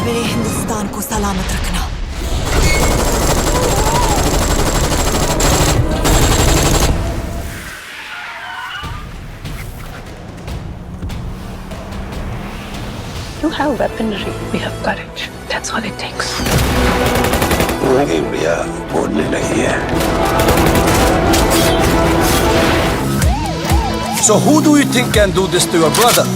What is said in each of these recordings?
मेरे हिंदुस्तान को सलामत रखना। You have weaponry, we have courage. That's all it takes. India बोलने लगी है। So who do you think can do this to your brother?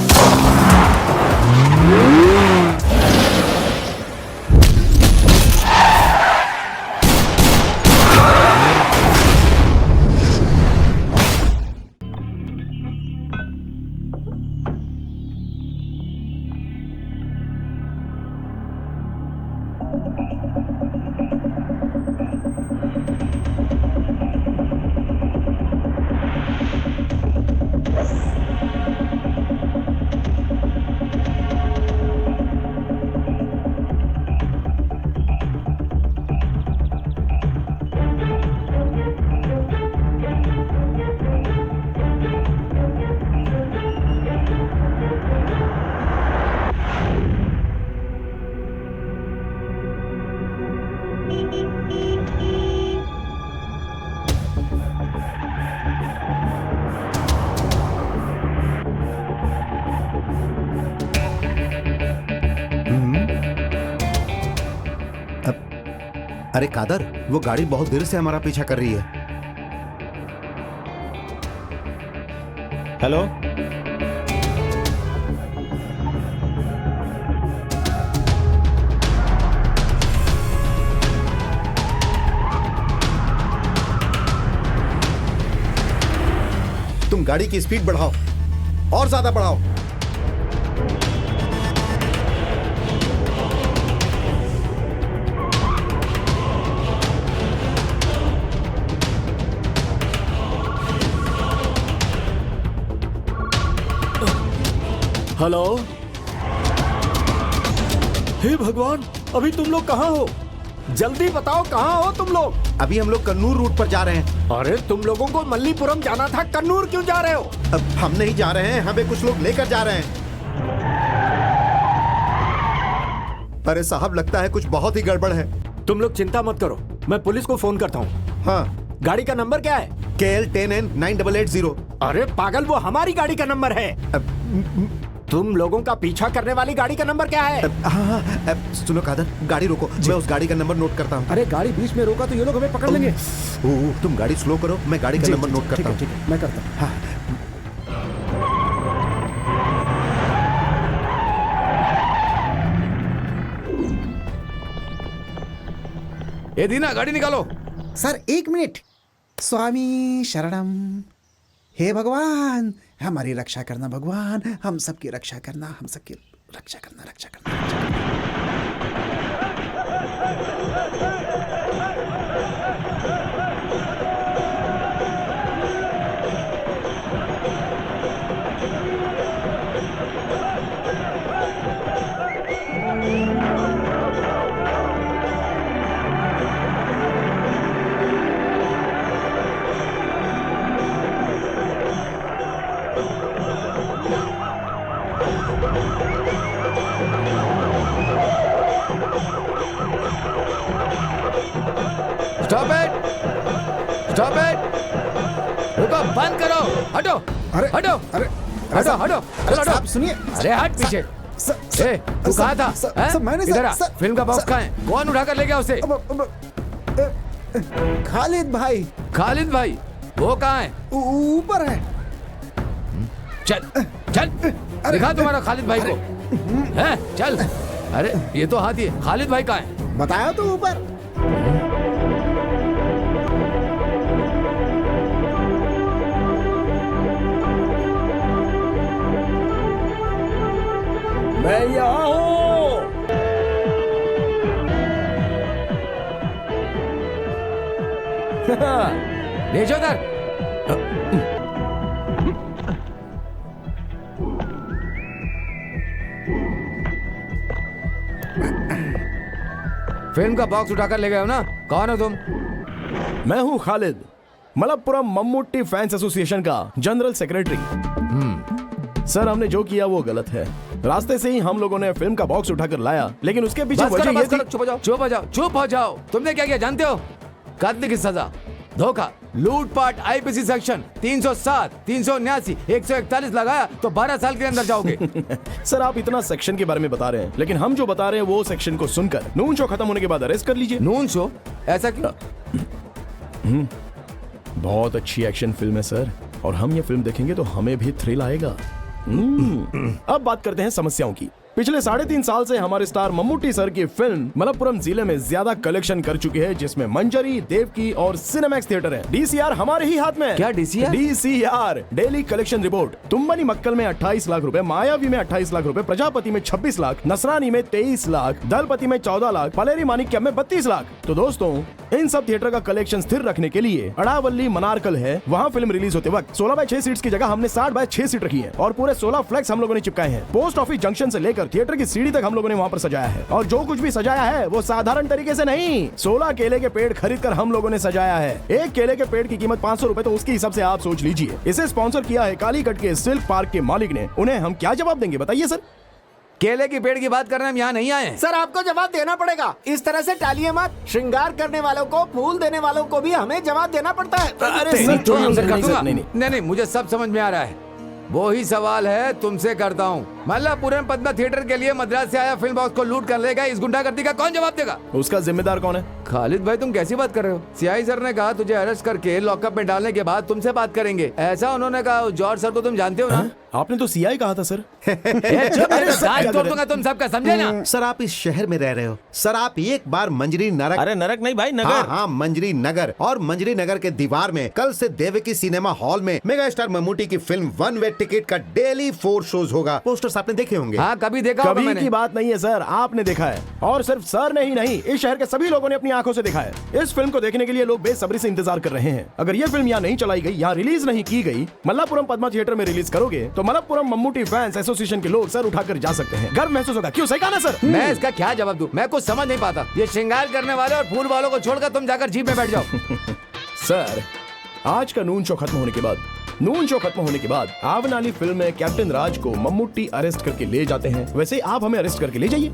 अरे कादर, वो गाड़ी बहुत देर से हमारा पीछा कर रही है। हेलो, तुम गाड़ी की स्पीड बढ़ाओ और ज्यादा बढ़ाओ। हेलो। हे भगवान, अभी तुम लोग कहाँ हो? जल्दी बताओ, कहाँ हो तुम लोग? अभी हम लोग कन्नूर रूट पर जा रहे हैं। अरे तुम लोगों को मल्लीपुरम जाना था, कन्नूर क्यों जा रहे हो? अब हम नहीं जा रहे हैं, हमें कुछ लोग लेकर जा रहे हैं। अरे साहब, लगता है कुछ बहुत ही गड़बड़ है। तुम लोग चिंता मत करो, मैं पुलिस को फोन करता हूँ। हाँ। गाड़ी का नंबर क्या है? KL10N9880। अरे पागल, वो हमारी गाड़ी का नंबर है। तुम लोगों का पीछा करने वाली गाड़ी का नंबर क्या है? हाँ, सुनो कादर, गाड़ी रोको, मैं उस गाड़ी का नंबर नोट करता हूँ। अरे गाड़ी बीच में रोका तो ये लोग हमें पकड़ लेंगे। तुम गाड़ी स्लो करो, मैं गाड़ी का नंबर नोट करता हूँ। ठीक है, मैं करता हूँ। हाँ। ए दीना, गाड़ी निकालो। Sir 1 minute. स्वामी शरणम। हे भगवान, हमारी रक्षा करना भगवान, हम सबकी रक्षा करना, हम सबकी रक्षा करना, रक्षा करना, रक्षा करना। Stop it! Stop it! रुको, बंद करो, हटो। अरे हटो, अरे हटो, हटो, चलो हटो। साहब सुनिए। अरे हट पीछे। ए, तू कहाँ था? हैं? इधर आ, फिल्म का बॉक्स कहाँ है? कौन उठा कर ले गया उसे? खालिद भाई। खालिद भाई, वो कहाँ है? ऊपर है। चल, चल, दिखा तुम्हारा खालिद भाई को। हैं? चल। अरे ये तो हाथी है, खालिद भाई कहाँ है? बताया तो ऊपर। मैं यहाँ हूँ। भेजो उधर। फिल्म का बॉक्स उठाकर ले गए हो ना? कौन हो तुम? मैं हूँ खालिद, मलप्पुरम मम्मूटी फैंस एसोसिएशन का जनरल सेक्रेटरी। सर हमने जो किया वो गलत है। रास्ते से ही हम लोगों ने फिल्म का बॉक्स उठाकर लाया, लेकिन उसके पीछे बस वजह करो, ये बस करो, चुप हो जाओ, चुप हो जाओ, चुप हो जाओ। तुमने क्या किया जानते हो? कत्ल की सजा, धोखा, लूटपाट, आईपीसी सेक्शन 307, 379, 141 लगाया तो 12 साल के अंदर जाओगे। सर आप इतना सेक्शन के बारे में बता रहे हैं, लेकिन हम जो बता रहे हैं वो सेक्शन को सुनकर नून शो खत्म होने के बाद अरेस्ट कर लीजिए। Noon show? ऐसा क्यों? बहुत अच्छी एक्शन फिल्म है सर, और हम ये फिल्म देखेंगे तो हमें भी थ्रिल आएगा। अब बात करते हैं समस्याओं की। पिछले 3.5 साल से हमारे स्टार मम्मूटी सर की फिल्म मलप्पुरम जिले में ज्यादा कलेक्शन कर चुकी है, जिसमें मंजरी, देवकी और सिनेमैक्स थिएटर है। डीसीआर हमारे ही हाथ में है। क्या DCR? DCR daily collection report. तुम्बनी मक्कल में 28 लाख रुपए, मायावी में 28 लाख रुपए, प्रजापति में 26 लाख, नसरानी में 23 लाख, दलपति में 14 लाख, पलेरी मानिक्यम में 32 लाख। तो दोस्तों इन सब थिएटर का कलेक्शन स्थिर रखने के लिए अड़ावली मनारकल है, वहाँ फिल्म रिलीज होते वक्त 16/6 सीट्स की जगह हमने 60/6 सीट रखी है, और पूरे 16 फ्लैक्स हम लोगों ने चिपकाए हैं। पोस्ट ऑफिस जंक्शन से लेकर थिएटर की सीढ़ी तक हम लोगों ने वहाँ पर सजाया है, और जो कुछ भी सजाया है वो साधारण तरीके से नहीं, 16 केले के पेड़ खरीद कर हम लोगों ने सजाया है। एक केले के पेड़ की कीमत 500 रुपए, तो उसके हिसाब से आप सोच लीजिए। इसे स्पॉन्सर किया है कालीकट के सिल्क पार्क के मालिक ने। उन्हें हम क्या जवाब देंगे बताइए सर? केले की पेड़ की बात करने हम यहाँ नहीं आए। सर आपको जवाब देना पड़ेगा। इस तरह से टालिए मत। श्रृंगार करने वालों को, फूल देने वालों को भी हमें जवाब देना पड़ता है। अरे नहीं, छोड़िए, तुमसे नहीं, कर दूंगा। सर, नहीं, नहीं, मुझे सब समझ में आ रहा है। वो ही सवाल है तुमसे करता हूँ। मल्लापुरम पद्मा थिएटर के लिए मद्रास से आया फिल्म बॉक्स को लूट कर लेगा, इस गुंडागर्दी का कौन जवाब देगा? उसका जिम्मेदार कौन है? खालिद भाई तुम कैसी बात कर रहे हो? सीआई सर ने कहा तुझे अरेस्ट करके लॉकअप में डालने के बाद तुमसे बात करेंगे, ऐसा उन्होंने कहा। जॉर्ज सर को तुम जानते हो ना? आपने तो सीआई कहा था सर। तोड़ दूंगा तुम सबका, समझे ना? सर आप इस शहर में रह रहे हो, सर आप एक बार मंजरी नरक, अरे नरक नहीं भाई, नगर। हाँ मंजरी नगर, और मंजरी नगर के दीवार में कल से देवकी सिनेमा हॉल में मेगा स्टार मम्मूटी की फिल्म 1 वे टिकट का डेली 4 शोज होगा। पोस्टर्स आपने देखे होंगे? हाँ कभी देखा होगा कभी मैंने। की बात नहीं है सर, आपने देखा है, और सिर्फ सर ने ही नहीं, इस शहर के सभी लोगों ने अपनी आंखों से देखा है। इस फिल्म को देखने के लिए लोग बेसब्री से इंतजार कर रहे हैं। अगर ये फिल्म यहाँ नहीं चलाई गई, यहाँ रिलीज नहीं की गई, मल्लापुरम पद्मा थिएटर में रिलीज करोगे तो मलप्पुरम मम्मूटी फैंस एसोसिएशन के लोग सर उठाकर जा सकते हैं। गर्व महसूस होगा। क्यों, सही कहा ना सर? मैं इसका क्या जवाब दूं? मैं कुछ समझ नहीं पाता। ये श्रृंगार करने वाले और फूल वालों को छोड़कर तुम जाकर जीप में बैठ जाओ। सर आज का नून शो खत्म होने के बाद आवन वाली फिल्म में कैप्टन राज को मम्मूटी अरेस्ट करके ले जाते हैं, वैसे आप हमें अरेस्ट करके ले जाइए।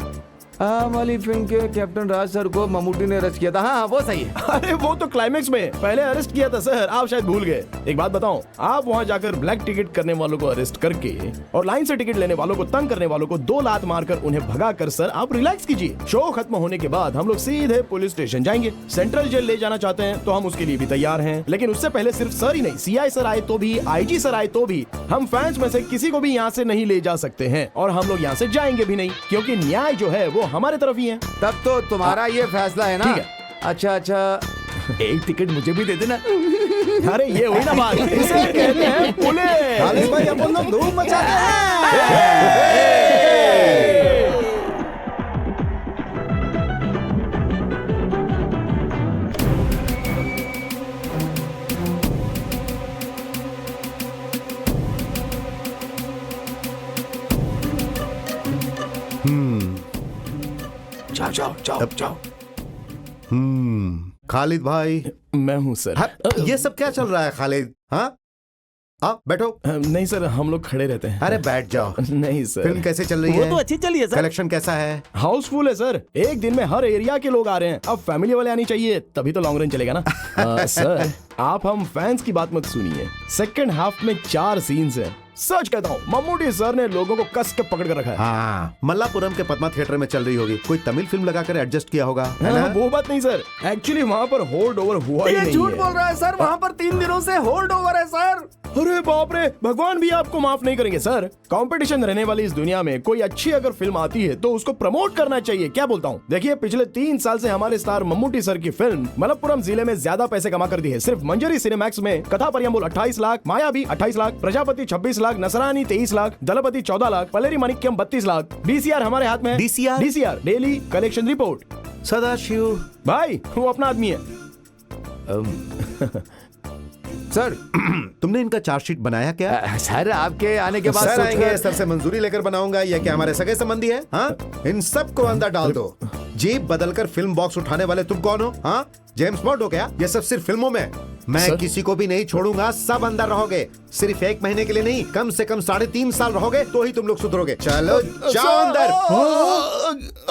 वाली फिल्म के कैप्टन राज सर को मम्मूटी ने अरेस्ट किया था। हाँ वो सही है। अरे वो तो क्लाइमेक्स में पहले अरेस्ट किया था सर, आप शायद भूल गए। एक बात बताऊं, आप वहां जाकर ब्लैक टिकट करने वालों को अरेस्ट करके और लाइन से टिकट लेने वालों को, तंग करने वालों को 2 लात मारकर उन्हें भगा कर सर आप रिलैक्स कीजिए। शो खत्म होने के बाद हम लोग सीधे पुलिस स्टेशन जाएंगे। सेंट्रल जेल ले जाना चाहते हैं तो हम उसके लिए भी तैयार हैं, लेकिन उससे पहले सिर्फ सर ही नहीं, सीआई सर आए तो भी, आईजी सर आए तो भी, हम फैंस में से किसी को भी यहाँ से नहीं ले जा सकते हैं, और हम लोग यहाँ से जाएंगे भी नहीं, क्योंकि न्याय जो है वो हमारे तरफ ही है। तब तो तुम्हारा ये फैसला है ना? ठीक है। अच्छा एक टिकट मुझे भी दे देना। अरे ये हुई ना बात, इसे कहते हैं पुलिस। खालिद भाई अपन लोग धूम मचाते हैं। जाओ। खालिद भाई, मैं हूँ सर। हाँ, ये सब क्या चल रहा है खालिद? हाँ आओ बैठो। नहीं सर, हम लोग खड़े रहते हैं। अरे बैठ जाओ। नहीं सर। फिल्म कैसे चल रही वो है? तो अच्छी चली है सर। कलेक्शन कैसा है? हाउसफुल है सर, एक दिन में हर एरिया के लोग आ रहे हैं। अब फैमिली वाले आनी चाहिए, तभी तो लॉन्ग रन चलेगा ना। सर आप हम फैंस की बात मत सुनिए। सेकंड हाफ में 4 सीन्स हैं। सच कहता हूँ, मम्मूटी सर ने लोगों को कस के पकड़ कर रखा है। हाँ मल्लापुरम के पद्मा थिएटर में चल रही होगी, कोई तमिल फिल्म लगाकर एडजस्ट किया होगा, है ना? वो बात नहीं सर, एक्चुअली वहाँ पर होल्ड ओवर हुआ ही नहीं है। झूठ बोल रहा है सर, वहाँ पर 3 दिनों से होल्ड ओवर है सर। अरे बाप रे, भगवान भी आपको माफ नहीं करेंगे सर। कंपटीशन रहने वाली इस दुनिया में कोई अच्छी अगर फिल्म आती है तो उसको प्रमोट करना चाहिए। क्या बोलता हूँ? देखिए पिछले 3 साल से हमारे स्टार मम्मूटी सर की फिल्म मलप्पुरम जिले में ज्यादा पैसे कमा कर दी है। सिर्फ मंजरी सिनेमैक्स में कथा परियम्बुल 28 लाख, मायावी 28 लाख, प्रजापति 26 लाख, नसरानी 23 लाख, दलपति 14 लाख, पलेरी मानिक्यम 32 लाख। डीसीआर हमारे हाथ में है। DCR daily collection report. Sadashiv भाई वो अपना आदमी है। सर तुमने इनका चार्जशीट बनाया क्या? सर आपके आने के बाद सर सोच आएंगे, कर- सर से मंजूरी लेकर बनाऊंगा। या क्या हमारे सगे संबंधी है? हाँ इन सबको अंदर डाल दो। जीप बदलकर फिल्म बॉक्स उठाने वाले तुम कौन हो? हाँ जेम्स बॉन्ड हो क्या? ये सब सिर्फ फिल्मों में। मैं सर? किसी को भी नहीं छोड़ूंगा, सब अंदर रहोगे। सिर्फ 1 महीने के लिए नहीं, कम से कम 3.5 साल रहोगे तो ही तुम लोग सुधरोगे। चलो जाओ अंदर।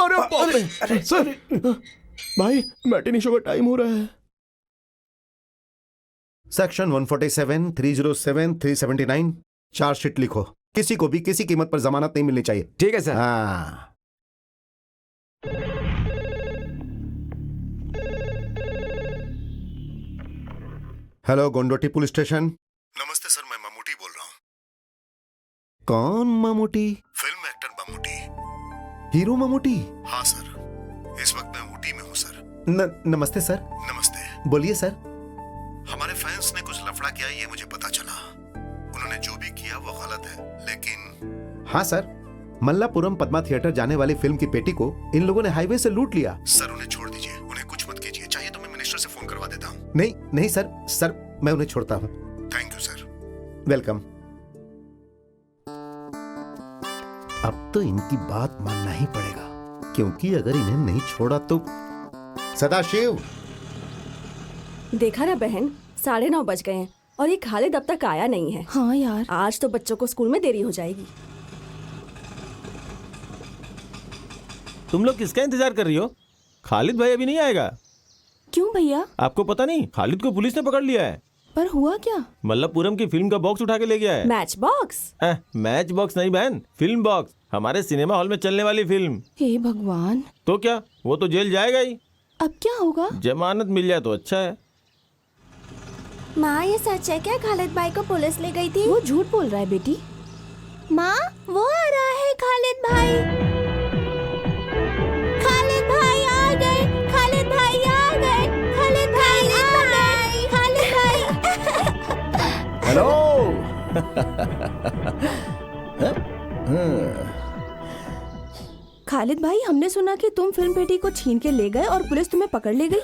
अरे बाप रे सर, भाई मैटिनी शो का टाइम हो रहा है। सेक्शन 147, 307, 379 चार्जशीट लिखो। किसी को भी किसी कीमत पर जमानत नहीं मिलनी चाहिए। ठीक है सर। हाँ। Hello Kondotty police station. नमस्ते सर, मैं ममूटी बोल रहा हूँ। कौन Mammootty? Film actor Mammootty. Hero Mammootty? हाँ सर, इस वक्त मैं ऊटी में हूँ सर। नमस्ते सर। नमस्ते। बोलिए सर। हमारे फैंस ने कुछ लफड़ा किया, ये मुझे पता चला। उन्होंने जो भी किया वो गलत है, लेकिन हाँ सर, मल्लापुरम पद्मा थिएटर जाने वाली फिल्म की पेटी को इन लोगों ने हाईवे से लूट लिया। सर उन्हें छोड़ दीजिए, उन्हें कुछ मत कीजिए। चाहिए तो मैं मिनिस्टर से फोन करवा देता हूँ। नहीं नहीं सर, सर मैं उन्हें छोड़ता हूँ। Thank you sir. वेलकम। अब तो इनकी बात मानना ही पड़ेगा, क्योंकि अगर इन्हें नहीं छोड़ा तो। सदाशिव, देखा ना बहन, 9:30 बज गए हैं और ये खालिद अब तक आया नहीं है। हाँ यार, आज तो बच्चों को स्कूल में देरी हो जाएगी। तुम लोग किसका इंतजार कर रही हो? खालिद भाई अभी नहीं आएगा। क्यों भैया? आपको पता नहीं, खालिद को पुलिस ने पकड़ लिया है। पर हुआ क्या? मल्लापुरम की फिल्म का बॉक्स उठा के ले गया है। Match box? मैच बॉक्स नहीं बहन, फिल्म बॉक्स। हमारे सिनेमा हॉल में चलने वाली फिल्म। हे भगवान, तो क्या, वो तो जेल जाएगा ही। अब क्या होगा? जमानत मिल जाए तो अच्छा है। माँ, ये सच है क्या खालिद भाई को पुलिस ले गई थी? वो झूठ बोल रहा है बेटी। माँ, वो आ रहा है खालिद भाई। खालिद भाई आ गए, खालिद भाई आ गए, खालिद भाई आ गए, खालिद भाई। हेलो। खालिद भाई, हमने सुना कि तुम फिल्म पेटी को छीन के ले गए और पुलिस तुम्हें पकड़ ले गई।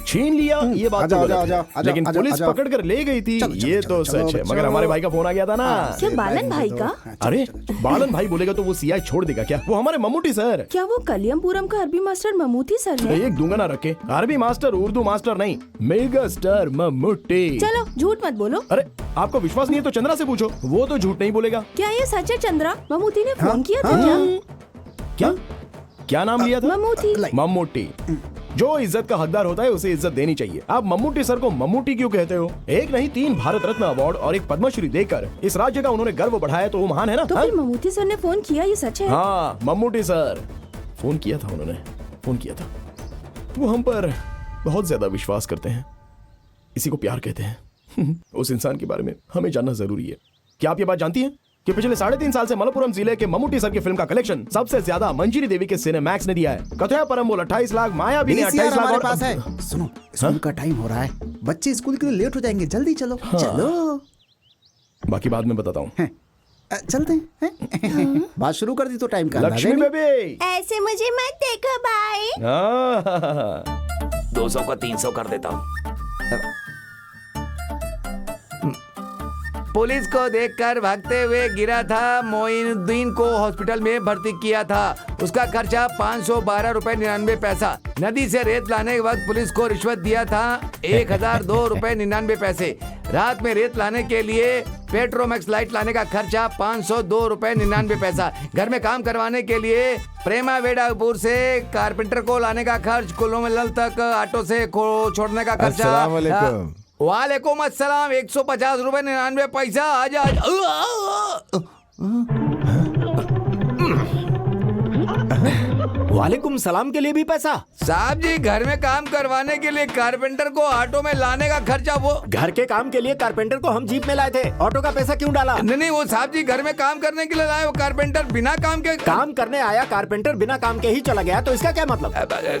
छीन लिया ये बात तो गलत है, लेकिन पुलिस पकड़ कर ले गई थी ये तो सच है। मगर हमारे भाई का फोन आ गया था ना। क्या बालन भाई का? अरे बालन भाई बोलेगा तो वो सीआई छोड़ देगा क्या? वो हमारे ममूटी सर। क्या वो कलियमपुरम का अरबी मास्टर ममूटी सर है? एक दूंगा ना रखे, अरबी मास्टर उर्दू मास्टर नहीं, मेगा स्टार ममूटी। चलो झूठ मत बोलो। अरे आपको विश्वास नहीं है तो चंद्रा से पूछो, वो तो झूठ नहीं बोलेगा। क्या ये सच है चंद्रा? ममूटी ने फोन किया था क्या? क्या क्या नाम लिया था? ममूटी। मम्मूटी। जो इज्जत का हकदार होता है उसे इज्जत देनी चाहिए। आप मम्मूटी सर को मम्मूटी क्यों कहते हो? एक नहीं 3 भारत रत्न अवार्ड और एक पद्मश्री देकर इस राज्य का उन्होंने गर्व बढ़ाया, तो वो महान है ना। तो फिर ममूटी सर ने फोन किया, ये सच है? हाँ, मम्मूटी सर फोन किया था, उन्होंने फोन किया था। वो हम पर बहुत ज्यादा विश्वास करते हैं, इसी को प्यार कहते हैं। उस इंसान के बारे में हमें जानना जरूरी है। क्या आप ये बात जानती हैं कि पिछले 3.5 साल से मलप्पुरम जिले के ममूटी सर की फिल्म का कलेक्शन सबसे ज्यादा मंजिरी देवी के सिनेमैक्स ने दिया है। कथया परम्बोल 28 लाख, मायावी ने 28 लाख। हमारे पास है। सुनो, स्कूल का टाइम हो रहा है, बच्चे स्कूल के लिए लेट हो जाएंगे, जल्दी चलो। चलो, बाकी बाद में बताता हूँ। चलते हैं। बात शुरू कर दी तो टाइम का लक्ष्मी बेबी, ऐसे मुझे मत देखो भाई। 200 को 300 कर देता हूँ। पुलिस को देखकर भागते हुए गिरा था, मोइनुद्दीन को हॉस्पिटल में भर्ती किया था। उसका खर्चा 512 रुपए 99 पैसा। नदी से रेत लाने के वक्त पुलिस को रिश्वत दिया था 1002 रुपए 99 पैसे। रात में रेत लाने के लिए पेट्रोमैक्स लाइट लाने का खर्चा 502 रुपए 99 पैसा। घर में काम करवाने के लिए प्रेमा वेडापुर से कारपेंटर को लाने का खर्च, कुल्लूमल तक ऑटो से छोड़ने का खर्चा। वालेकुम अस्सलाम, 150 रुपए 99 पैसा। आजा वालेकुम सलाम के लिए भी पैसा? साहब जी, घर में काम करवाने के लिए कारपेंटर को ऑटो में लाने का खर्चा। वो घर के काम के लिए कारपेंटर को हम जीप में लाए थे, ऑटो का पैसा क्यों डाला? नहीं, वो साहब जी घर में काम करने के लिए लाए, वो कारपेंटर बिना काम के काम करने आया, कारपेंटर बिना काम के ही चला गया, तो इसका क्या मतलब?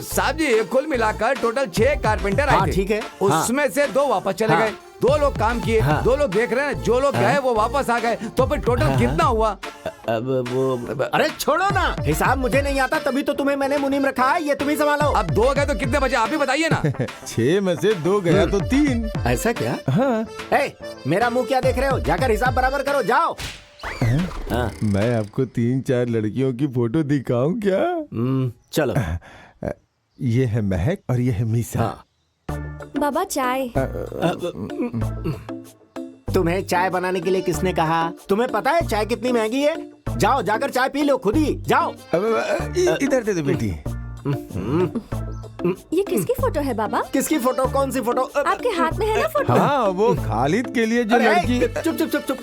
साहब जी कुल मिलाकर टोटल 6 कारपेंटर आए थे। ठीक है। उसमें से 2 वापस चले गए, 2 लोग काम किए, 2 लोग देख रहे हैं, जो लोग गए वो वापस आ गए, तो फिर टोटल कितना हुआ? अब वो अरे छोड़ो ना, हिसाब मुझे नहीं आता, तभी तो तुम्हें मैंने मुनीम रखा है, ये तुम ही संभालो। अब 2 गए तो कितने बचे आप ही बताइए ना। 6 में से 2 गया तो 3। ऐसा क्या? हाँ। मेरा मुंह क्या देख रहे हो? जाकर हिसाब बराबर करो, जाओ। मैं आपको 3-4 लड़कियों की फोटो दिखाऊं क्या? चलो। ये है महक और ये है मीसा। बाबा चाय। तुम्हें चाय बनाने के लिए किसने कहा? तुम्हें पता है चाय कितनी महंगी है? जाओ जाकर चाय पी लो खुद ही, जाओ। इधर दे दो बेटी। ये किसकी फोटो है बाबा? किसकी फोटो? कौन सी फोटो? आपके हाथ में है ना फोटो? हाँ, वो खालिद के लिए जो लड़की। चुप चुप चुप चुप।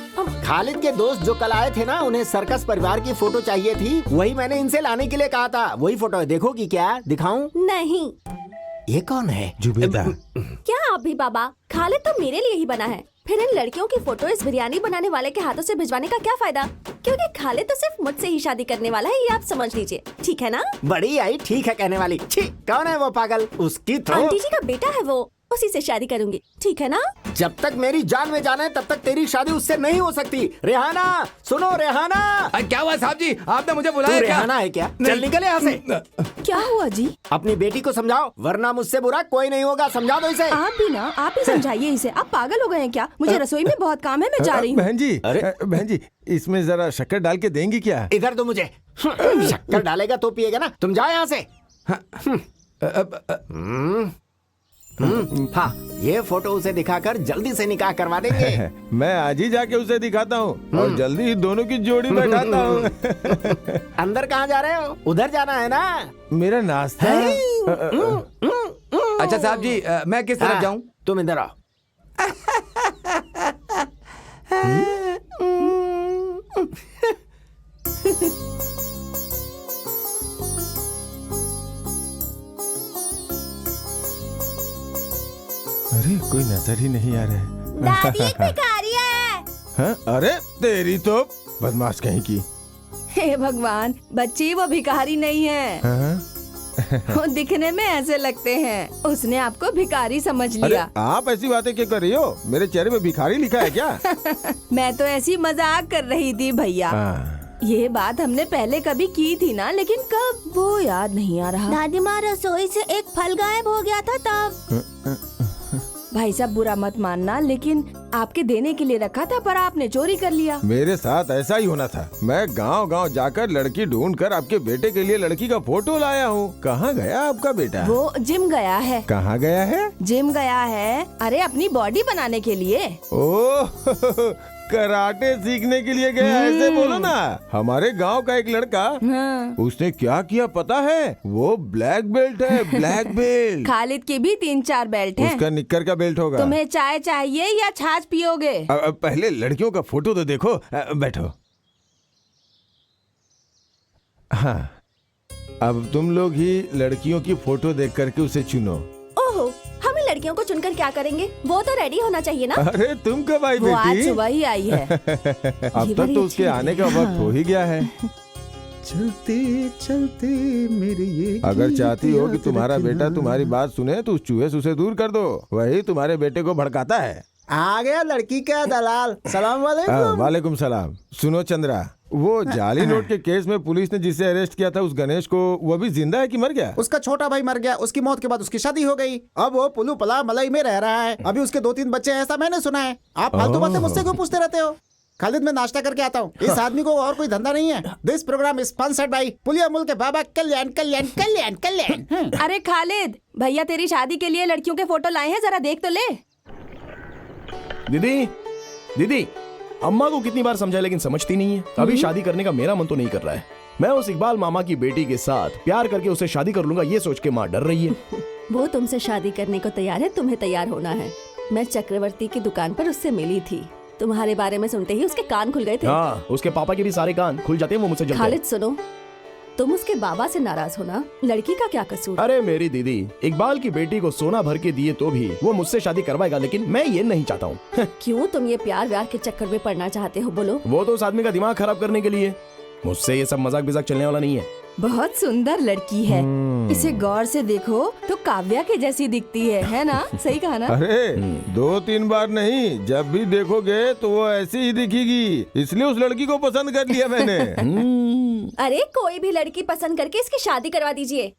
खालिद के दोस्त जो कल आए थे ना, उन्हें सर्कस परिवार की फोटो चाहिए थी, वही मैंने इनसे लाने के लिए कहा था। वही फोटो है, देखोगी क्या? दिखाऊं? नहीं। ये कौन है? जुबेदा। क्या आप भी बाबा? खालिद तो मेरे लिए ही बना है, फिर इन लड़कियों की फोटो इस बिरयानी बनाने वाले के हाथों से भिजवाने का क्या फायदा? क्योंकि खालिद तो सिर्फ मुझसे ही शादी करने वाला है, ये आप समझ लीजिए, ठीक है ना? बड़ी आई ठीक है कहने वाली। छी, कौन है वो पागल? उसकी तो आंटी जी का बेटा है वो, उसी से शादी करूंगी, ठीक है ना? जब तक मेरी जान में जान है तब तक तेरी शादी उससे नहीं हो सकती। रेहाना, सुनो रेहाना। क्या हुआ साहब जी, आपने मुझे तू बुलाया क्या? रेहाना है क्या? चल निकल यहाँ से। क्या हुआ जी? अपनी बेटी को समझाओ, वरना मुझसे बुरा कोई नहीं होगा। समझा दो इसे। आप भी ना, आप ही समझाइए इसे। आप पागल हो गए हैं क्या? मुझे रसोई में बहुत काम है, मैं जा रही हूँ। बहन जी, बहन जी, इसमें जरा शक्कर डाल के देंगी क्या? इधर दो मुझे। शक्कर डालेगा तो पिएगा ना। तुम जाओ यहाँ से। हाँ, ये फोटो उसे दिखाकर जल्दी से निकाह करवा देंगे। मैं आज ही जाके उसे दिखाता हूँ और जल्दी ही दोनों की जोड़ी बैठाता हूँ। अंदर कहाँ जा रहे हो? उधर जाना है ना? मेरा नाश्ता। अच्छा साहब जी, मैं किस तरफ जाऊँ? तुम इधर आओ। अरे कोई नजर ही नहीं आ रहा है। दादी एक भिखारी है। हाँ? अरे तेरी तो बदमाश कहीं की। हे भगवान, बच्ची वो भिखारी नहीं है। हाँ? वो दिखने में ऐसे लगते हैं। उसने आपको भिखारी समझ अरे लिया। आप ऐसी बातें क्यों कर रही हो? मेरे चेहरे पे भिखारी लिखा है क्या? मैं तो ऐसी मजाक कर रही थी भैया। ये बात हमने पहले कभी की थी ना, लेकिन कब वो याद नहीं आ रहा। दादी माँ, रसोई से एक फल गायब हो गया था तब। भाई साहब बुरा मत मानना, लेकिन आपके देने के लिए रखा था पर आपने चोरी कर लिया। मेरे साथ ऐसा ही होना था। मैं गांव-गांव जाकर लड़की ढूंढकर आपके बेटे के लिए लड़की का फोटो लाया हूँ। कहाँ गया आपका बेटा? वो जिम गया है। कहाँ गया है? जिम गया है, अरे अपनी बॉडी बनाने के लिए। ओह, कराटे सीखने के लिए गया, ऐसे बोलो ना। हमारे गांव का एक लड़का, उसने क्या किया पता है? वो ब्लैक बेल्ट है, ब्लैक बेल्ट। खालिद की भी 3-4 बेल्ट हैं। उसका निक्कर का बेल्ट होगा। तुम्हें चाय चाहिए या छाछ पियोगे? पहले लड़कियों का फोटो तो देखो। बैठो। हाँ, अब तुम लोग ही लड़कियों की फोटो देख करके उसे चुनो। ओहो, हम लड़कियों को चुनकर क्या करेंगे? वो तो रेडी होना चाहिए ना। अरे तुम कब आई वो आज बेटी? सुबह ही आई है। अब तक तो उसके आने का वक्त हो ही गया है। चलते चलते मेरे ये अगर गीत चाहती हो कि याद तुम्हारा रखना। बेटा तुम्हारी बात सुने तो उस चूहे से उसे दूर कर दो। वही तुम्हारे बेटे को भड़काता है। आ गया लड़की का दलाल। सलाम वालेकुम। वालेकुम सलाम। सुनो चंद्रा, वो जाली नोट के केस में पुलिस ने जिसे अरेस्ट किया था, उस गणेश को, वो अभी जिंदा है कि मर गया? उसका छोटा भाई मर गया। उसकी मौत के बाद उसकी शादी हो गई। अब वो पुलू पला मलई में रह रहा है। अभी उसके 2-3 बच्चे हैं, ऐसा मैंने सुना है। आप फालतू बातें मुझसे क्यों पूछते रहते हो? खालिद, मैं नाश्ता करके आता हूँ। इस आदमी को और कोई धंधा नहीं है। This programme is sponsored by पुलिया मुल्क के बाबा कल्याण कल्याण कल्याण कल्याण। अरे खालिद, भैया तेरी शादी के लिए लड़कियों के फोटो लाए हैं, जरा देख तो ले। दीदी, दीदी, अम्मा को कितनी बार समझाया लेकिन समझती नहीं है। अभी शादी करने का मेरा मन तो नहीं कर रहा है। मैं उस इकबाल मामा की बेटी के साथ प्यार करके उसे शादी कर लूंगा, ये सोच के माँ डर रही है। वो तुमसे शादी करने को तैयार है, तुम्हें तैयार होना है। मैं चक्रवर्ती की दुकान पर उससे मिली थी। तुम्हारे बारे में सुनते ही उसके कान खुल गए थे। हाँ, उसके पापा के भी सारे कान खुल जाते हैं, वो मुझसे जलते हैं। खालिद सुनो, तुम उसके बाबा से नाराज होना, लड़की का क्या कसूर? अरे मेरी दीदी, इकबाल की बेटी को सोना भर के दिए तो भी वो मुझसे शादी करवाएगा, लेकिन मैं ये नहीं चाहता हूँ। क्यों तुम ये प्यार व्यार के चक्कर में पड़ना चाहते हो? बोलो। वो तो उस आदमी का दिमाग खराब करने के लिए। मुझसे ये सब मजाक बिजाक चलने वाला नहीं है। बहुत सुंदर लड़की है। इसे गौर से देखो तो काव्या के जैसी दिखती है ना? सही कहा ना? अरे 2-3 बार नहीं, जब भी देखोगे तो वो ऐसी ही दिखेगी। इसलिए उस लड़की को पसंद कर लिया मैंने। अरे कोई भी लड़की पसंद करके इसकी शादी करवा दीजिए।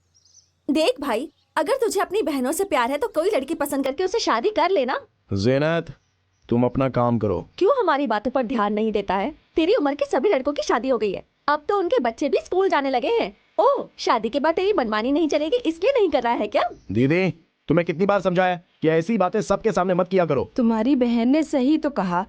देख भाई, अगर तुझे अपनी बहनों से प्यार है तो कोई लड़की पसंद करके उसे शादी कर लेना। ज़ैनत, तुम अपना काम करो। क्यों हमारी बातों पर ध्यान नहीं देता है? तेरी उम्र के सभी लड़कों की शादी हो गई है। अब तो उनके बच्चे भी स्कूल जाने लगे हैं। ओह, शादी के बाद तेरी मनमानी नहीं चलेगी, इसलिए नहीं कर रहा है क्या? दीदी, तुम्हें कितनी बार समझाया कि ऐसी बातें सबके सामने मत किया करो। तुम्हारी बहन ने सही तो कहा।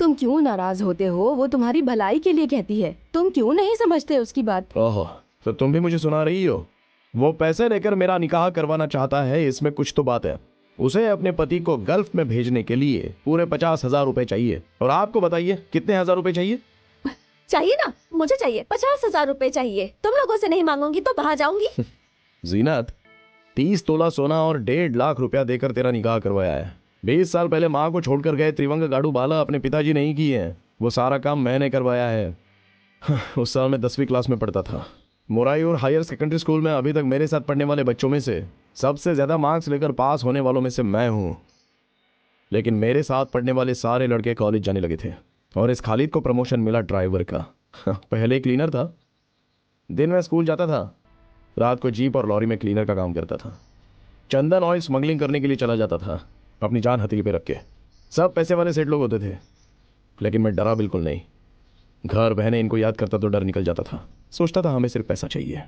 तुम क्यों नाराज होते हो? वो तुम्हारी भलाई के लिए कहती है। तुम क्यों नहीं समझते उसकी बात? ओहो, तो तुम भी मुझे सुना रही हो? वो पैसे लेकर मेरा निकाह करवाना चाहता है, इसमें कुछ तो बात है। उसे अपने पति को गल्फ में भेजने के लिए पूरे 50,000 रुपए चाहिए। और आपको बताइए कितने हजार रुपए चाहिए? चाहिए ना, मुझे चाहिए 50,000 रुपए चाहिए। तुम लोगों से नहीं मांगूंगी तो बाहर जाऊंगी। जीनत, 30 तोला सोना और 1.5 लाख रुपया देकर तेरा निकाह करवाया है। 20 साल पहले माँ को छोड़कर गए त्रिवंग गाड़ू बाला अपने पिताजी नहीं किए हैं, वो सारा काम मैंने करवाया है। उस साल मैं 10वीं क्लास में पढ़ता था। मोरायूर हायर सेकेंडरी स्कूल में अभी तक मेरे साथ पढ़ने वाले बच्चों में से सबसे ज्यादा मार्क्स लेकर पास होने वालों में से मैं हूँ। लेकिन मेरे साथ पढ़ने वाले सारे लड़के कॉलेज जाने लगे थे और इस खालिद को प्रमोशन मिला ड्राइवर का। पहले क्लीनर था, दिन में स्कूल जाता था, रात को जीप और लॉरी में क्लीनर का काम करता था। चंदन ऑयल स्मगलिंग करने के लिए चला जाता था, अपनी जान हथेली पे रख के। सब पैसे वाले सेठ लोग होते थे, लेकिन मैं डरा बिल्कुल नहीं। घर बहने इनको याद करता तो डर निकल जाता था। सोचता था हमें सिर्फ पैसा चाहिए।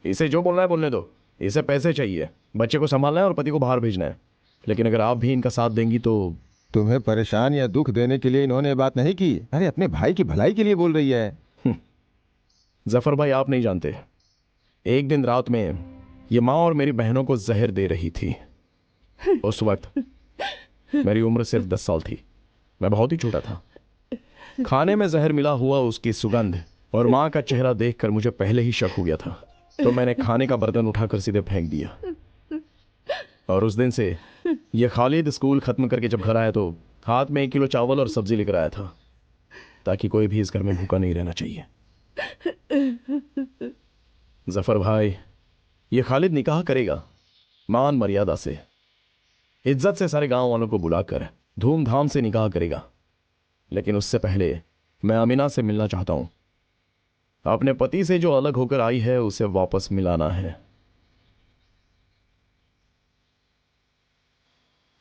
इसे जो बोलना है बोलने दो, इसे पैसे चाहिए, बच्चे को संभालना है और पति को बाहर भेजना है। लेकिन अगर आप भी इनका साथ देंगी तो। तुम्हें परेशान या दुख देने के लिए इन्होंने बात नहीं की। अरे अपने भाई की भलाई के लिए बोल रही है। जफर भाई, आप नहीं जानते, एक दिन रात में ये माँ और मेरी बहनों को जहर दे रही थी। उस वक्त मेरी उम्र सिर्फ 10 साल थी, मैं बहुत ही छोटा था। खाने में जहर मिला हुआ उसकी सुगंध और माँ का चेहरा देखकर मुझे पहले ही शक हो गया था, तो मैंने खाने का बर्तन उठाकर सीधे फेंक दिया। और उस दिन से ये खालिद स्कूल खत्म करके जब घर आया तो हाथ में 1 किलो चावल और सब्जी लेकर आया था, ताकि कोई भी इस घर में भूखा नहीं रहना चाहिए। जफर भाई, ये खालिद निकाह करेगा मान मर्यादा से, इज्जत से सारे गांव वालों को बुलाकर धूमधाम से निकाह करेगा। लेकिन उससे पहले मैं अमीना से मिलना चाहता हूं। अपने पति से जो अलग होकर आई है उसे वापस मिलाना है।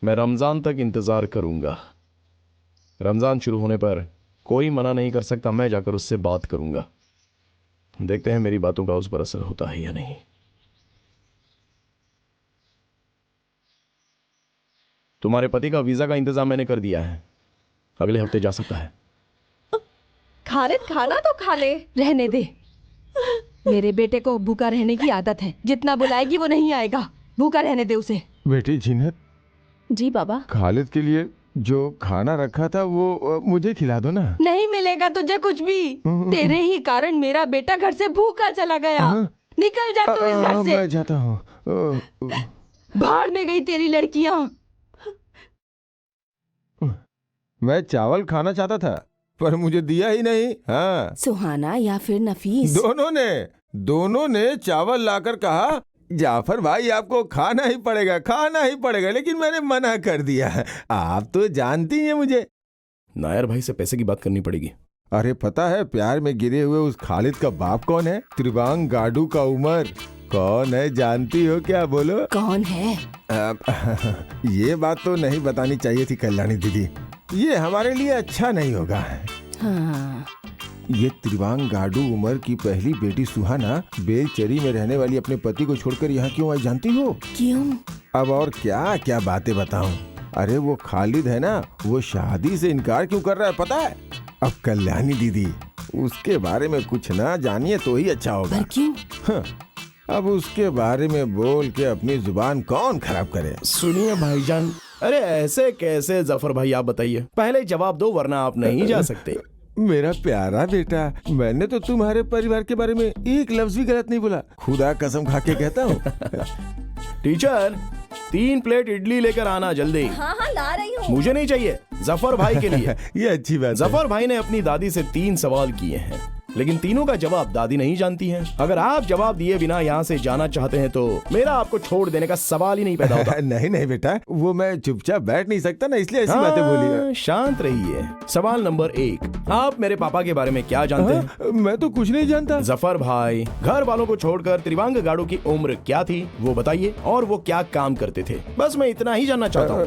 मैं रमजान तक इंतजार करूंगा। रमजान शुरू होने पर कोई मना नहीं कर सकता, मैं जाकर उससे बात करूंगा। देखते हैं मेरी बातों का उस पर असर होता है या नहीं। तुम्हारे पति का वीजा का इंतजाम मैंने कर दिया है, अगले हफ्ते जा सकता है। खालिद, खाना तो खा ले। रहने दे, मेरे बेटे को भूखा रहने की आदत है। जितना बुलाएगी वो नहीं आएगा, भूखा रहने दे उसे। बेटी जीनत। जी बाबा। खालिद के लिए जो खाना रखा था वो मुझे खिला दो ना। नहीं मिलेगा तुझे कुछ भी। तेरे ही कारण मेरा बेटा घर से भूखा चला गया। निकल जा तू इस घर से। मैं जाता हूँ। बाहर में गई तेरी लड़कियां। मैं चावल खाना चाहता था पर मुझे दिया ही नहीं। हाँ, सुहाना या फिर नफीस, दोनों ने चावल लाकर कहा जाफर भाई आपको खाना ही पड़ेगा, लेकिन मैंने मना कर दिया। आप तो जानती हैं मुझे। नायर भाई से पैसे की बात करनी पड़ेगी। अरे पता है प्यार में गिरे हुए उस खालिद का बाप कौन है? त्रिवांग गाडू का उमर। कौन है जानती हो क्या? बोलो कौन है? ये बात तो नहीं बतानी चाहिए थी कल्याणी दीदी, ये हमारे लिए अच्छा नहीं होगा। हाँ। ये त्रिवांग गाडू उमर की पहली बेटी सुहाना बेलचरी में रहने वाली अपने पति को छोड़कर यहाँ क्यों आई जानती हो? क्यों? अब और क्या क्या बातें बताऊं। अरे वो खालिद है ना, वो शादी से इनकार क्यों कर रहा है पता है? अब कल्याणी दीदी उसके बारे में कुछ ना जानिए तो ही अच्छा होगा। पर क्यों? हाँ, अब उसके बारे में बोल के अपनी जुबान कौन खराब करे। सुनिए भाईजान। अरे ऐसे कैसे जफर भाई, आप बताइए, पहले जवाब दो वरना आप नहीं जा सकते। मेरा प्यारा बेटा, मैंने तो तुम्हारे परिवार के बारे में एक लफ्ज भी गलत नहीं बोला, खुदा कसम खा के कहता हूँ। टीचर 3 प्लेट इडली लेकर आना जल्दी। हाँ हाँ ला रही हूँ। मुझे नहीं चाहिए, जफर भाई के लिए। ये अच्छी बात है। जफर भाई ने अपनी दादी से 3 सवाल किए हैं, लेकिन तीनों का जवाब दादी नहीं जानती हैं। अगर आप जवाब दिए बिना यहाँ से जाना चाहते हैं तो मेरा आपको छोड़ देने का सवाल ही नहीं पैदा होता। नहीं नहीं बेटा, वो मैं चुपचाप बैठ नहीं सकता ना, इसलिए ऐसी बातें बोली। शांत रहिए। सवाल नंबर 1, आप मेरे पापा के बारे में क्या जानते हैं? मैं तो कुछ नहीं जानता। जफर भाई, घर वालों को छोड़कर त्रिवांग गाड़ू की उम्र क्या थी वो बताइए, और वो क्या काम करते थे, बस मैं इतना ही जानना चाहता हूँ।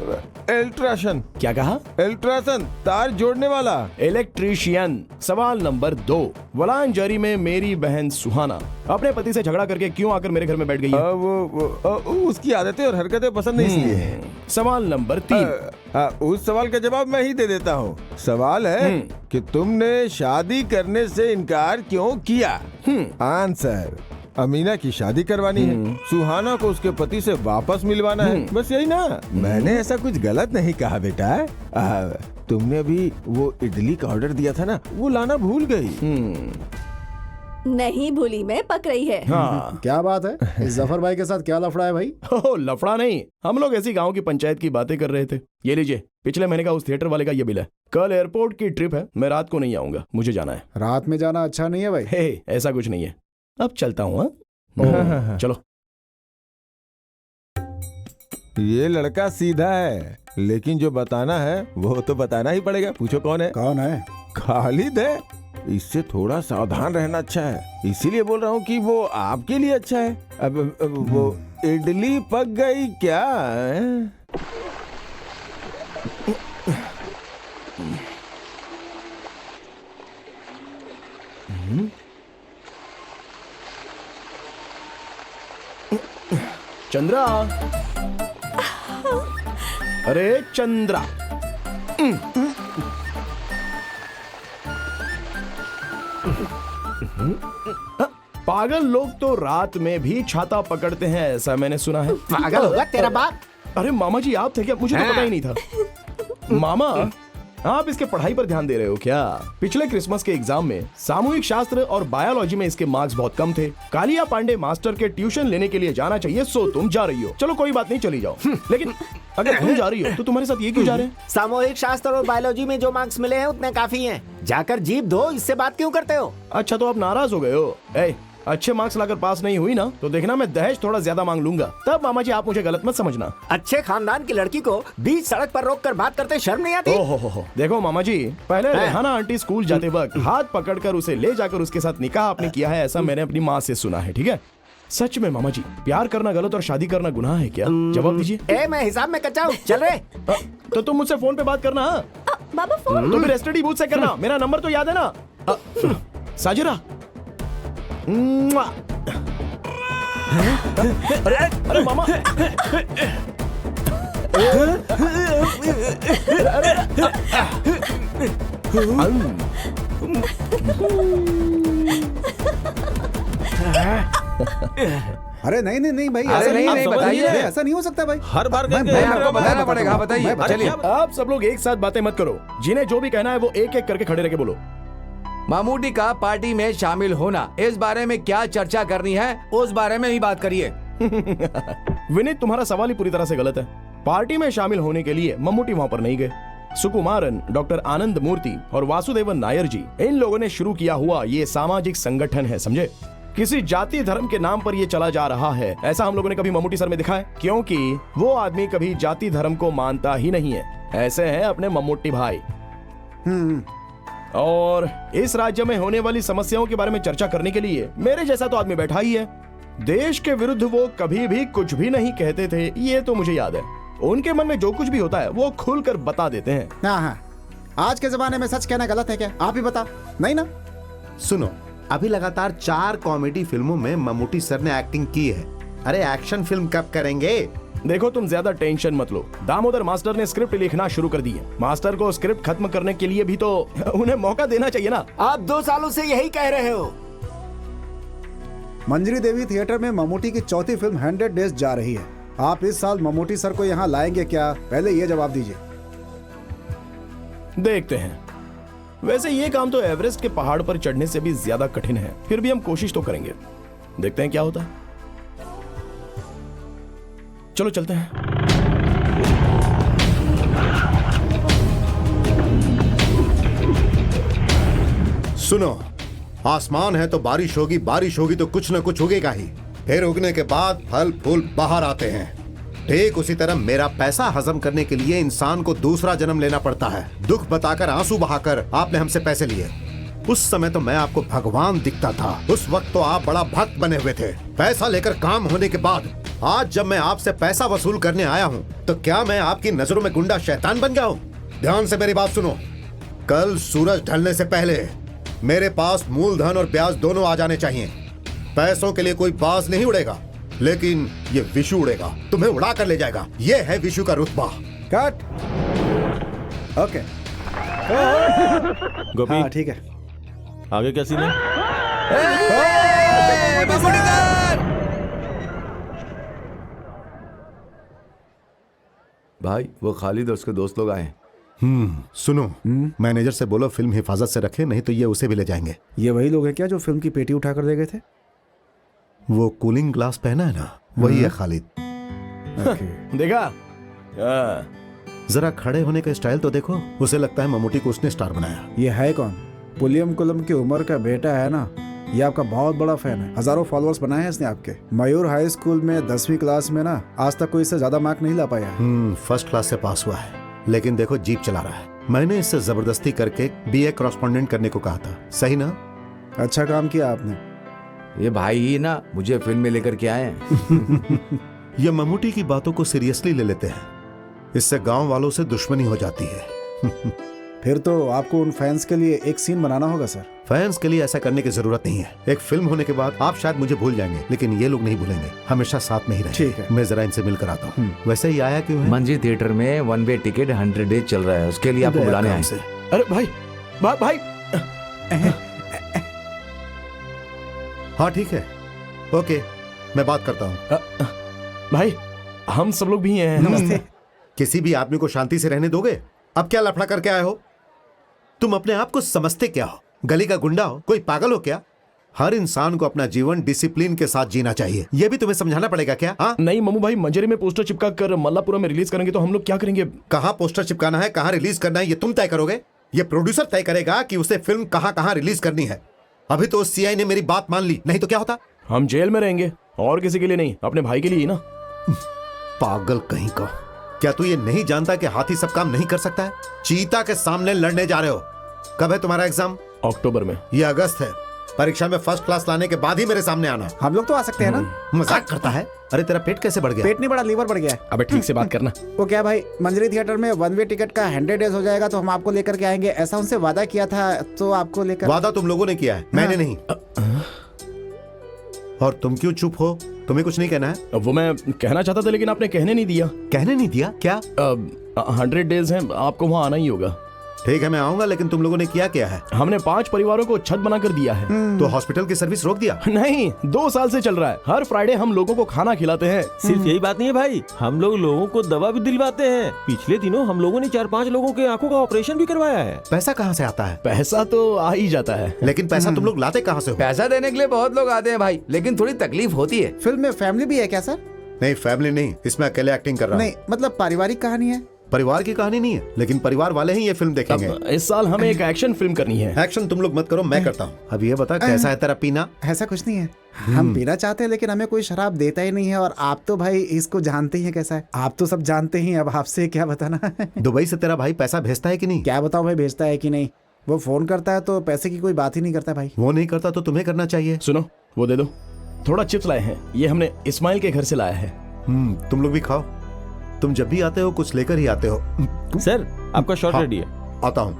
इलेक्ट्रिशियन। क्या कहा? इलेक्ट्रिशियन, तार जोड़ने वाला। इलेक्ट्रीशियन। सवाल नंबर 2, वलांजरी में मेरी बहन सुहाना अपने पति से झगड़ा करके क्यों आकर मेरे घर में बैठ गई है? उसकी आदतें और हरकतें पसंद नहीं इसलिए। सवाल नंबर 3। उस सवाल का जवाब मैं ही दे देता हूँ। सवाल है कि तुमने शादी करने से इनकार क्यों किया? आंसर, अमीना की शादी करवानी है, सुहाना को उसके पति से वापस मिलवाना है, बस यही ना। मैंने ऐसा कुछ गलत नहीं कहा बेटा। तुमने अभी वो इडली का ऑर्डर दिया था ना, वो लाना भूल गई। नहीं भूली, मैं पक रही है। हाँ। क्या बात है, इस जफर भाई के साथ क्या लफड़ा है भाई? ओह, लफड़ा नहीं, हम लोग ऐसी गांव की पंचायत की बातें कर रहे थे। ये लीजिए, पिछले महीने का उस थिएटर वाले का ये बिल है। कल एयरपोर्ट की ट्रिप है, मैं रात को नहीं आऊंगा, मुझे जाना है। रात में जाना अच्छा नहीं है भाई। हे, ऐसा कुछ नहीं है, अब चलता हूँ। चलो। ये लड़का सीधा है, लेकिन जो बताना है वो तो बताना ही पड़ेगा। पूछो कौन है? कौन है? खालिद है। इससे थोड़ा सावधान रहना अच्छा है, इसीलिए बोल रहा हूँ कि वो आपके लिए अच्छा है। अब वो इडली पक गई क्या? चंद्रा, अरे चंद्रा, पागल लोग तो रात में भी छाता पकड़ते हैं, ऐसा मैंने सुना है। पागल होगा तेरा बाप। अरे मामा जी, आप थे क्या? मुझे तो पता ही नहीं था। मामा, आप इसके पढ़ाई पर ध्यान दे रहे हो क्या? पिछले क्रिसमस के एग्जाम में सामूहिक शास्त्र और बायोलॉजी में इसके मार्क्स बहुत कम थे। कालिया पांडे मास्टर के ट्यूशन लेने के लिए जाना चाहिए, सो तुम जा रही हो। चलो कोई बात नहीं, चली जाओ। लेकिन अगर तुम जा रही हो तो तुम्हारे साथ ये क्यों जा रहे हैं? सामूहिक शास्त्र और बायोलॉजी में जो मार्क्स मिले हैं उतने काफी हैं। जाकर जीप धो, इससे बात क्यों करते हो? अच्छा, तो आप नाराज हो गए हो? अच्छे मार्क्स लाकर पास नहीं हुई ना, तो देखना मैं दहेज थोड़ा ज्यादा मांग लूंगा। तब मामा जी, आप मुझे गलत मत समझना। अच्छे खानदान की लड़की को बीच सड़क पर रोक कर बात करते शर्म नहीं आती? ओहो, देखो मामा जी, पहले रेहाना आंटी स्कूल जाते वक्त हाथ पकड़कर उसे ले जाकर उसके साथ निकाह आपने किया है, ऐसा मैंने अपनी माँ से सुना है। ठीक है? सच में मामा जी, प्यार करना गलत और शादी करना गुनाह है क्या? जवाब दीजिए। मैं हिसाब में कच्चा हूँ, चल रे। तो तुम मुझसे फोन पे बात करना। बाबा फोन तो फिर एसटीडी बूथ से करना, मेरा नंबर तो याद है ना? साजिरा, अरे मामा, अरे नहीं नहीं नहीं भाई, अरे नहीं बताइए, ऐसा नहीं हो सकता भाई। हर बार आपको बताना पड़ेगा। बताइए, चलिए। आप सब लोग एक साथ बातें मत करो, जिन्हें जो भी कहना है वो एक एक करके खड़े रह के बोलो। मामूटी का पार्टी में शामिल होना, इस बारे में क्या चर्चा करनी है, उस बारे में ही बात करिए। विनीत, तुम्हारा सवाल ही पूरी तरह से गलत है। पार्टी में शामिल होने के लिए मम्मूटी वहां पर नहीं गए। सुकुमारन, डॉक्टर आनंद मूर्ति और वासुदेवन नायर जी, इन लोगों ने शुरू किया हुआ ये सामाजिक संगठन है, समझे? किसी जाति धर्म के नाम पर ये चला जा रहा है, ऐसा हम लोगों ने कभी मम्मूटी सर में दिखा है? क्योंकि वो आदमी कभी जाति धर्म को मानता ही नहीं है। ऐसे हैं अपने मम्मूटी भाई। और इस राज्य में होने वाली समस्याओं के बारे में चर्चा करने के लिए मेरे जैसा तो आदमी बैठा ही है। देश के विरुद्ध वो कभी भी कुछ भी नहीं कहते थे, ये तो मुझे याद है। उनके मन में जो कुछ भी होता है वो खुलकर बता देते हैं। हाँ, आज के जमाने में सच कहना गलत है क्या? आप ही बता। नहीं ना? सुनो, अभी लगातार 4 कॉमेडी फिल्मों में मम्मूटी सर ने एक्टिंग की है। अरे एक्शन फिल्म कब करेंगे? देखो, तुम ज्यादा टेंशन मत लो। दामोदर मास्टर ने स्क्रिप्ट लिखना शुरू कर दी है। मास्टर को स्क्रिप्ट खत्म करने के लिए भी तो उन्हें मौका देना चाहिए ना। आप 2 सालों से यही कह रहे हो। मंजरी देवी थिएटर में मम्मूटी की चौथी फिल्म 100 डेज जा रही है। आप इस साल मम्मूटी सर को यहाँ लाएंगे क्या? पहले ये जवाब दीजिए। देखते हैं। वैसे ये काम तो एवरेस्ट के पहाड़ पर चढ़ने से भी ज्यादा कठिन है, फिर भी हम कोशिश तो करेंगे। देखते हैं क्या होता है। चलो चलते हैं। सुनो, आसमान है तो बारिश होगी, बारिश होगी तो कुछ न कुछ उगेगा ही। फिर उगने के बाद फल फूल बाहर आते हैं। ठीक उसी तरह मेरा पैसा हजम करने के लिए इंसान को दूसरा जन्म लेना पड़ता है। दुख बताकर, आंसू बहाकर आपने हमसे पैसे लिए। उस समय तो मैं आपको भगवान दिखता था। उस वक्त तो आप बड़ा भक्त बने हुए थे। पैसा लेकर काम होने के बाद आज जब मैं आपसे पैसा वसूल करने आया हूँ, तो क्या मैं आपकी नजरों में गुंडा शैतान बन गया हूँ? ध्यान से मेरी बात सुनो। कल सूरज ढलने से पहले मेरे पास मूलधन और ब्याज दोनों आ जाने चाहिए। पैसों के लिए कोई बाज नहीं उड़ेगा, लेकिन ये विशु उड़ेगा, तुम्हें उड़ा कर ले जाएगा। ये है विशु का रुतबा। कट। ओके गोपी हाँ ठीक है। आगे क्या सीन है? भाई वो खालिद और उसके दोस्त लोग आए हैं। सुनो, मैनेजर से बोलो फिल्म हिफाजत से रखे, नहीं तो ये उसे भी ले जाएंगे। ये वही लोग हैं क्या जो फिल्म की पेटी उठा कर दे गए थे? वो कूलिंग ग्लास पहना है ना, वही है खालिद। देखा? जरा खड़े होने का स्टाइल तो देखो, उसे लगता है ममूटी को उसने स्टार बनाया। ये है कौन? पुलियम कुलम की उम्र का बेटा है ना, ये आपका बहुत बड़ा फैन है। हजारों फॉलोअर्स बनाए हैं इसने आपके। मयूर हाई स्कूल में 10वीं क्लास में ना आज तक कोई इससे ज्यादा मार्क नहीं ला पाया। फर्स्ट क्लास से पास हुआ है, लेकिन देखो जीप चला रहा है। मैंने इससे जबरदस्ती करके बीए कॉरेस्पॉन्डेंट करने को कहा था, सही ना? अच्छा काम किया आपने। ये भाई ही ना मुझे फिल्म में लेकर के आए हैं। ये ममूटी की बातों को सीरियसली ले लेते हैं, इससे गांव वालों से दुश्मनी हो जाती है। फिर तो आपको उन फैंस के लिए एक सीन बनाना होगा सर। फैंस के लिए ऐसा करने की जरूरत नहीं है। एक फिल्म होने के बाद आप शायद मुझे भूल जाएंगे, लेकिन ये लोग नहीं भूलेंगे, हमेशा साथ में ही रहेंगे। ठीक है। मैं जरा इनसे मिलकर आता हूँ। वैसे ही आया क्यों है? मंजी थिएटर में 1 वे टिकट 100 डेज चल रहा है, उसके लिए आपको बुलाने आए हैं। अरे भाई भाई हाँ ठीक है, ओके, मैं बात करता हूँ। भाई हम सब लोग भी हैं। नमस्ते। किसी भी आदमी को शांति से रहने दोगे? अब क्या लफड़ा करके आए हो? तुम अपने आप को समझते क्या हो? गली का गुंडा हो? कोई पागल हो क्या? हर इंसान को अपना जीवन डिसिप्लिन के साथ जीना चाहिए, यह भी तुम्हें समझाना पड़ेगा क्या? हाँ नहीं मम्मू भाई, मंजरी में पोस्टर चिपका कर मल्लापुरा में रिलीज करेंगे तो हम लोग क्या करेंगे? कहाँ पोस्टर चिपकाना है, कहाँ रिलीज करना है, ये तुम तय करोगे? ये प्रोड्यूसर तय करेगा कि उसे फिल्म कहाँ कहाँ रिलीज करनी है। अभी तो सीआई ने मेरी बात मान ली, नहीं तो क्या होता? हम जेल में रहेंगे, और किसी के लिए नहीं, अपने भाई के लिए ही ना। पागल कहीं का, क्या तू ये नहीं जानता कि हाथी सब काम नहीं कर सकता है? चीता के सामने लड़ने जा रहे हो। कब है तुम्हारा एग्जाम? अक्टूबर में। ये अगस्त है। परीक्षा में फर्स्ट क्लास लाने के बाद ही मेरे सामने आना। हम लोग तो आ सकते हैं ना? मजाक करता है? अरे तेरा पेट कैसे बढ़ गया? पेट नहीं बढ़ा, लीवर बढ़ गया है। अबे ठीक से बात करना। वो क्या भाई, मंजरी थिएटर में 1 वे टिकट का 100 डेज हो जाएगा तो हम आपको लेकर के आएंगे, ऐसा उनसे वादा किया था, तो आपको लेकर। वादा तुम लोगों ने किया है, मैंने नहीं। और तुम क्यों चुप हो? तुम्हें कुछ नहीं कहना है? वो मैं कहना चाहता था लेकिन आपने कहने नहीं दिया। कहने नहीं दिया? क्या? 100 डेज हैं, आपको वहाँ आना ही होगा। ठीक है मैं आऊंगा, लेकिन तुम लोगों ने किया क्या है? हमने 5 परिवारों को छत बनाकर दिया है। तो हॉस्पिटल की सर्विस रोक दिया? नहीं, 2 साल से चल रहा है। हर फ्राइडे हम लोगों को खाना खिलाते हैं। सिर्फ यही बात नहीं है भाई, हम लोगों को दवा भी दिलवाते हैं। पिछले दिनों हम लोगों ने 4-5 लोगों के आंखों का ऑपरेशन भी करवाया है। पैसा कहाँ से आता है? पैसा तो आ ही जाता है, लेकिन पैसा तुम लोग लाते कहाँ से हो? पैसा देने के लिए बहुत लोग आते हैं भाई, लेकिन थोड़ी तकलीफ होती है। फिल्म में फैमिली भी है क्या सर? नहीं फैमिली नहीं, इसमें अकेले एक्टिंग कर रहा हूँ। नहीं मतलब पारिवारिक कहानी है। परिवार की कहानी नहीं है, लेकिन परिवार वाले ही ये फिल्म देखेंगे। इस साल हमें एक एक्शन फिल्म करनी है। एक्शन तुम लोग मत करो, मैं करता हूँ। अब ये बता कैसा है तेरा पीना? ऐसा कुछ नहीं है, हम पीना चाहते हैं लेकिन हमें कोई शराब देता ही नहीं है, और आप तो भाई इसको जानते ही हैं कैसा है। आप तो सब जानते ही, अब आपसे क्या बताना। दुबई से तेरा भाई पैसा भेजता है कि नहीं? क्या बताऊं भाई, भेजता है कि नहीं? वो फोन करता है तो पैसे की कोई बात ही नहीं करता भाई। वो नहीं करता तो तुम्हें करना चाहिए। सुनो, वो दे दो। थोड़ा चिप्स लाए हैं, ये हमने इस्माइल के घर से लाया है। तुम लोग भी खाओ, तुम जब भी आते हो कुछ लेकर ही आते हो। सर आपका शॉट हाँ, रेडी है। आता हूँ।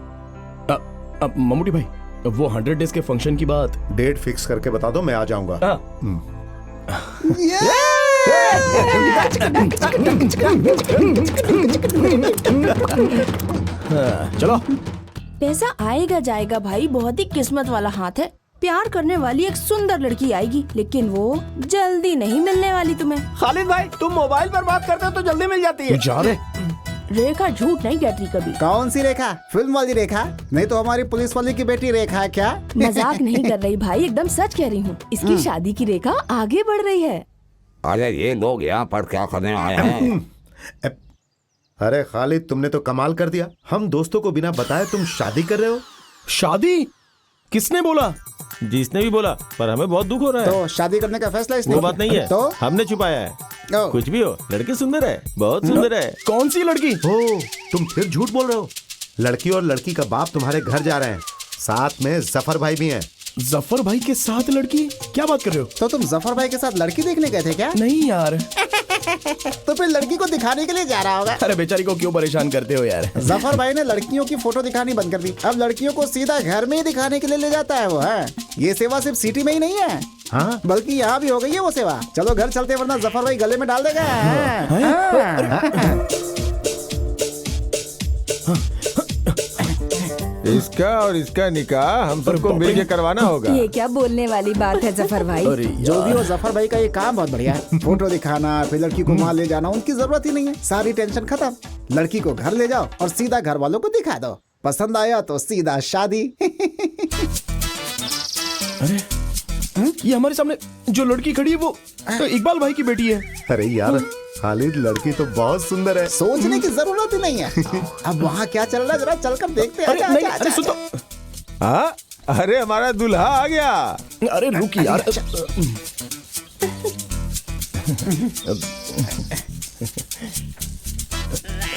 ममूटी भाई, वो 100 डेज के फंक्शन की बात डेट फिक्स करके बता दो, मैं आ जाऊंगा। चलो। पैसा आएगा जाएगा भाई, बहुत ही किस्मत वाला हाथ है। प्यार करने वाली एक सुंदर लड़की आएगी, लेकिन वो जल्दी नहीं मिलने वाली तुम्हें। खालिद भाई, तुम मोबाइल पर बात करते हो तो जल्दी मिल जाती है। जा रे। रेखा झूठ नहीं कहती कभी। कौन सी रेखा? फिल्म वाली रेखा? नहीं तो हमारी पुलिस वाली की बेटी रेखा है क्या? मजाक नहीं कर रही भाई, एकदम सच कह रही हूँ। इसकी शादी की रेखा आगे बढ़ रही है। अरे ये लोग यहाँ पर क्या करने आए हैं? अरे खालिद, तुमने तो कमाल कर दिया। हम दोस्तों को बिना बताए तुम शादी कर रहे हो। शादी? किसने बोला? जिसने भी बोला, पर हमें बहुत दुख हो रहा है। तो शादी करने का फैसला इसने वो बात नहीं है, तो हमने छुपाया है। कुछ भी हो, लड़की सुंदर है, बहुत सुंदर है। कौन सी लड़की? हो, तुम फिर झूठ बोल रहे हो। लड़की और लड़की का बाप तुम्हारे घर जा रहे हैं, साथ में जफर भाई भी हैं। जफर भाई के साथ लड़की? क्या बात कर रहे हो? तो तुम जफर भाई के साथ लड़की देखने गए थे क्या? नहीं यार। तो फिर लड़की को दिखाने के लिए जा रहा होगा। अरे बेचारी को क्यों परेशान करते हो यार। जफर भाई ने लड़कियों की फोटो दिखानी बंद कर दी, अब लड़कियों को सीधा घर में ही दिखाने के लिए ले जाता है वो है। ये सेवा सिर्फ सिटी में ही नहीं है, हाँ बल्कि यहाँ भी हो गई है वो सेवा। चलो घर चलते वरना जफर भाई गले में डाल देगा। इसका और इसका निकाह हम सबको मिल के करवाना होगा। ये क्या बोलने वाली बात है जफर भाई। जो भी हो जफर भाई का ये काम बहुत बढ़िया है। फोटो दिखाना फिर लड़की को वहाँ ले जाना उनकी जरूरत ही नहीं है, सारी टेंशन खत्म। लड़की को घर ले जाओ और सीधा घर वालों को दिखा दो, पसंद आया तो सीधा शादी। अरे ये हमारे सामने जो लड़की खड़ी है वो तो इकबाल भाई की बेटी है। अरे यार खालिद, लड़की तो बहुत सुंदर है, सोचने की जरूरत ही नहीं है। अब वहाँ क्या चल रहा है जरा चलकर देखते हैं। अरे नहीं, अरे सुन तो। हाँ, अरे हमारा दूल्हा आ गया। अरे रुक यार।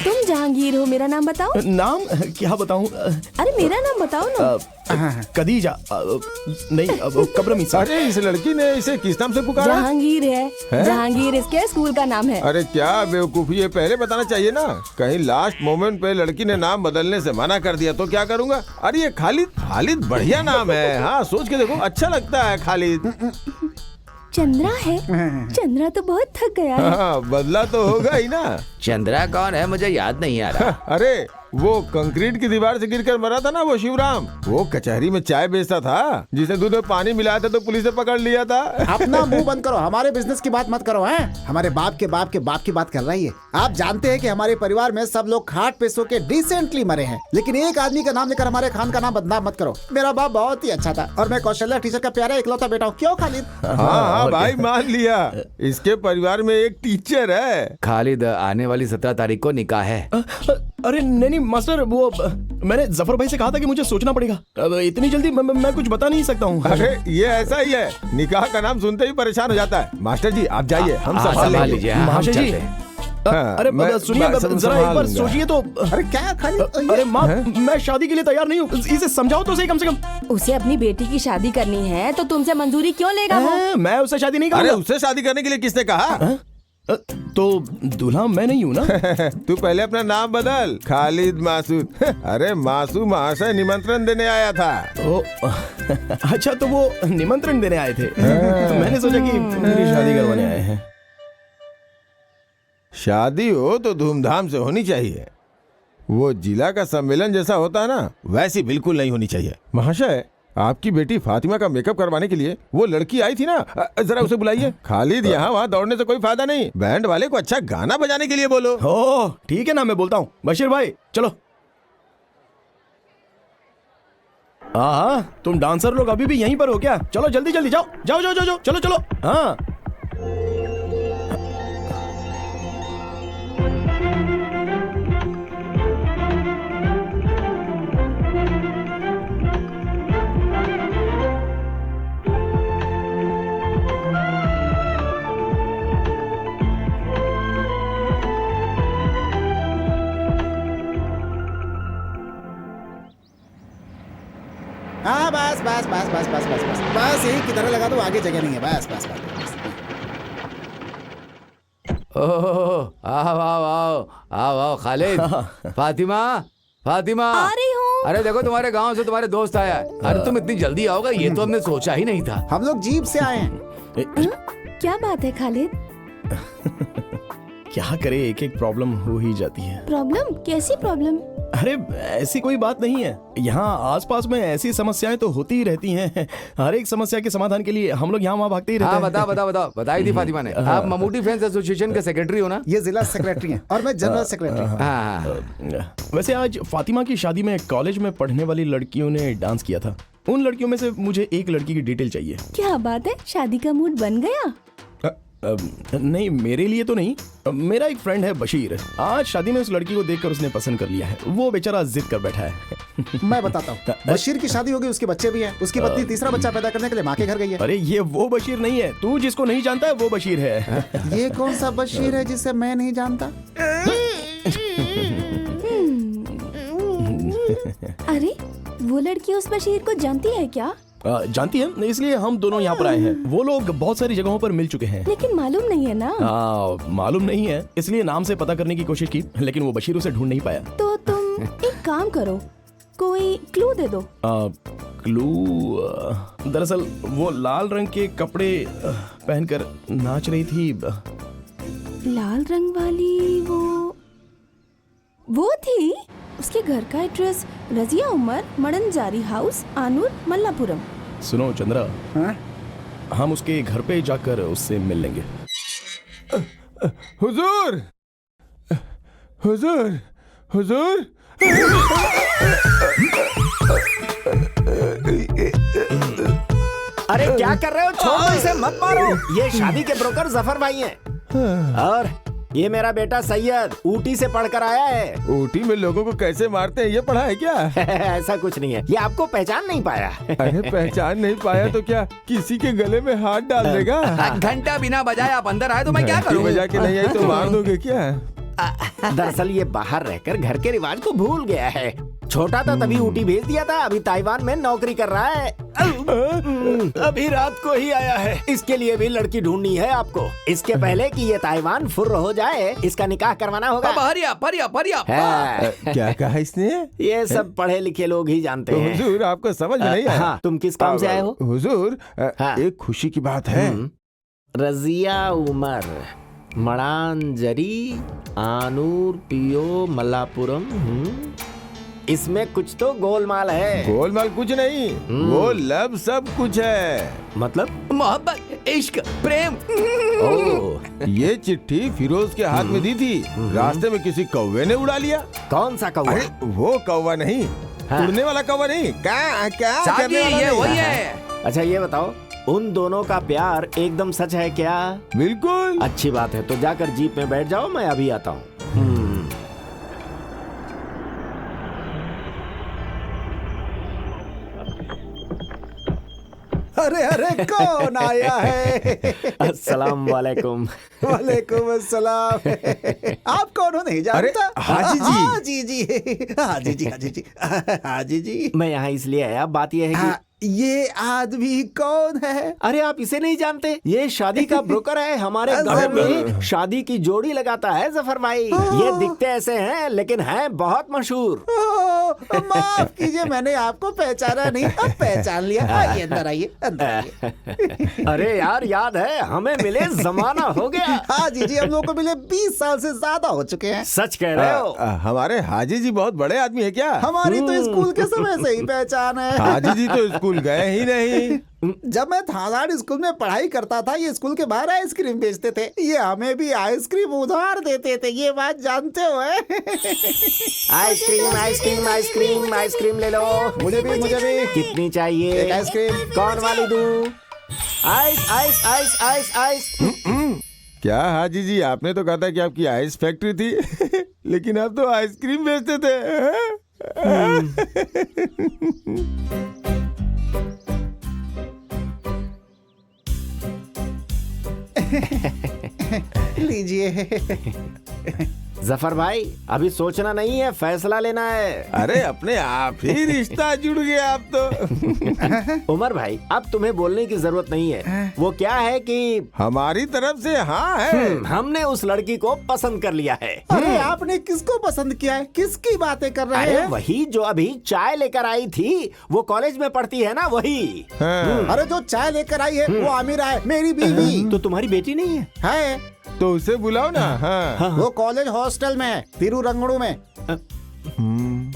तुम जहांगीर हो, मेरा नाम बताओ। नाम क्या बताऊं? अरे मेरा नाम बताओ ना। कदीजा नहीं, कब्रमीसा। अरे इस लड़की ने इसे किस नाम से पुकारा? जहांगीर है? जहांगीर इसके स्कूल का नाम है। अरे क्या बेवकूफी है, पहले बताना चाहिए ना। कहीं लास्ट मोमेंट पे लड़की ने नाम बदलने से मना कर दिया तो क्या करूंगा। अरे ये खालिद, खालिद बढ़िया नाम है। हाँ सोच के देखो, अच्छा लगता है खालिद। चंद्रा है? चंद्रा तो बहुत थक गया है। हाँ, बदला तो होगा ही ना। चंद्रा कौन है, मुझे याद नहीं आ रहा। अरे वो कंक्रीट की दीवार से गिरकर मरा था ना, वो शिवराम। वो कचहरी में चाय बेचता था, जिसे दूध में पानी मिलाया था तो पुलिस ने पकड़ लिया था। अपना मुंह बंद करो, हमारे बिजनेस की बात मत करो। हैं हमारे बाप के बाप के बाप की बात कर रही है। आप जानते हैं कि हमारे परिवार में सब लोग खाट पे सो के डिसेंटली मरे हैं, लेकिन एक आदमी का नाम लेकर हमारे खान का नाम बदनाम मत करो। मेरा बाप बहुत ही अच्छा था और मैं कौशल्या टीचर का प्यारा इकलौता बेटा हूँ। क्यों खालिद? हाँ भाई मान लिया, इसके परिवार में एक टीचर है। खालिद, आने वाली 17 तारीख को निकाह है। अरे नहीं मास्टर, वो मैंने जफर भाई से कहा था कि मुझे सोचना पड़ेगा। अब इतनी जल्दी मैं कुछ बता नहीं सकता हूँ। अरे ये ऐसा ही है, निकाह का नाम सुनते ही परेशान हो जाता है। मास्टर जी आप जाइए, हम संभाल लीजिए। महाशय जी अरे सुनिए जरा एक बार सोचिए तो। अरे क्या खालिद? अरे माँ, मैं शादी के लिए तैयार नहीं हूँ, इसे समझाओ तो सही कम से कम। उसे अपनी बेटी की शादी करनी है तो तुमसे मंजूरी क्यों लेगा वो? मैं उससे शादी नहीं करूँगा। अरे उससे शादी करने के लिए किसने कहा? तो दूल्हा मैं नहीं हूँ ना। तू पहले अपना नाम बदल, खालिद मासूद। अरे मासूद महाशय निमंत्रण देने आया था। अच्छा तो वो निमंत्रण देने आए थे। मैंने सोचा कि मेरी शादी करवाने आए हैं। शादी हो तो धूमधाम से होनी चाहिए। वो जिला का सम्मेलन जैसा होता है ना, वैसी बिल्कुल नहीं होनी चाहिए। महाशय, आपकी बेटी फातिमा का मेकअप करवाने के लिए वो लड़की आई थी ना, जरा उसे बुलाइए। खालिद यहाँ वहाँ दौड़ने से कोई फायदा नहीं, बैंड वाले को अच्छा गाना बजाने के लिए बोलो। ओह ठीक है ना, मैं बोलता हूँ। बशीर भाई चलो। हाँ तुम डांसर लोग अभी भी यहीं पर हो क्या? चलो जल्दी जल्दी जाओ जाओ जाओ जाओ, चलो चलो। हाँ हाँ बस बस बस बस बस बस बस बस यही किधर लगा दो, आगे जगह नहीं है। बस बस बस, बस। ओह आओ आओ आओ आओ आओ खालिद। फातिमा, फातिमा आ रही हूँ। अरे देखो तुम्हारे गांव से तुम्हारे दोस्त आया। अरे तुम इतनी जल्दी आओगे ये तो हमने सोचा ही नहीं था। हम लोग जीप से आए हैं। क्या बात है खालिद? क्या करे, एक एक प्रॉब्लम हो ही जाती है। प्रॉब्लम? कैसी प्रॉब्लम? अरे ऐसी कोई बात नहीं है, यहाँ आसपास में ऐसी समस्याएं तो होती ही रहती हैं। हर एक समस्या के समाधान के लिए हम लोग यहाँ वहाँ भागते ही रहते हैं। बताओ बताओ बताओ, बताई थी फातिमा ने। आप ममूटी फैंस एसोसिएशन के सेक्रेटरी हो ना? ये जिला सेक्रेटरी हैं और मैं जनरल सेक्रेटरी हूँ। वैसे आज फातिमा की शादी में कॉलेज में पढ़ने वाली लड़कियों ने डांस किया था। उन लड़कियों में से मुझे एक लड़की की डिटेल चाहिए। क्या बात है, शादी का मूड बन गया? नहीं मेरे लिए तो नहीं, मेरा एक फ्रेंड है बशीर। आज शादी में उस लड़की को देखकर उसने पसंद कर लिया है। वो बेचारा जिद कर बैठा है। मैं बताता हूँ, बशीर की शादी होगी, उसके बच्चे भी हैं। उसकी पत्नी तीसरा बच्चा पैदा करने के लिए माँ के घर गई है। अरे ये वो बशीर नहीं है, तू जिसको नहीं जानता है वो बशीर है। ये कौन सा बशीर है जिसे मैं नहीं जानता? अरे वो लड़की उस बशीर को जानती है क्या? जानती हैं, इसलिए हम दोनों यहाँ पर आए हैं। वो लोग बहुत सारी जगहों पर मिल चुके हैं। लेकिन मालूम नहीं है ना। मालूम नहीं है, इसलिए नाम से पता करने की कोशिश की, लेकिन वो बशीर उसे ढूंढ नहीं पाया। तो तुम एक काम करो, कोई क्लू दे दो। क्लू? दरअसल वो लाल रंग के कपड़े पहनकर नाच रही थी। लाल रंग वाली वो थी। उसके घर का एड्रेस रजिया उमर, मडनजारी हाउस, आनूर, मल्लापुरम। सुनो चंद्रा, हम उसके घर पे जाकर उससे मिल लेंगे। हुजूर, हुजूर, हुजूर। अरे क्या कर रहे हो? छोड़ो इसे, मत मारो। ये शादी के ब्रोकर जफर भाई हैं। और ये मेरा बेटा सैयद ऊटी से पढ़कर आया है। ऊटी में लोगों को कैसे मारते हैं ये पढ़ा है क्या? ऐसा कुछ नहीं है, ये आपको पहचान नहीं पाया। अरे पहचान नहीं पाया तो क्या किसी के गले में हाथ डाल देगा? घंटा बिना बजाए आप अंदर आए तो मैं क्या करूं? बजा के नहीं आई तो मार दोगे क्या? दरअसल ये बाहर रहकर घर के रिवाज को भूल गया है। छोटा था तभी ऊटी भेज दिया था, अभी ताइवान में नौकरी कर रहा है। अभी रात को ही आया है। इसके लिए भी लड़की ढूंढनी है आपको। इसके पहले कि ये ताइवान फुर्र हो जाए, इसका निकाह करवाना होगा। क्या कहा इसने? ये सब पढ़े लिखे लोग ही जानते हैं। हुजूर आपको समझ में नहीं आया? हाँ, तुम किस काम से आए हो? हुजूर एक खुशी की बात है। रजिया उमर, मडानजारी, आनूर, पियो, मल्लापुरम। इसमें कुछ तो गोलमाल है। गोलमाल कुछ नहीं, वो लब सब कुछ है। मतलब? मोहब्बत, इश्क, प्रेम। ये चिट्ठी फिरोज के हाथ में दी थी, रास्ते में किसी कौवे ने उड़ा लिया। कौन सा कौवा? अरे वो कौवा नहीं, उड़ने वाला कौवा नहीं। क्या ये वही है। अच्छा ये बताओ, उन दोनों का प्यार एकदम सच है क्या? बिल्कुल। अच्छी बात है, तो जाकर जीप में बैठ जाओ, मैं अभी आता हूँ। अरे अरे कौन आया है? अस्सलाम वालेकुम। वालेकुम अस्सलाम। आप कौन हो नहीं जानता? हाजी जी। हाजी जी, हाजी जी, हाजी जी, हाजी जी। मैं यहाँ इसलिए आया, बात यह है कि ये आदमी कौन है? अरे आप इसे नहीं जानते? ये शादी का ब्रोकर है। हमारे गांव में शादी की जोड़ी लगाता है जफर भाई। ये दिखते ऐसे हैं लेकिन हैं बहुत मशहूर। माफ कीजिए, मैंने आपको पहचाना नहीं, अब पहचान लिया। आइए अंदर, आइए अंदर आइए। अरे यार याद है, हमें मिले जमाना हो गया। हाँ जी, हम लोग को मिले 20 साल से ज्यादा हो चुके हैं। सच कह रहे हो। हमारे हाजी जी बहुत बड़े आदमी है क्या? हमारी तो स्कूल के समय से ही पहचान है। हाजी जी तो स्कूल गए ही नहीं। जब मैं थानाड़ स्कूल में पढ़ाई करता था, ये स्कूल के बाहर आइसक्रीम बेचते थे। ये हमें भी आइसक्रीम उधार देते थे, ये बात जानते हो? आइसक्रीम आइसक्रीम आइसक्रीम आइसक्रीम ले लो। मुझे भी, मुझे भी। कितनी चाहिए? एक आइसक्रीम। कौन वाली दूं? Ice ice ice ice ice. क्या हाजी जी, आपने तो कहा था कि आपकी आइस फैक्ट्री थी लेकिन आप तो आइसक्रीम बेचते थे। लीजिए। जफर भाई, अभी सोचना नहीं है, फैसला लेना है। अरे अपने आप ही रिश्ता जुड़ गया आप तो। उमर भाई, अब तुम्हें बोलने की जरूरत नहीं है। वो क्या है कि हमारी तरफ से हाँ है। हमने उस लड़की को पसंद कर लिया है। अरे आपने किसको पसंद किया है? किसकी बातें कर रहे हैं? वही जो अभी चाय लेकर आई थी, वो कॉलेज में पढ़ती है ना, वही। अरे जो चाय लेकर आई है वो आमिरा है, मेरी बीवी। तो तुम्हारी बेटी नहीं है? है। तो उसे बुलाओ ना। हाँ। वो कॉलेज हॉस्टल में है, तिरुरंगड़ू में।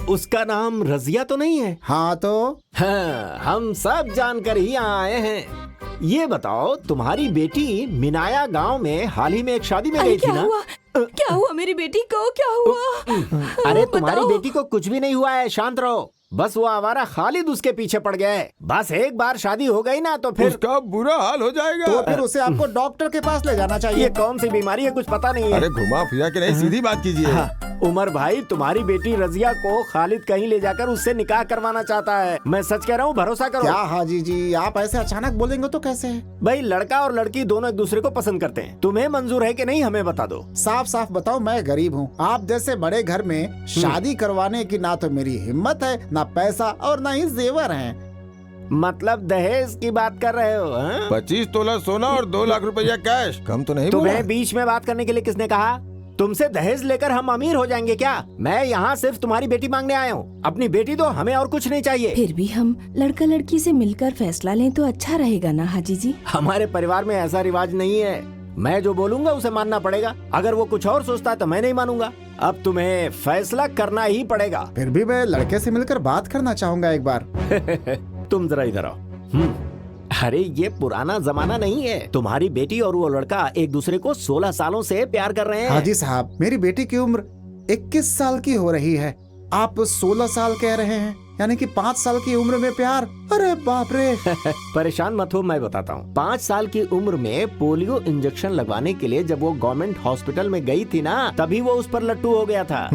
उसका नाम रजिया तो नहीं है? हाँ तो हाँ, हम सब जानकर ही यहाँ आए हैं। ये बताओ, तुम्हारी बेटी मिनाया गांव में हाल ही में एक शादी में गई थी ना? क्या हुआ मेरी बेटी को? क्या हुआ? अरे तुम्हारी बेटी को कुछ भी नहीं हुआ है, शांत रहो। बस वो आवारा खालिद उसके पीछे पड़ गया है। बस एक बार शादी हो गई ना तो फिर उसका बुरा हाल हो जाएगा। तो फिर उसे आपको डॉक्टर के पास ले जाना चाहिए। ये कौन सी बीमारी है, कुछ पता नहीं है। अरे घुमा फिरा के नहीं, सीधी बात कीजिए। उमर भाई, तुम्हारी बेटी रजिया को खालिद कहीं ले जाकर उससे निकाह करवाना चाहता है। मैं सच कह रहा हूँ, भरोसा करो। क्या हाजी जी, आप ऐसे अचानक बोलेंगे तो कैसे? भाई लड़का और लड़की दोनों एक दूसरे को पसंद करते हैं। तुम्हें मंजूर है कि नहीं, हमें बता दो। साफ साफ बताओ, मैं गरीब हूँ। आप जैसे बड़े घर में शादी करवाने की ना तो मेरी हिम्मत है, ना पैसा और ना ही जेवर हैं। मतलब दहेज की बात कर रहे हो? हाँ? 25 तोला सोना और 2 लाख रुपया कैश। कम तो नहीं बोला? तुम्हें बीच में बात करने के लिए किसने कहा? तुमसे दहेज लेकर हम अमीर हो जाएंगे क्या? मैं यहाँ सिर्फ तुम्हारी बेटी मांगने आया हूँ। अपनी बेटी दो, हमें और कुछ नहीं चाहिए। फिर भी हम लड़का लड़की से मिलकर फैसला लें तो अच्छा रहेगा ना हाजी जी? हमारे परिवार में ऐसा रिवाज नहीं है। मैं जो बोलूंगा उसे मानना पड़ेगा। अगर वो कुछ और सोचता है तो मैं नहीं मानूंगा। अब तुम्हें फैसला करना ही पड़ेगा। फिर भी मैं लड़के से मिलकर बात करना चाहूंगा एक बार। तुम जरा इधर आओ। अरे ये पुराना जमाना नहीं है। तुम्हारी बेटी और वो लड़का एक दूसरे को 16 सालों से प्यार कर रहे हैं। हाजी साहब, मेरी बेटी की उम्र 21 साल की हो रही है। आप 16 साल कह रहे हैं, यानी कि 5 साल की उम्र में प्यार? अरे बाप रे। परेशान मत हो, मैं बताता हूँ। 5 साल की उम्र में पोलियो इंजेक्शन लगवाने के लिए जब वो गवर्नमेंट हॉस्पिटल में गई थी ना, तभी वो उस पर लट्टू हो गया था।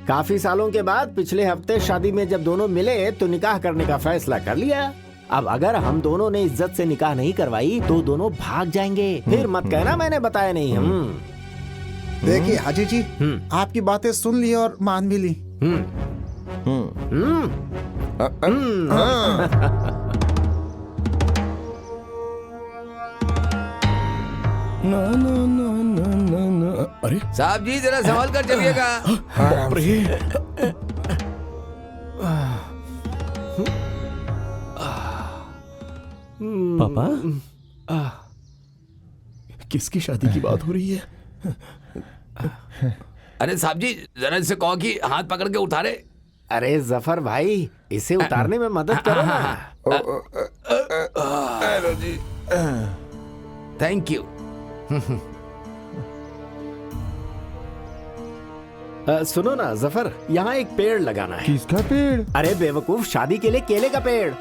काफी सालों के बाद पिछले हफ्ते शादी में जब दोनों मिले तो निकाह करने का फैसला कर लिया। अब अगर हम दोनों ने इज्जत से निकाह नहीं करवाई तो दोनों भाग जाएंगे। फिर मत कहना मैंने बताया नहीं। देखिए हाजी जी, आपकी बातें सुन ली और मान भी ली। अरे साहब जी जरा संभाल कर चलिएगा। पापा, किसकी शादी की बात हो रही है? अरे साहब जी जरा इससे कहो कि हाथ पकड़ के उतारे। अरे जफर भाई, इसे उतारने में मदद करो ना। Thank you. सुनो ना जफर, यहाँ एक पेड़ लगाना है। किसका पेड़? अरे बेवकूफ, शादी के लिए केले का पेड़।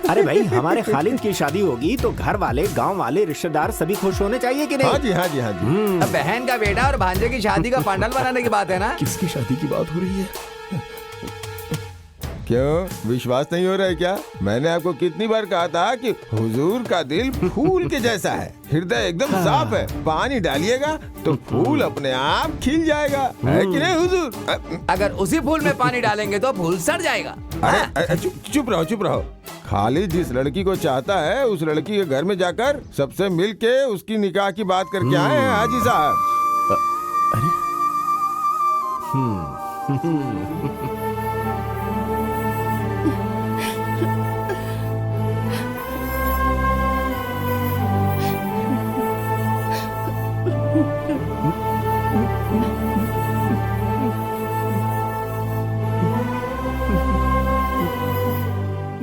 अरे भाई, हमारे खालिद की शादी होगी तो घर वाले, गांव वाले, रिश्तेदार सभी खुश होने चाहिए कि नहीं? हाँ जी, हाँ जी, हाँ जी। अब बहन का बेटा और भांजे की शादी का पंडाल बनाने की बात है ना? किसकी शादी की बात हो रही है? क्यों विश्वास नहीं हो रहा है क्या? मैंने आपको कितनी बार कहा था कि हुजूर का दिल फूल के जैसा है, हृदय एकदम साफ है। पानी डालिएगा तो फूल अपने आप खिल जाएगा, है कि नहीं हुजूर? अगर उसी फूल में पानी डालेंगे तो फूल सड़ जाएगा। अरे चुप रहो, चुप रहो। खालिद जिस लड़की को चाहता है उस लड़की के घर में जाकर सबसे मिल के उसकी निकाह की बात करके आए हैं हाजी साहब।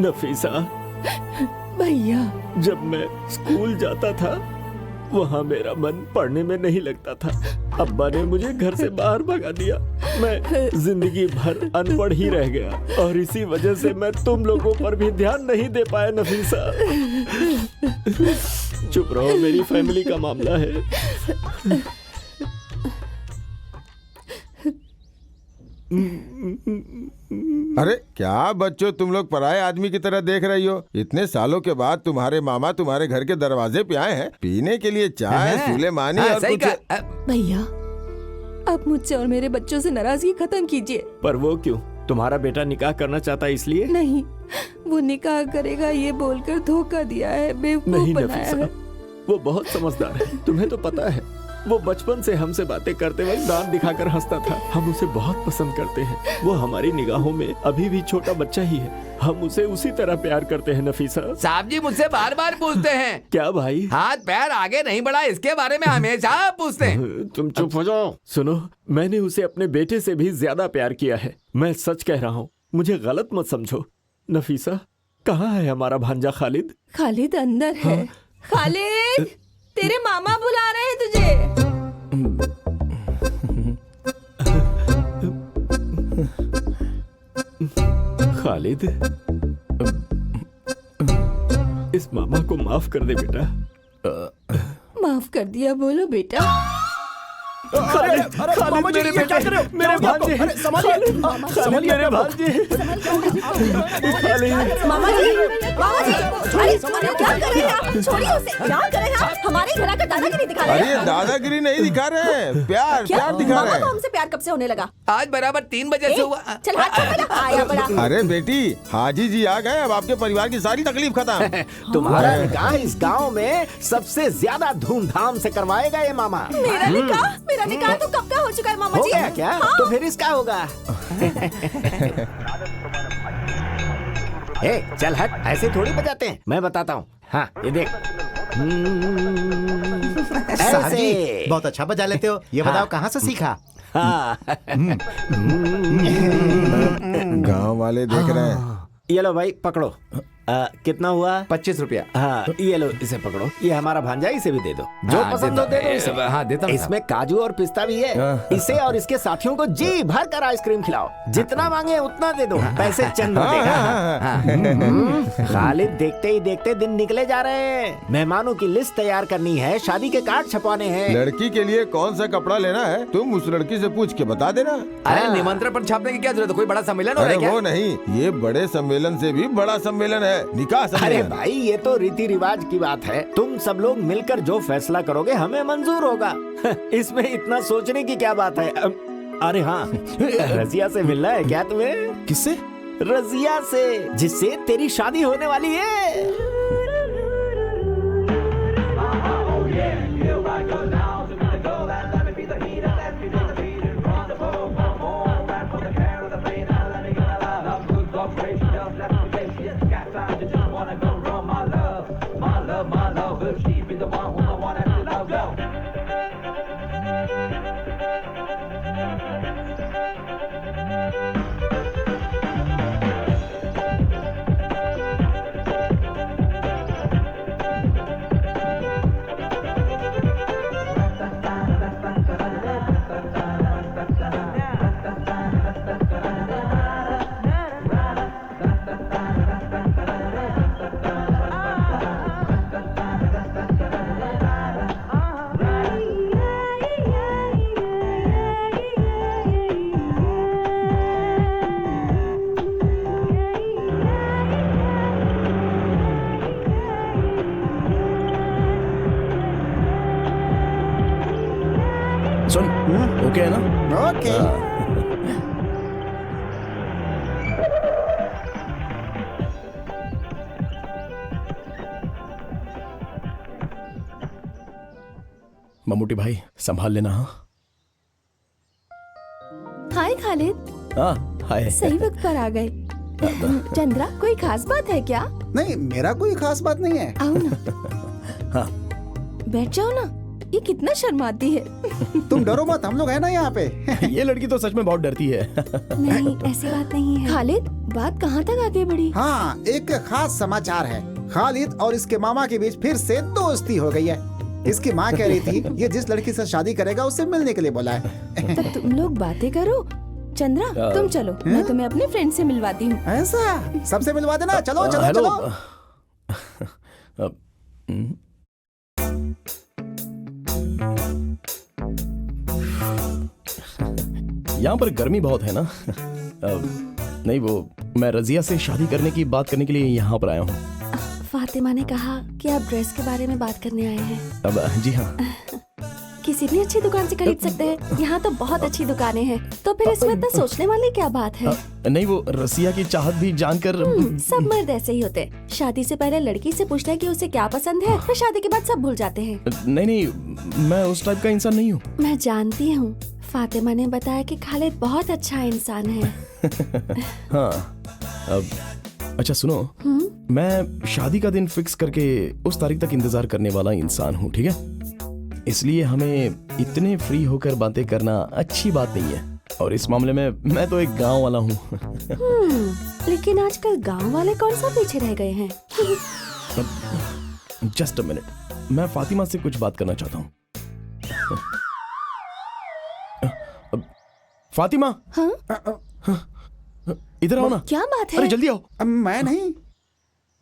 नफीसा, भैया, जब मैं स्कूल जाता था वहाँ मेरा मन पढ़ने में नहीं लगता था। अब्बा ने मुझे घर से बाहर भगा दिया। मैं जिंदगी भर अनपढ़ ही रह गया और इसी वजह से मैं तुम लोगों पर भी ध्यान नहीं दे पाया नफीसा। चुप रहो, मेरी फैमिली का मामला है। अरे क्या बच्चों, तुम लोग पराये आदमी की तरह देख रही हो? इतने सालों के बाद तुम्हारे मामा तुम्हारे घर के दरवाजे पे आए हैं पीने के लिए चाय, सुलेमानी और कुछ। भैया, आप मुझसे और मेरे बच्चों से नाराजगी खत्म कीजिए। पर वो क्यों? तुम्हारा बेटा निकाह करना चाहता है इसलिए? नहीं, वो निकाह करेगा ये बोलकर धोखा दिया है, बेवकूफ बनाया है। वो बहुत समझदार है, तुम्हें तो पता है। वो बचपन से हमसे बातें करते वक्त दांत दिखाकर हंसता था। हम उसे बहुत पसंद करते हैं। वो हमारी निगाहों में अभी भी छोटा बच्चा ही है। हम उसे उसी तरह प्यार करते हैं नफीसा। साहब जी मुझसे बार बार पूछते हैं। क्या भाई? हाथ पैर आगे नहीं बढ़ा, इसके बारे में हमेशा पूछते हैं। तुम चुप हो जाओ। सुनो, मैंने उसे अपने बेटे से भी ज्यादा प्यार किया है। मैं सच कह रहा हूँ, मुझे गलत मत समझो। नफीसा, कहाँ है हमारा भांजा खालिद? खालिद अंदर है। खालिद, तेरे मामा बुला रहे हैं तुझे। खालिद, इस मामा को माफ कर दे बेटा। माफ कर दिया बोलो बेटा। अरे मामा जी, मेरे ये क्या कर रहे हो? मेरे भांजे, अरे संभालिए, संभालिए मेरे अपने आप भांजे, खालिद, मामा जी, अरे क्या कर रहे हैं आप? छोड़िए उसे, क्या कर रहे हैं आप? हमारे घर आकर दादागिरी दिखा रहे अरे हैं। दादागिरी नहीं दिखा रहे हैं, प्यार प्यार दिखा मामा रहे को हैं। हमसे प्यार कब से होने लगा? आज बराबर 3 बजे से हुआ। चल हाथ छोड़ मेरा, आया बड़ा। अरे बेटी, हाजी जी आ गए, अब आपके परिवार की सारी तकलीफ खत्म। तुम्हारा निकाह इस गांव में सबसे ज्यादा धूमधाम से करवाएगा ये मामा। मेरा निकाह तो कब का हो चुका है मामा हो जी। गया क्या? हाँ। तो फिर इसका होगा। ए, चल हट, ऐसे थोड़ी बजाते हैं, मैं बताता हूँ। हाँ, ये देख। साहब जी, ऐसे। बहुत अच्छा बजा लेते हो। ये बताओ कहाँ से सीखा? हाँ। गांव वाले देख रहे हैं। ये लो भाई, पकड़ो। कितना हुआ? 25 रुपया। हाँ, ये लो, इसे पकड़ो। ये हमारा भांजा, इसे भी दे दो। जो हाँ, पसंद हो दे दो इसे। हाँ, देता हूँ। इसमें काजू और पिस्ता भी है। इसे और इसके साथियों को जी भर कर आइसक्रीम खिलाओ। जितना मांगे उतना दे दो, पैसे चंद देगा। खालिद, देखते ही देखते दिन निकले जा रहे हैं। मेहमानों की लिस्ट तैयार करनी है, शादी के कार्ड छपवाने हैं। लड़की के लिए कौन सा कपड़ा लेना है तुम उस लड़की से पूछ के बता देना। अरे निमंत्रण पर छापने की क्या जरूरत है? कोई बड़ा सम्मेलन हो रहा अरे है क्या? वो नहीं, ये बड़े सम्मेलन से भी बड़ा सम्मेलन है, निकाह अरे सम्मेलन। भाई, ये तो रीति रिवाज की बात है। तुम सब लोग मिलकर जो फैसला करोगे हमें मंजूर होगा। इसमें इतना सोचने की क्या बात है? अरे हाँ, रजिया से मिलना है क्या तुम्हें? किससे? रजिया से, जिससे तेरी शादी होने वाली है। सुन, ओके है ना? ओके। मम्मूटी भाई, संभाल लेना। हाँ हाय खालिद, हाँ, हाय। सही वक्त पर आ गए। चंद्रा, कोई खास बात है क्या? नहीं, मेरा कोई खास बात नहीं है। आओ ना। हाँ। बैठ जाओ ना। ये कितना शर्माती है। तुम डरो मत, हम लोग है ना यहाँ पे। ये लड़की तो सच में बहुत डरती है। नहीं, ऐसी बात नहीं है। खालिद, बात कहाँ तक आगे बढ़ी? हाँ, एक खास समाचार है। खालिद और इसके मामा के बीच फिर से दोस्ती हो गई है। इसकी माँ कह रही थी ये जिस लड़की से शादी करेगा उससे मिलने के लिए बोला है। तब तुम लोग बातें करो। चंद्रा, तुम चलो, मैं तुम्हें अपने फ्रेंड से मिलवाती हूँ। ऐसा? सबसे मिलवा देना। चलो चलो हेलो। चलो। यहाँ पर गर्मी बहुत है ना? नहीं, वो मैं रजिया से शादी करने की बात करने के लिए यहाँ पर आया हूँ। फातिमा ने कहा कि आप ड्रेस के बारे में बात करने आए हैं। अब जी हाँ। किसी भी अच्छी दुकान से खरीद सकते हैं। यहाँ तो बहुत अच्छी दुकानें हैं। तो फिर इसमें इतना सोचने वाली क्या बात है? नहीं, वो रसिया की चाहत भी जानकर। सब मर्द ऐसे ही होते हैं। शादी से पहले लड़की से पूछते हैं कि उसे क्या पसंद है, फिर शादी के बाद सब भूल जाते हैं। नहीं, मैं उस टाइप का इंसान नहीं हूँ। मैं जानती हूँ। फातिमा ने बताया कि खालिद बहुत अच्छा इंसान है। हाँ। अब अच्छा सुनो, मैं शादी का दिन फिक्स करके उस तारीख तक इंतजार करने वाला इंसान हूँ, ठीक है? इसलिए हमें इतने फ्री होकर बातें करना अच्छी बात नहीं है। और इस मामले में मैं तो एक गांव वाला हूँ। लेकिन आजकल गांव वाले कौन सा पीछे रह गए हैं? जस्ट अ मिनट, मैं फातिमा से कुछ बात करना चाहता हूँ। फातिमा, हाँ? इधर आओ ना। क्या बात है? अरे जल्दी आओ। मैं नहीं।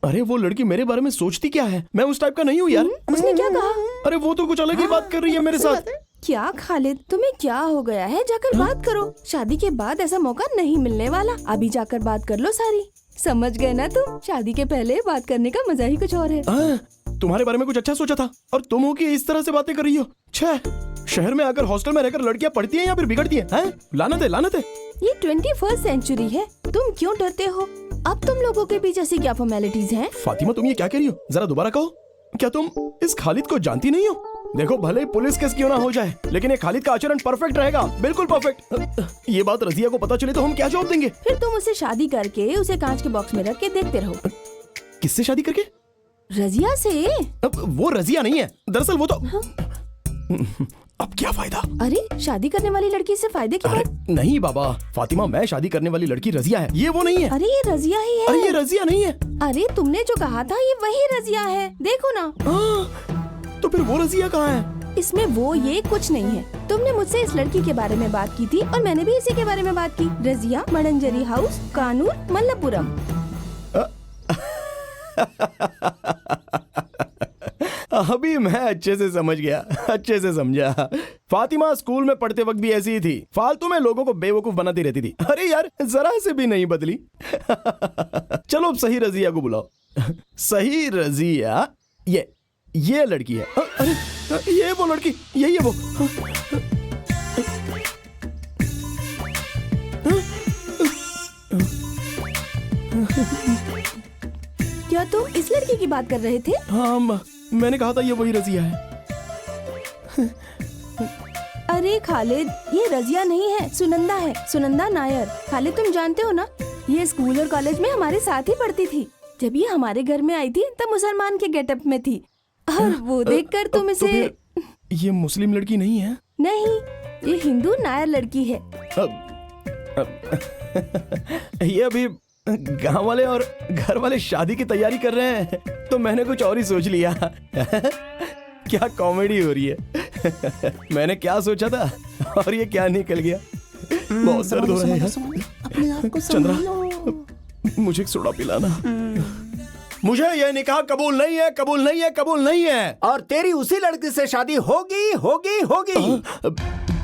अरे वो लड़की मेरे बारे में सोचती क्या है? मैं उस टाइप का नहीं हूँ यार। उसने क्या कहा? अरे वो तो कुछ अलग ही बात कर रही है मेरे साथ। क्या खालिद, तुम्हें क्या हो गया है? जाकर बात करो। शादी के बाद ऐसा मौका नहीं मिलने वाला। अभी जाकर बात कर लो सारी। समझ गए ना तुम? शादी के पहले बात करने का मजा ही कुछ और है। तुम्हारे बारे में कुछ अच्छा सोचा था और तुम हो कि इस तरह से बातें कर रही हो। छह, शहर में आकर हॉस्टल में रहकर लड़कियां पढ़ती हैं या फिर बिगड़ती हैं? लानत है, लानत है। ये 21st सेंचुरी है, तुम क्यों डरते हो? अब तुम लोगों के बीच ऐसी क्या फॉर्मेलिटीज हैं? फातिमा, तुम ये क्या कह रही हो? जरा दोबारा कहो। क्या तुम इस खालिद को जानती नहीं हो? देखो, भले ही पुलिस केस क्यों ना हो जाए, लेकिन ये खालिद का आचरण परफेक्ट रहेगा, बिल्कुल परफेक्ट। ये बात रजिया को पता चले तो हम क्या जवाब देंगे? फिर तुम उसे शादी करके उसे कांच के बॉक्स में रख के देखते रहो। किससे शादी करके? रजिया से। वो रजिया नहीं है, दरअसल वो तो अब क्या फायदा? अरे, शादी करने वाली लड़की से फायदे की बात नहीं बाबा, फातिमा, मैं शादी करने वाली लड़की रजिया है, ये वो नहीं है। अरे, ये रजिया ही है। अरे, ये रजिया नहीं है। अरे, तुमने जो कहा था ये वही रजिया है, देखो ना। तो फिर वो रजिया कहाँ है? इसमें वो ये कुछ नहीं है। तुमने मुझसे इस लड़की के बारे में बात की थी और मैंने भी इसी के बारे में बात की। रजिया, मडंजरी हाउस, कानूर, मल्लपुरम। अभी मैं अच्छे से समझ गया, अच्छे से समझा। फातिमा स्कूल में पढ़ते वक्त भी ऐसी ही थी, फालतू में लोगों को बेवकूफ बनाती रहती थी। अरे यार, जरा से भी नहीं बदली। चलो अब सही रजिया को बुलाओ। सही रजिया, ये लड़की है। अरे, ये वो लड़की, यही है वो। क्या तुम इस लड़की की बात कर रहे थे? हाँ, मैंने कहा था ये वही रजिया है। अरे खालिद, ये रजिया नहीं है, सुनंदा है, सुनंदा नायर। खालिद, तुम जानते हो ना, ये स्कूल और कॉलेज में हमारे साथ ही पढ़ती थी। जब ये हमारे घर में आई थी तब मुसलमान के गेटअप में थी, और वो देखकर तुम इसे। तो ये मुस्लिम लड़की नहीं है? नहीं, ये हिंदू नायर लड़की है। ये अभी गांव वाले और घर वाले शादी की तैयारी कर रहे हैं, तो मैंने कुछ और ही सोच लिया। क्या कॉमेडी हो रही है। मैंने क्या सोचा था और ये क्या निकल गया। बहुत दर्द हो रहा है। अपने आप को चंद्रा, मुझे एक सोडा पिलाना। मुझे ये निकाह कबूल नहीं है, कबूल नहीं है, कबूल नहीं है। और तेरी उसी लड़की से शादी होगी, होगी, होगी।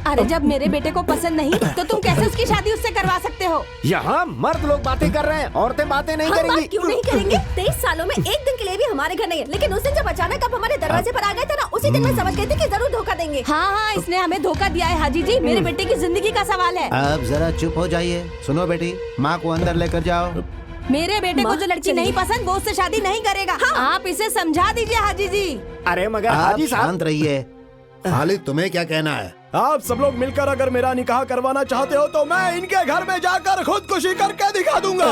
अरे, जब मेरे बेटे को पसंद नहीं तो तुम कैसे उसकी शादी उससे करवा सकते हो? यहाँ मर्द लोग बातें कर रहे हैं, औरतें बातें नहीं हम करेंगी। बात क्यों नहीं करेंगे? 23 सालों में एक दिन के लिए भी हमारे घर नहीं है, लेकिन उस दिन जब अचानक आप हमारे दरवाजे पर आ गए थे ना, उसी दिन मैं समझ गई थी कि जरूर धोखा देंगे। हाँ, इसने हमें धोखा दिया है हाजी जी। मेरे बेटे की जिंदगी का सवाल है। अब जरा चुप हो जाइए। सुनो बेटी, माँ को अंदर लेकर जाओ। मेरे बेटे को जो लड़की नहीं पसंद वो उससे शादी नहीं करेगा। आप इसे समझा दीजिए हाजी जी। अरे मगर आप हाजी साहब, शांत रहिए। खालिद, तुम्हें क्या कहना है? आप सब लोग मिलकर अगर मेरा निकाह करवाना चाहते हो तो मैं इनके घर में जाकर खुदकुशी करके दिखा दूंगा।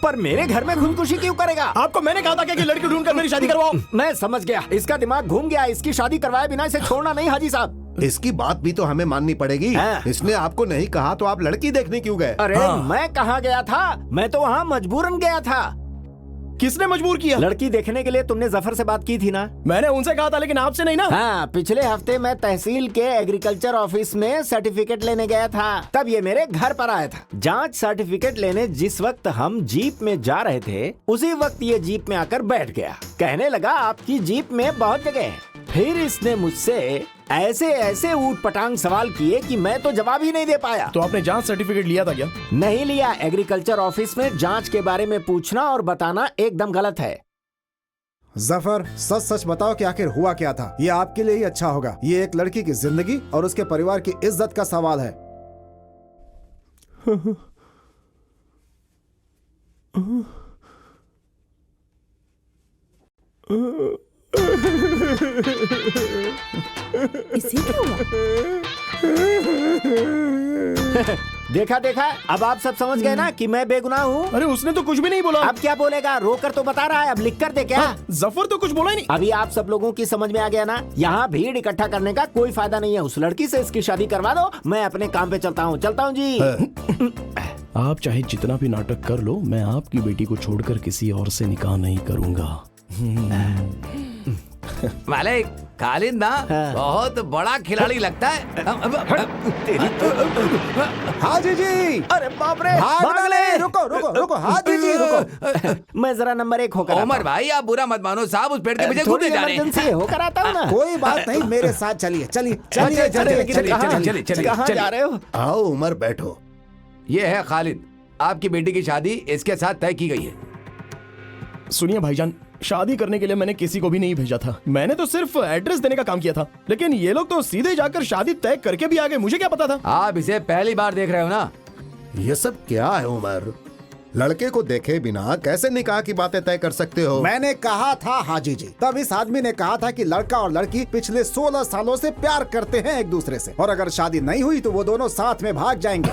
पर मेरे घर में खुदकुशी क्यों करेगा? आपको मैंने कहा था कि लड़की ढूंढकर मेरी शादी करवाओ। मैं समझ गया, इसका दिमाग घूम गया। इसकी शादी करवाए बिना इसे छोड़ना नहीं हाजी साहब। इसकी बात भी तो हमें माननी पड़ेगी। इसने आपको नहीं कहा तो आप लड़की देखने क्यों गए? अरे मैं कहाँ गया था? मैं तो वहाँ मजबूरन गया था। किसने मजबूर किया? लड़की देखने के लिए तुमने जफर से बात की थी ना? मैंने उनसे कहा था, लेकिन आपसे नहीं ना। हाँ, पिछले हफ्ते मैं तहसील के एग्रीकल्चर ऑफिस में सर्टिफिकेट लेने गया था, तब ये मेरे घर पर आया था। जांच सर्टिफिकेट लेने जिस वक्त हम जीप में जा रहे थे, उसी वक्त ये जीप में आकर बैठ गया। कहने लगा आपकी जीप में बहुत जगह है। फिर इसने मुझसे ऐसे ऐसे ऊट पटांग सवाल किए कि मैं तो जवाब ही नहीं दे पाया। तो आपने जांच सर्टिफिकेट लिया था क्या? नहीं लिया। एग्रीकल्चर ऑफिस में जांच के बारे में पूछना और बताना एकदम गलत है। जफर, सच सच बताओ कि आखिर हुआ क्या था। ये आपके लिए ही अच्छा होगा। ये एक लड़की की जिंदगी और उसके परिवार की इज्जत का सवाल है। इसे क्या हुआ? देखा देखा, अब आप सब समझ गए ना कि मैं बेगुनाह हूँ। अरे उसने तो कुछ भी नहीं बोला। अब क्या बोलेगा? रोकर तो बता रहा है, अब लिख कर दे क्या? जफर तो कुछ बोला ही नहीं। अभी आप सब लोगों की समझ में आ गया ना? यहाँ भीड़ इकट्ठा करने का कोई फायदा नहीं है। उस लड़की से इसकी शादी करवा दो, मैं अपने काम पे चलता हूँ जी। आप चाहे जितना भी नाटक कर लो, मैं आपकी बेटी को छोड़कर किसी और से निकाह नहीं करूंगा। मालिक, खालिद ना बहुत बड़ा खिलाड़ी लगता है। हाजी जी, अरे बाप रे, भाग ले, रुको रुको रुको, हाजी जी रुको। मैं जरा नंबर 1 होकर उमर भाई, आप बुरा मत मानो साहब, उस पेड़ के पीछे कूदे जा रहे हैं। इमरजेंसी होकर आता हूँ ना। कोई बात नहीं, मेरे साथ चलिए चलिए चलिए चलिए। कहाँ जा रहे हो? आओ उमर, बैठो। ये है खालिद, आपकी बेटी की शादी इसके साथ तय की गई है। सुनिए भाईजान, शादी करने के लिए मैंने किसी को भी नहीं भेजा था। मैंने तो सिर्फ एड्रेस देने का काम किया था, लेकिन ये लोग तो सीधे जाकर शादी तय करके भी आ गए। मुझे क्या पता था? आप इसे पहली बार देख रहे हो ना? ये सब क्या है उमर? लड़के को देखे बिना कैसे निकाह की बातें तय कर सकते हो? मैंने कहा था हाजी जी, तब इस आदमी ने कहा था कि लड़का और लड़की पिछले 16 सालों से प्यार करते हैं एक दूसरे से, और अगर शादी नहीं हुई तो वो दोनों साथ में भाग जाएंगे।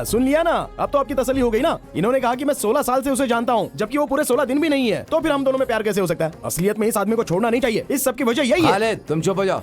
सुन लिया ना? अब तो आपकी तसल्ली हो गई ना? इन्होंने कहा कि मैं 16 साल से उसे जानता हूँ, जबकि वो पूरे 16 दिन भी नहीं है। तो फिर हम दोनों में प्यार कैसे हो सकता है? असलियत में इस आदमी को छोड़ना नहीं चाहिए। इस सब की वजह यही है। खालिद, तुम चुप हो जाओ।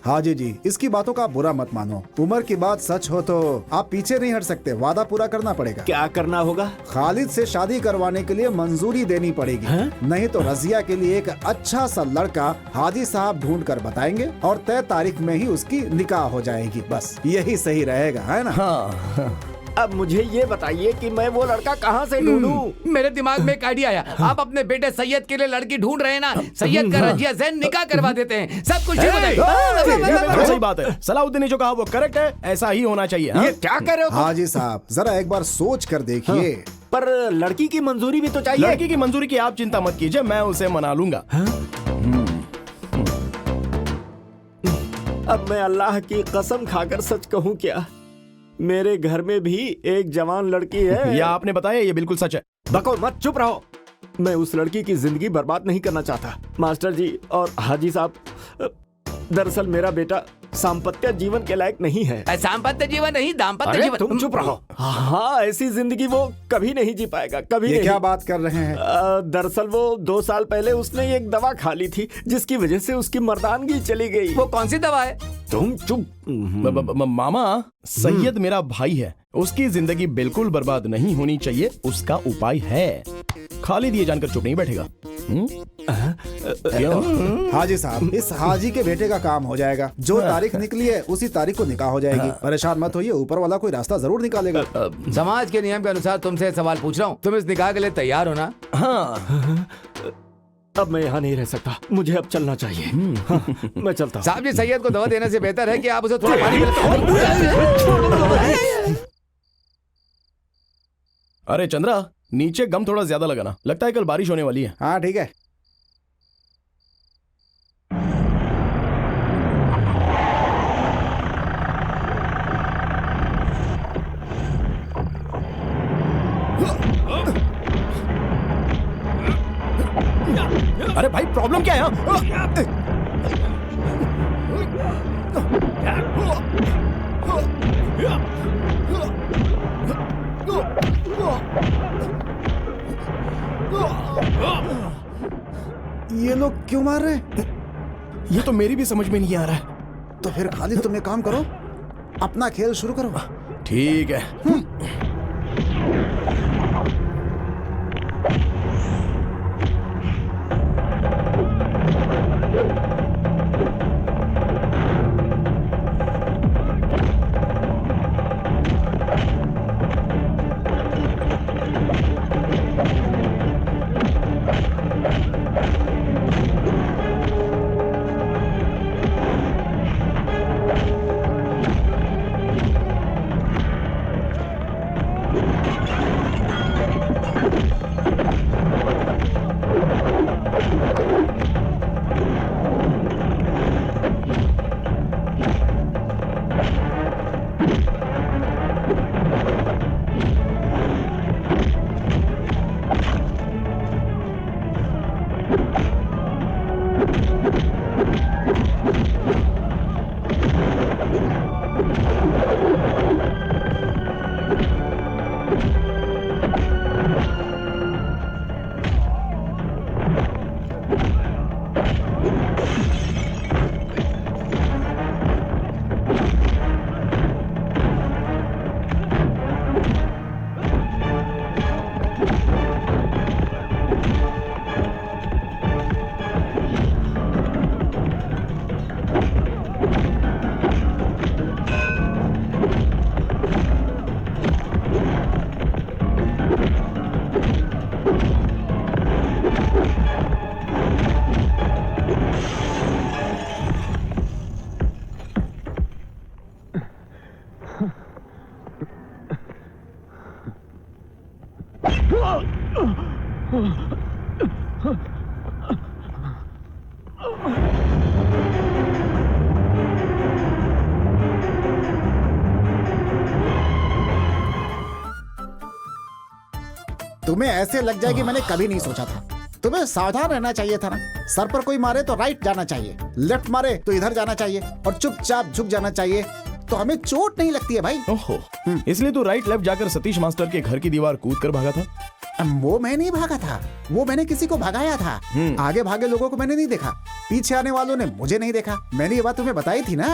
हाजी जी, इसकी बातों का बुरा मत मानो। उमर की बात सच हो तो आप पीछे नहीं हट सकते, वादा पूरा करना पड़ेगा। क्या करना होगा? खालिद से शादी करवाने के लिए मंजूरी देनी पड़ेगी, नहीं तो रजिया के लिए एक अच्छा सा लड़का हाजी साहब ढूंढ कर बताएंगे और तय तारीख में ही उसकी निकाह हो जाएगी। बस यही सही रहेगा, है ना? हाँ। अब मुझे ये बताइए कि मैं वो लड़का कहाँ से ढूंढूं? मेरे दिमाग में एक आइडिया आया। आप अपने बेटे सैयद के लिए लड़की ढूंढ रहे हैं ना? सैयद का रजिया से निकाह करवा देते हैं, सब कुछ ठीक हो जाएगा। सही बात है, सलाउद्दीन ने जो कहा वो करेक्ट है, ऐसा ही होना चाहिए। ये क्या कह रहे हो? हाजी साहब, जरा एक बार सोच कर देखिए। पर लड़की की मंजूरी भी तो चाहिए। लड़की की मंजूरी की आप चिंता मत कीजिए, मैं उसे मना लूंगा। अब मैं अल्लाह की कसम खाकर सच कहूँ क्या, मेरे घर में भी एक जवान लड़की है। ये आपने बताया, ये बिल्कुल सच है। बको मत, चुप रहो। मैं उस लड़की की जिंदगी बर्बाद नहीं करना चाहता। मास्टर जी और हाजी साहब, दरअसल मेरा बेटा सांपत्य जीवन के लायक नहीं है। सांपत्य जीवन नहीं, दाम्पत्य जीवन। तुम चुप रहो। हाँ, ऐसी जिंदगी वो कभी नहीं जी पाएगा, कभी ये नहीं। क्या बात कर रहे हैं? दरअसल वो 2 साल पहले उसने एक दवा खा ली थी, जिसकी वजह से उसकी मर्दानगी चली गई। वो कौन सी दवा है? तुम चुप। मामा, सैयद मेरा भाई है, उसकी जिंदगी बिल्कुल बर्बाद नहीं होनी चाहिए, उसका उपाय है। खालिद ये जानकर चुप नहीं बैठेगा। हाजी साहब, इस हाजी के बेटे का काम हो जाएगा। जो तारीख निकली है उसी तारीख को निकाह हो जाएगी। परेशान मत होइए, ऊपर वाला कोई रास्ता जरूर निकालेगा। समाज के नियम के अनुसार तुमसे सवाल पूछ रहा हूँ, तुम इस निकाह के लिए तैयार हो ना? हाँ। अब मैं यहाँ नहीं रह सकता, मुझे अब चलना चाहिए। मैं चलता हूँ। साहब जी, सैयद को दवा देने से बेहतर है कि आप उसे थोड़ा पानी अरे चंद्रा, नीचे गम थोड़ा ज्यादा लगाना, लगता है कल बारिश होने वाली है। हाँ ठीक है। अरे भाई, प्रॉब्लम क्या है यहाँ? ये लोग क्यों मार रहे हैं? ये तो मेरी भी समझ में नहीं आ रहा है। तो फिर खालिद, तुम एक काम करो, अपना खेल शुरू करो। ठीक है। तुम्हें ऐसे लग जाएगी मैंने कभी नहीं सोचा था। तुम्हें सावधान रहना चाहिए था ना। सर पर कोई मारे तो राइट जाना चाहिए, लेफ्ट मारे तो इधर जाना चाहिए और चुपचाप झुक जाना चाहिए, तो हमें चोट नहीं लगती है भाई। ओहो, इसलिए तो राइट लेफ्ट जाकर सतीश मास्टर के घर की दीवार कूद कर भागा था। वो मैं नहीं भागा था, वो मैंने किसी को भगाया था। आगे भागे लोगों को मैंने नहीं देखा, पीछे आने वालों ने मुझे नहीं देखा। मैंने ये बात तुम्हें बताई थी ना।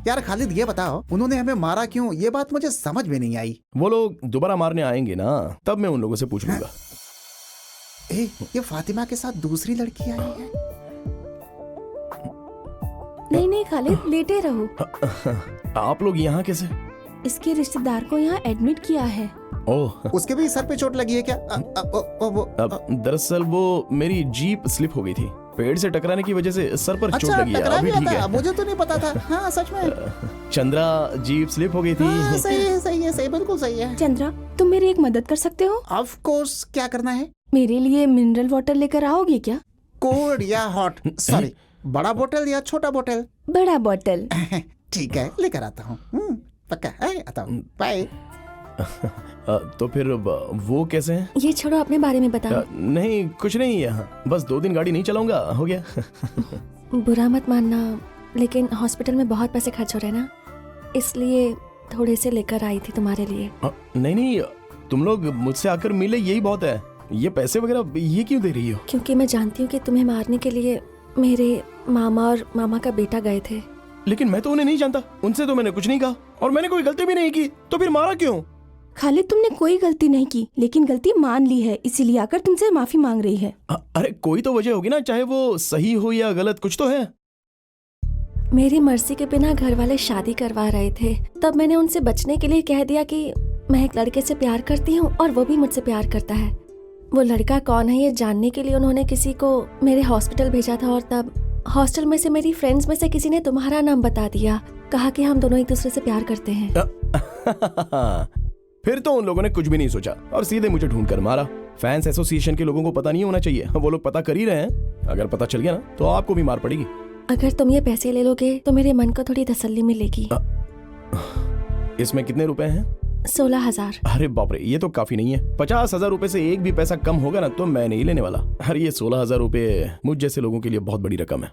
यार खालिद ये बताओ, उन्होंने हमें मारा क्यों? ये बात मुझे समझ में नहीं आई। वो लोग दोबारा मारने आएंगे ना, तब मैं उन लोगों से पूछ लूंगा। ये फातिमा के साथ दूसरी लड़की आई है। नहीं नहीं खालिद, लेटे रहो। आप लोग यहाँ कैसे? इसके रिश्तेदार को यहाँ एडमिट किया है। ओह, उसके भी सर पे चोट लगी है क्या? दरअसल वो मेरी जीप स्लिप हो गई थी, पेड़ से टकराने की वजह से सर पर चोट लगी है। अभी ठीक है। मुझे तो नहीं पता था। हाँ सच में चंद्रा, जीप स्लिप हो गई थी। हाँ, सही है, बिल्कुल सही है। चंद्रा, तुम मेरी एक मदद कर सकते हो? ऑफ कोर्स, क्या करना है? मेरे लिए मिनरल वाटर लेकर आओगे क्या? कोल्ड या हॉट? सॉरी, बड़ा बोतल या छोटा बोतल? बड़ा बोतल। ठीक है, लेकर आता हूँ। पक्का है, आता हूँ। बाय। तो फिर वो कैसे हैं? ये छोड़ो, अपने बारे में बताओ। नहीं कुछ नहीं, यहाँ बस 2 दिन गाड़ी नहीं चलाऊंगा, हो गया। बुरा मत मानना, लेकिन हॉस्पिटल में बहुत पैसे खर्च हो रहे हैं ना, इसलिए थोड़े से लेकर आई थी तुम्हारे लिए। नहीं, तुम लोग मुझसे आकर मिले यही बहुत है। ये पैसे वगैरह ये क्यों दे रही हो? क्योंकि मैं जानती हूँ कि तुम्हें मारने के लिए मेरे मामा और मामा का बेटा गए थे। लेकिन मैं तो उन्हें नहीं जानता, उनसे तो मैंने कुछ नहीं कहा और मैंने कोई गलती भी नहीं की, तो फिर मारा क्यों? खालिद, तुमने कोई गलती नहीं की, लेकिन गलती मान ली है, इसीलिए आकर तुमसे माफी मांग रही है। अरे कोई तो वजह होगी ना, चाहे वो सही हो या गलत, कुछ तो है। मेरी मर्जी के बिना घर वाले शादी करवा रहे थे, तब मैंने उनसे बचने के लिए कह दिया कि मैं एक लड़के से प्यार करती हूँ और वो भी मुझसे प्यार करता है। वो लड़का कौन है ये जानने के लिए उन्होंने किसी को मेरे हॉस्पिटल भेजा था और तब हॉस्टल में से मेरी फ्रेंड्स में से किसी ने तुम्हारा नाम बता दिया, कहा कि हम दोनों एक दूसरे से प्यार करते हैं। फिर तो उन लोगों ने कुछ भी नहीं सोचा और सीधे मुझे ढूंढ कर मारा। फैंस एसोसिएशन के लोगों को पता नहीं होना चाहिए, वो लोग पता कर ही रहे हैं। अगर पता चल गया ना तो आपको भी मार पड़ेगी। अगर तुम ये पैसे ले लोगे तो मेरे मन को थोड़ी तसल्ली मिलेगी। इसमें कितने रुपए हैं? 16,000। अरे बाप रे, ये तो काफी नहीं है। 50,000 रुपए से एक भी पैसा कम होगा ना तो मैं नहीं लेने वाला। अरे ये 16,000 रुपए मुझ जैसे लोगों के लिए बहुत बड़ी रकम है।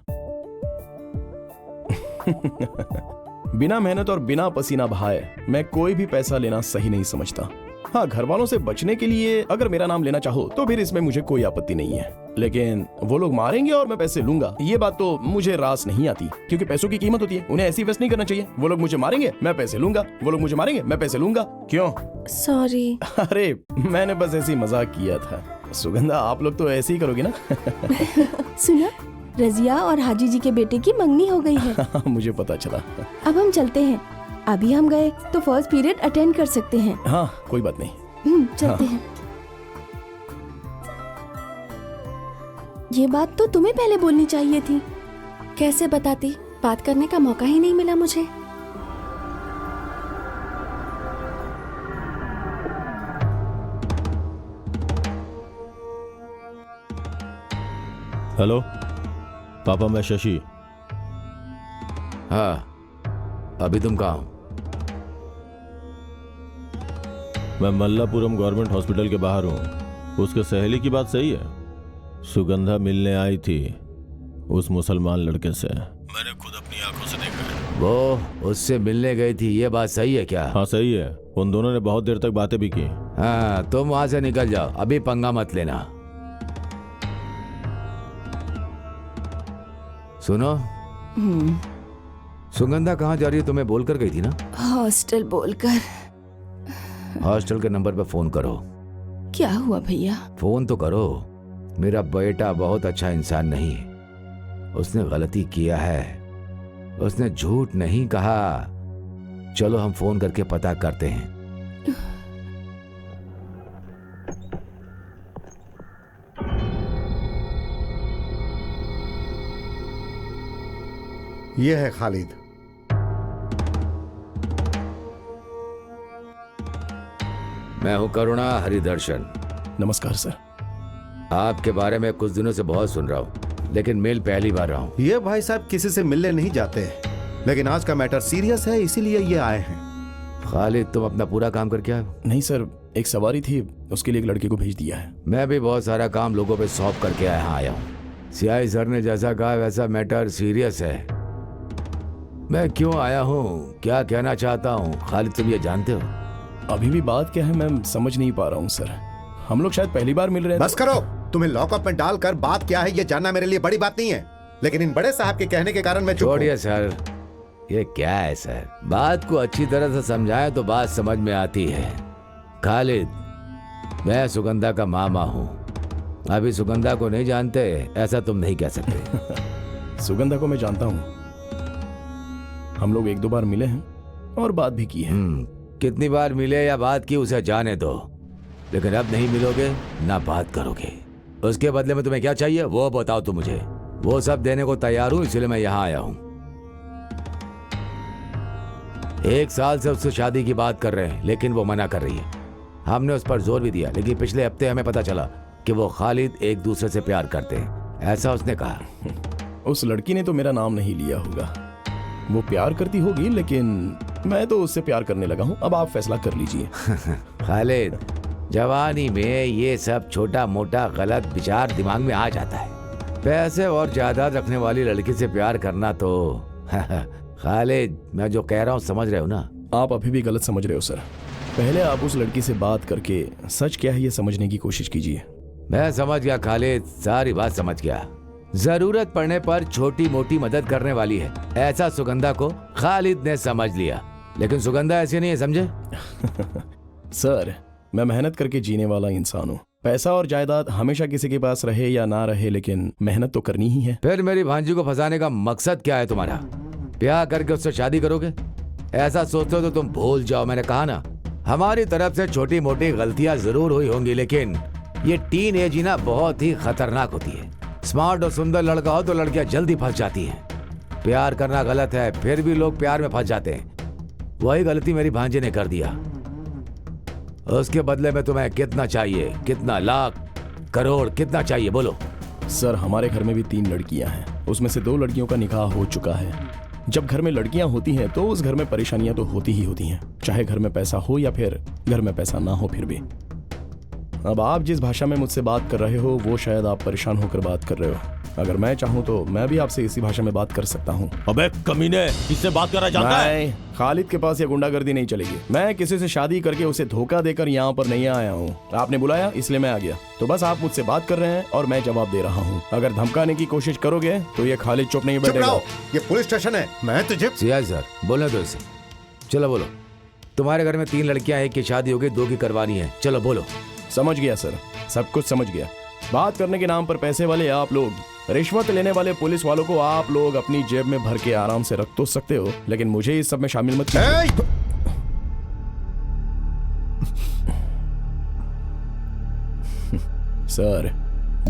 बिना मेहनत और बिना पसीना बहाए मैं कोई भी पैसा लेना सही नहीं समझता। हाँ, घर वालों से बचने के लिए अगर मेरा नाम लेना चाहो तो फिर इसमें मुझे कोई आपत्ति नहीं है, लेकिन वो लोग मारेंगे और मैं पैसे लूंगा, ये बात तो मुझे रास नहीं आती, क्योंकि पैसों की कीमत होती है। उन्हें ऐसी वेस्ट नहीं करना चाहिए। वो लोग मुझे मारेंगे, मैं पैसे लूंगा, वो लोग मुझे मारेंगे, मैं पैसे लूंगा। क्यों? सॉरी। अरे मैंने बस ऐसी मजाक किया था। सुगंधा, आप लोग तो ऐसे ही करोगे ना? सुना, रजिया और हाजी जी के बेटे की मंगनी हो गई है। मुझे पता चला। अब हम चलते हैं। अभी हम गए तो फर्स्ट पीरियड अटेंड कर सकते हैं। हाँ, कोई बात नहीं। चलते हैं। ये बात तो तुम्हें पहले बोलनी चाहिए थी। कैसे बताती? बात करने का मौका ही नहीं मिला मुझे। हेलो पापा, मैं शशि। हाँ, अभी तुम कहाँ हो? मैं मल्लापुरम गवर्नमेंट हॉस्पिटल के बाहर हूँ। उसके सहेली की बात सही है, सुगंधा मिलने आई थी उस मुसलमान लड़के से। मैंने खुद अपनी आंखों से देखा। वो उससे मिलने गई थी, ये बात सही है क्या? हाँ सही है, उन दोनों ने बहुत देर तक बातें भी की। हाँ, तुम वहां से निकल जाओ, अभी पंगा मत लेना। सुनो, सुगंधा कहाँ जा रही है? तुम्हें बोलकर गई थी ना? हॉस्टल बोलकर। हॉस्टल के नंबर पे फोन करो। क्या हुआ भैया? फोन तो करो। मेरा बेटा बहुत अच्छा इंसान नहीं है, उसने गलती किया है, उसने झूठ नहीं कहा। चलो हम फोन करके पता करते हैं। यह है खालिद। मैं हूं करुणा हरिदर्शन। नमस्कार सर। आपके बारे में कुछ दिनों से बहुत सुन रहा हूँ, लेकिन मिल पहली बार रहा हूँ। ये भाई साहब किसी से मिलने नहीं जाते, लेकिन आज का मैटर सीरियस है, इसीलिए ये आए हैं। खालिद, तुम अपना पूरा काम करके आए? नहीं सर, एक सवारी थी, उसके लिए एक लड़के को भेज दिया है। मैं भी बहुत सारा काम लोगों पे सौंप करके आया हूँ। सीआई सर ने जैसा कहा वैसा मैटर सीरियस है। मैं क्यों आया हूँ, क्या कहना चाहता हूँ, खालिद तुम ये जानते हो? अभी भी बात क्या है मैं समझ नहीं पा रहा हूँ सर। हम लोग शायद पहली बार मिल रहे हैं। बस करो, तुम्हें लॉकअप में डालकर बात क्या है ये जानना मेरे लिए बड़ी बात नहीं है, लेकिन इन बड़े साहब के कहने के कारण मैं चुप हूं। छोड़िए सर, ये क्या है सर, बात को अच्छी तरह से समझाएं तो बात समझ में आती है। खालिद, मैं सुगंधा का मामा हूँ। अभी सुगंधा को नहीं जानते ऐसा तुम नहीं कह सकते। सुगंधा को मैं जानता हूँ, हम लोग 1-2 बार मिले हैं और बात भी की है। कितनी बार मिले या बात की उसे जाने दो, लेकिन अब नहीं मिलोगे ना बात करोगे। उसके बदले में तुम्हें क्या चाहिए वो बताओ तुम मुझे। वो सब देने को तैयार हूँ, इसलिए मैं यहाँ आया हूँ। 1 साल से उससे शादी की बात कर रहे हैं, लेकिन वो मना कर रही है। हमने उस पर जोर भी दिया, लेकिन पिछले हफ्ते हमें पता चला कि वो खालिद एक दूसरे से प्यार करते हैं, ऐसा उसने कहा। उस लड़की ने तो मेरा नाम नहीं लिया होगा। वो प्यार करती होगी, लेकिन मैं तो उससे प्यार करने लगा हूँ। अब आप फैसला कर लीजिए। खालिद, जवानी में ये सब छोटा मोटा गलत विचार दिमाग में आ जाता है। पैसे और जायदाद रखने वाली लड़की से प्यार करना तो खालिद, मैं जो कह रहा हूँ समझ रहे हो ना? आप अभी भी गलत समझ रहे हो सर। पहले आप उस लड़की से बात करके सच क्या है ये समझने की कोशिश कीजिए। मैं समझ गया खालिद, सारी बात समझ गया। जरूरत पड़ने पर छोटी मोटी मदद करने वाली है, ऐसा सुगंधा को खालिद ने समझ लिया, लेकिन सुगंधा ऐसी नहीं है, समझे? सर, मैं मेहनत करके जीने वाला इंसान हूँ। पैसा और जायदाद हमेशा किसी के पास रहे या ना रहे, लेकिन मेहनत तो करनी ही है। फिर मेरी भांजी को फंसाने का मकसद क्या है तुम्हारा? ब्याह करके उससे शादी करोगे? ऐसा सोचते हो तो तुम भूल जाओ। मैंने कहा ना, हमारी तरफ से छोटी मोटी गलतियां जरूर हुई होंगी, लेकिन ये टीन एज ही ना बहुत ही खतरनाक होती है। स्मार्ट और सुंदर लड़का हो तो लड़कियां जल्दी फंस जाती हैं। प्यार करना गलत है, फिर भी लोग प्यार में फंस जाते हैं। वही गलती मेरी भांजी ने कर दिया। उसके बदले में तुम्हें कितना चाहिए? कितना? लाख, करोड़, कितना चाहिए बोलो? सर, हमारे घर में भी 3 लड़कियां हैं, उसमें से 2 लड़कियों का निकाह हो चुका है। जब घर में लड़कियां होती हैं तो उस घर में परेशानियां तो होती ही होती हैं, चाहे घर में पैसा हो या फिर घर में पैसा ना हो। फिर भी अब आप जिस भाषा में मुझसे बात कर रहे हो वो शायद आप परेशान होकर बात कर रहे हो। अगर मैं चाहूँ तो मैं भी आपसे इसी भाषा में बात कर सकता हूँ। अबे कमीने, किससे बात कर रहा जानता है? खालिद के पास ये गुंडागर्दी नहीं चलेगी। मैं किसी से शादी करके उसे धोखा देकर यहाँ पर नहीं आया हूँ। आपने बुलाया इसलिए मैं आ गया, तो बस आप मुझसे बात कर रहे हैं और मैं जवाब दे रहा हूँ। अगर धमकाने की कोशिश करोगे तो ये खालिद चुप नहीं बैठेगा। ये पुलिस स्टेशन है, मैं तुझे। सीआई सर, बोलने दो इसे। चलो बोलो। तुम्हारे घर में 3 लड़कियां, एक की शादी हो गई, 2 की करवानी है। चलो बोलो। समझ गया सर, सब कुछ समझ गया। बात करने के नाम पर पैसे वाले आप लोग, रिश्वत लेने वाले पुलिस वालों को आप लोग अपनी जेब में भर के आराम से रख तो सकते हो, लेकिन मुझे इस सब में शामिल मत कीजिए। सर,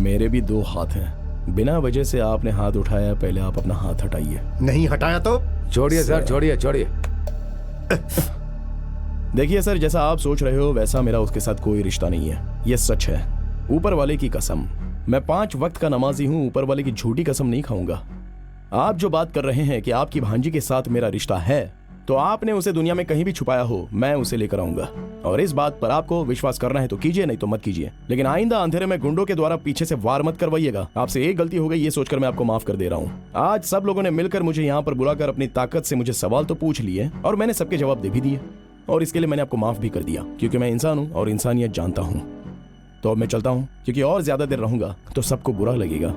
मेरे भी 2 हाथ हैं। बिना वजह से आपने हाथ उठाया, पहले आप अपना हाथ हटाइए। नहीं हटाया तो छोड़िए सर, छोड़िए छोड़िए। देखिए सर, जैसा आप सोच रहे हो वैसा मेरा उसके साथ कोई रिश्ता नहीं है, ये सच है। ऊपर वाले की कसम, मैं 5 वक्त का नमाजी हूँ, ऊपर वाले की झूठी कसम नहीं खाऊंगा। आप जो बात कर रहे हैं कि आपकी भांजी के साथ मेरा रिश्ता है, तो आपने उसे दुनिया में कहीं भी छुपाया हो, मैं उसे लेकर आऊंगा। और इस बात पर आपको विश्वास करना है तो कीजिए, नहीं तो मत कीजिए। लेकिन आइंदा अंधेरे में गुंडों के द्वारा पीछे से वार मत करवाइएगा। आपसे एक गलती हो गई ये सोचकर मैं आपको माफ कर दे रहा हूँ। आज सब लोगों ने मिलकर मुझे यहाँ पर बुलाकर अपनी ताकत से मुझे सवाल तो पूछ लिए और मैंने सबके जवाब दे भी दिए, और इसके लिए मैंने आपको माफ भी कर दिया, क्योंकि मैं इंसान हूँ और इंसानियत जानता हूँ। तो अब मैं चलता हूँ, क्योंकि और ज्यादा देर रहूंगा तो सबको बुरा लगेगा।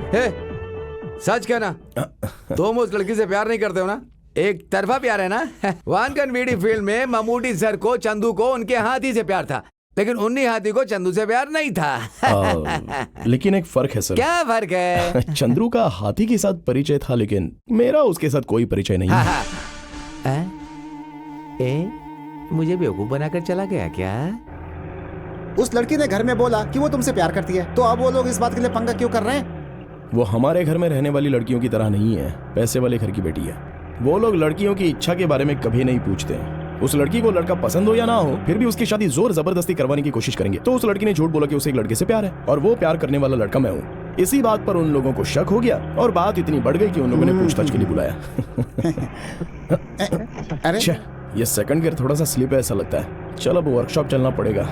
हे, सच कहना, तुम उस लड़की से प्यार नहीं करते हो ना? एक तरफा प्यार है ना? वानकन वीडी फिल्म में ममूटी सर को चंदू को उनके हाथी से प्यार था, लेकिन उन्हीं हाथी को चंदू से प्यार नहीं था। लेकिन एक फर्क है सर। क्या फर्क है? चंद्रू का हाथी के साथ परिचय था, लेकिन मेरा उसके साथ कोई परिचय नहीं है। मुझे बेवकूफ बनाकर चला गया क्या? उस लड़की ने घर में बोला कि वो तुमसे प्यार करती है, तो अब वो लोग इस बात के लिए पंगा क्यों कर रहे हैं? वो हमारे घर में रहने वाली लड़कियों की तरह नहीं है, पैसे वाले घर की बेटी है। वो लोग लड़कियों की इच्छा के बारे में कभी नहीं पूछते। उस लड़की को लड़का पसंद हो या ना हो, फिर भी उसकी शादी जोर जबरदस्ती करवाने की कोशिश करेंगे। तो उस लड़की ने झूठ बोला कि उसे एक लड़के से प्यार है और वो प्यार करने वाला लड़का मैं हूँ। इसी बात पर उन लोगों को शक हो गया और बात इतनी बढ़ गई कि उन लोगों ने पूछताछ के लिए बुलाया। अरे ये सेकंड गियर थोड़ा सा स्लिप है ऐसा लगता है। चल अब वर्कशॉप चलना पड़ेगा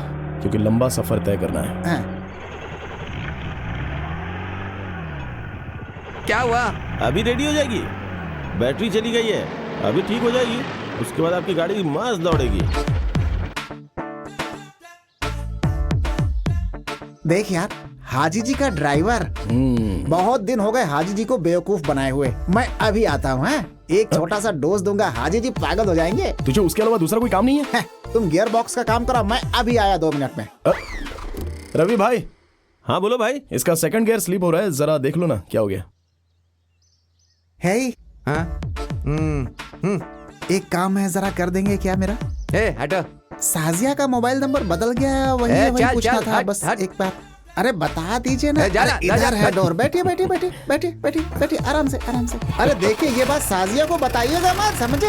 क्योंकि लंबा सफर तय करना है। क्या हुआ? अभी रेडी हो जाएगी, बैटरी चली गई है, अभी ठीक हो जाएगी, उसके बाद आपकी गाड़ी मस्त दौड़ेगी। देख यार, हाजी जी का ड्राइवर। बहुत दिन हो गए हाजी जी को बेवकूफ बनाए हुए। मैं अभी आता हूँ। एक छोटा सा डोज दूंगा, हाजी जी पागल हो जाएंगे। तुझे उसके अलावा दूसरा कोई काम नहीं है? तुम गियर बॉक्स का काम करो, मैं अभी आया 2 मिनट में। रवि भाई। हाँ बोलो भाई। इसका सेकंड गियर स्लिप हो रहा है, जरा देख लो ना क्या हो गया। है हाँ? एक काम है, जरा कर देंगे क्या मेरा? हटो। साजिया का मोबाइल नंबर बदल गया, वही पूछना था बस एक बार। अरे बता दीजिए ना। इधर है डोर। बैठिए बैठिए बैठिए बैठिए बैठिए बैठिए, आराम से आराम से। अरे देखिए, ये बात साजिया को बताइएगा मत, समझे?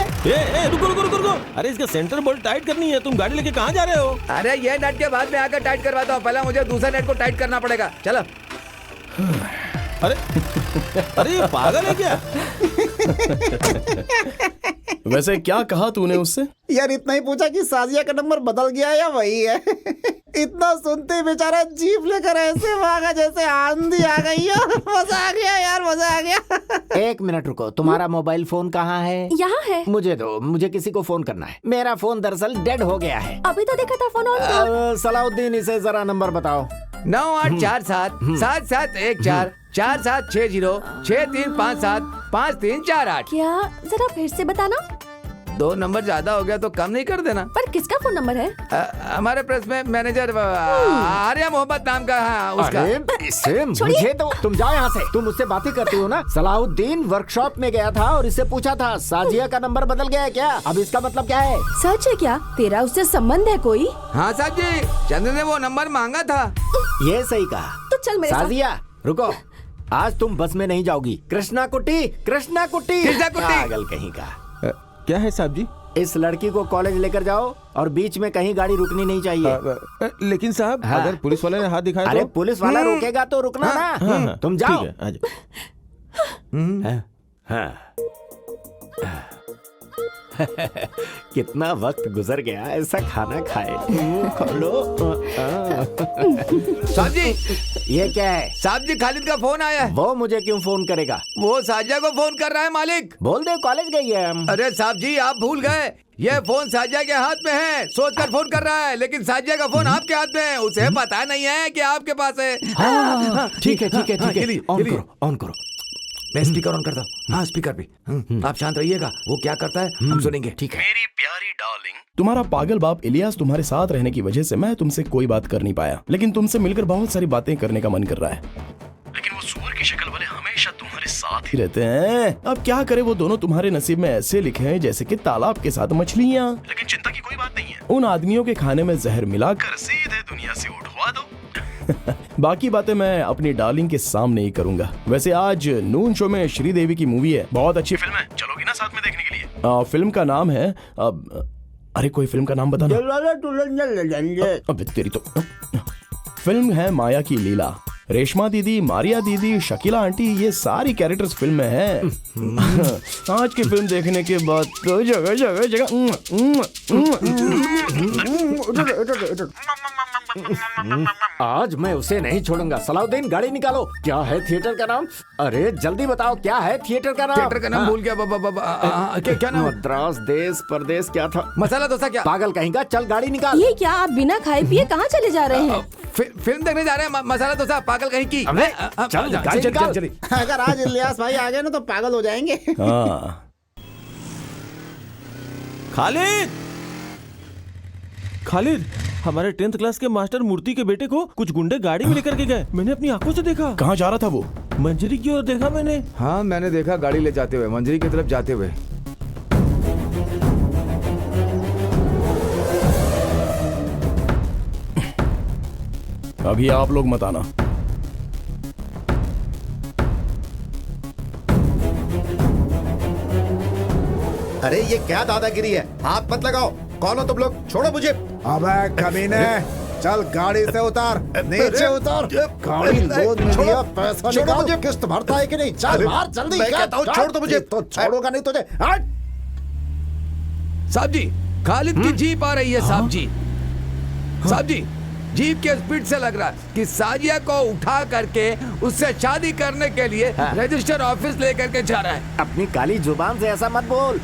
रुको रुको रुको रुको। अरे इसका सेंटर बोल्ट टाइट करनी है। तुम गाड़ी लेके कहाँ जा रहे हो? अरे ये नट के बाद में आकर टाइट करवाता हूँ, पहले मुझे दूसरा नट को टाइट करना पड़ेगा। चलो। अरे अरे ये पागल है क्या? वैसे क्या कहा तूने उससे? यार इतना ही पूछा कि साजिया का नंबर बदल गया या वही है। इतना सुनते ही बेचारा जीप लेकर ऐसे भागा जैसे आंधी आ गई हो। मजा आ गया यार, मजा आ गया। 1 मिनट रुको, तुम्हारा मोबाइल फोन कहाँ है? यहाँ है। मुझे दो, मुझे किसी को फोन करना है। मेरा फोन दरअसल डेड हो गया है। अभी तो देखा था फोन ऑन था। सलाउद्दीन, इसे जरा नंबर बताओ। 9847 7714 4760 6357 5348। क्या? जरा फिर से बताना। 2 नंबर ज्यादा हो गया तो कम नहीं कर देना? पर किसका फोन नंबर है? हमारे प्रेस में मैनेजर आर्या मोहम्मद नाम का है उसका। इससे मुझे तो, तुम जाओ यहाँ से। तुम मुझसे बातें करती हो ना। सलाउद्दीन वर्कशॉप में गया था और इससे पूछा था साजिया का नंबर बदल गया है क्या? अब इसका मतलब क्या है? सच है क्या? तेरा उससे संबंध है कोई? हाँ साहब जी, चंद्र ने वो नंबर मांगा था। ये सही कहा। तो चल मेरे साथ। साजिया रुको, आज तुम बस में नहीं जाओगी। कृष्णा कुट्टी, कृष्णा कुट्टी, कृष्णा कुट्टी। पागल कहीं का। क्या है साहब जी? इस लड़की को कॉलेज लेकर जाओ और बीच में कहीं गाड़ी रुकनी नहीं चाहिए। लेकिन साहब, हाँ। अगर पुलिस वाले ने हाथ दिखाया अरे तो? पुलिस वाला रोकेगा तो रुकना ना। तुम जाओ। ठीक है, आ जाओ। कितना वक्त गुजर गया ऐसा खाना खाए। खोलो। साहब जी, ये क्या है? साहब जी, खालिद का फोन आया है। वो मुझे क्यों फोन करेगा? वो साजिया को फोन कर रहा है मालिक। बोल दे कॉलेज गई है। अरे साहब जी, आप भूल गए, ये फोन साजिया के हाथ में है। सोचकर फोन कर रहा है, लेकिन साजिया का फोन आपके हाथ में है। उसे पता नहीं है कि आपके पास है। ठीक है ठीक है ठीक है, ऑन करो ऑन करो। मैं स्पीकर ऑन करता हूँ। हाँ, स्पीकर भी। आप शांत रहिएगा, वो क्या करता है हम सुनेंगे। ठीक है। मेरी प्यारी डार्लिंग, तुम्हारा पागल बाप इलियास तुम्हारे साथ रहने की वजह से मैं तुमसे कोई बात कर नहीं पाया, लेकिन तुमसे मिलकर बहुत सारी बातें करने का मन कर रहा है। लेकिन वो सुअर की शक्ल वाले हमेशा तुम्हारे साथ ही रहते हैं। अब क्या करे, वो दोनों तुम्हारे नसीब में ऐसे लिखे हैं जैसे कि तालाब के साथ मछलियाँ। लेकिन चिंता की कोई बात नहीं है, उन आदमियों के खाने में जहर मिलाकर सीधे दुनिया से उठवा दो। बाकी बातें मैं अपनी डार्लिंग के सामने ही करूंगा। वैसे आज नून शो में श्रीदेवी की मूवी है, बहुत अच्छी फिल्म है, चलोगी ना साथ में देखने के लिए? फिल्म का नाम है अरे कोई फिल्म का नाम बताना। अबे तेरी तो। फिल्म है माया की लीला। रेशमा दीदी, मारिया दीदी, शकीला आंटी, ये सारी कैरेक्टर्स फिल्म में हैं। आज की फिल्म देखने के बाद तो जगह जगह जगह आज मैं उसे नहीं छोड़ूंगा। सलाउद्दीन, गाड़ी निकालो। क्या है थिएटर का नाम? अरे जल्दी बताओ, क्या है थिएटर का नाम? थिएटर का नाम भूल गया। क्या नाम? मद्रास देश परदेश क्या था? मसाला डोसा। क्या पागल कहेगा, चल गाड़ी निकाल। ये क्या, आप बिना खाए पिए कहाँ चले जा रहे हैं? फिल्म देखने जा रहे हैं। मसाला डोसा, पागल कहीं की। चल गाड़ी निकाल। अगर आज इलियास भाई आ गए ना तो पागल हो जाएंगे। खालिद, खालिद, हमारे 10th क्लास के मास्टर मूर्ति के बेटे को कुछ गुंडे गाड़ी में लेकर के गए। मैंने अपनी आंखों से देखा। कहाँ जा रहा था वो? मंजरी की ओर देखा मैंने। हाँ, मैंने देखा गाड़ी ले जाते हुए, मंजरी की तरफ जाते हुए। अभी आप लोग मत आना। अरे ये क्या दादागिरी है? हाथ मत लगाओ। कौन हो तुम लोग? छोड़ो मुझे। अबे कमीने, चल गाड़ी से उतार, नीचे उतार। गाड़ी लोड में लिया, पैसा निकाल, किस्त भरता है कि नहीं? चल बाहर जल्दी। मैं कहता हूँ छोड़ दो मुझे। तो छोड़ूंगा नहीं तुझे। हट। साहब जी, खालिद की जीप आ रही है। साहब जी, साहब जी, जीप के स्पीड से लग रहा है कि साजिया को उठा करके उससे शादी करने के लिए रजिस्टर ऑफिस लेकर के जा रहा है। अपनी काली जुबान से ऐसा मत बोल।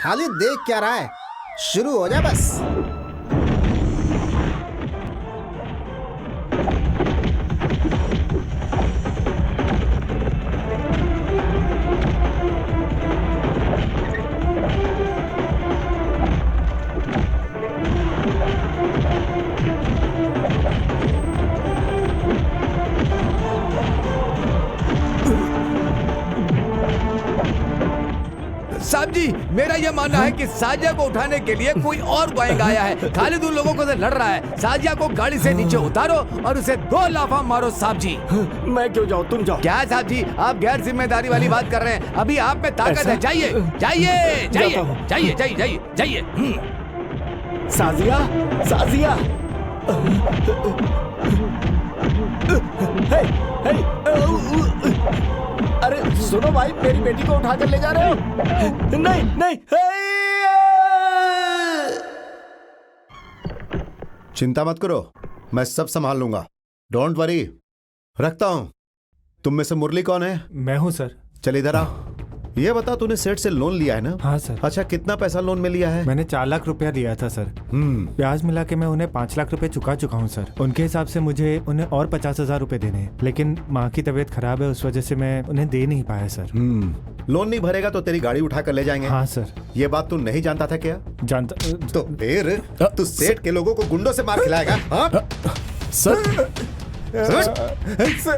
खालिद देख क्या रहा है? शुरू हो जा बस। साहब जी, मेरा यह मानना है कि साजिया को उठाने के लिए कोई और गैंग आया है। खालिद उन लोगों को से लड़ रहा है। साजिया को गाड़ी से नीचे उतारो और उसे 2 लाफा मारो। साहब जी, मैं क्यों जाऊँ, तुम जाओ। क्या साहब जी, आप गैर जिम्मेदारी वाली बात कर रहे हैं? अभी आप में ताकत है। जाइए जाइए जाइए जाइए जाइए जाइए जाइए। साजिया, साजिया। हे, हे, अरे सुनो भाई, मेरी बेटी को उठाकर ले जा रहे हो? नहीं नहीं। चिंता मत करो, मैं सब संभाल लूंगा। Don't worry. रखता हूं। तुम में से मुरली कौन है? मैं हूं सर। चल इधर आ। ये बता, तूने सेठ से लोन लिया है ना? हाँ सर। अच्छा, कितना पैसा लोन में लिया है? मैंने 4 लाख रुपया लिया था सर। ब्याज मिला के मैं उन्हें 5 लाख रुपए चुका चुका हूँ सर। उनके हिसाब से मुझे उन्हें और 50,000 रुपए देने हैं, लेकिन माँ की तबीयत खराब है, उस वजह से मैं उन्हें दे नहीं पाया सर। लोन नहीं भरेगा तो तेरी गाड़ी उठा कर ले जाएंगे। हाँ सर। ये बात तू नहीं जानता था क्या? जानता तो फिर तू सेठ के लोगों को गुंडों से मार खिलाएगा? हाँ? सर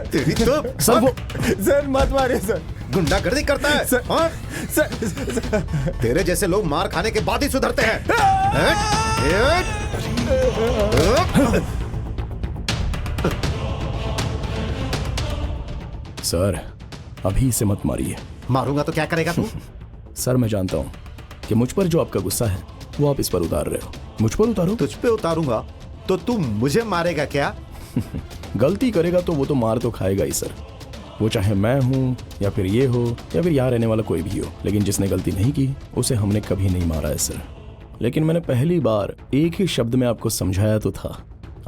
तेरी तो सर, वो सर मत मारिए सर। गुंडागर्दी करता है सर, हाँ? सर, तेरे जैसे लोग मार खाने के बाद ही सुधरते हैं। सर, अभी इसे मत मारिए। मारूंगा तो क्या करेगा तू? सर, मैं जानता हूँ कि मुझ पर जो आपका गुस्सा है वो आप इस पर उतार रहे हो। मुझ पर उतारो। तुझ पे उतारूंगा तो तू मुझे मारेगा क्या? गलती करेगा तो वो तो मार तो खाएगा ही सर। वो चाहे मैं हूँ या फिर ये हो या फिर यहाँ रहने वाला कोई भी हो, लेकिन जिसने गलती नहीं की उसे हमने कभी नहीं मारा है सर। लेकिन मैंने पहली बार एक ही शब्द में आपको समझाया तो था।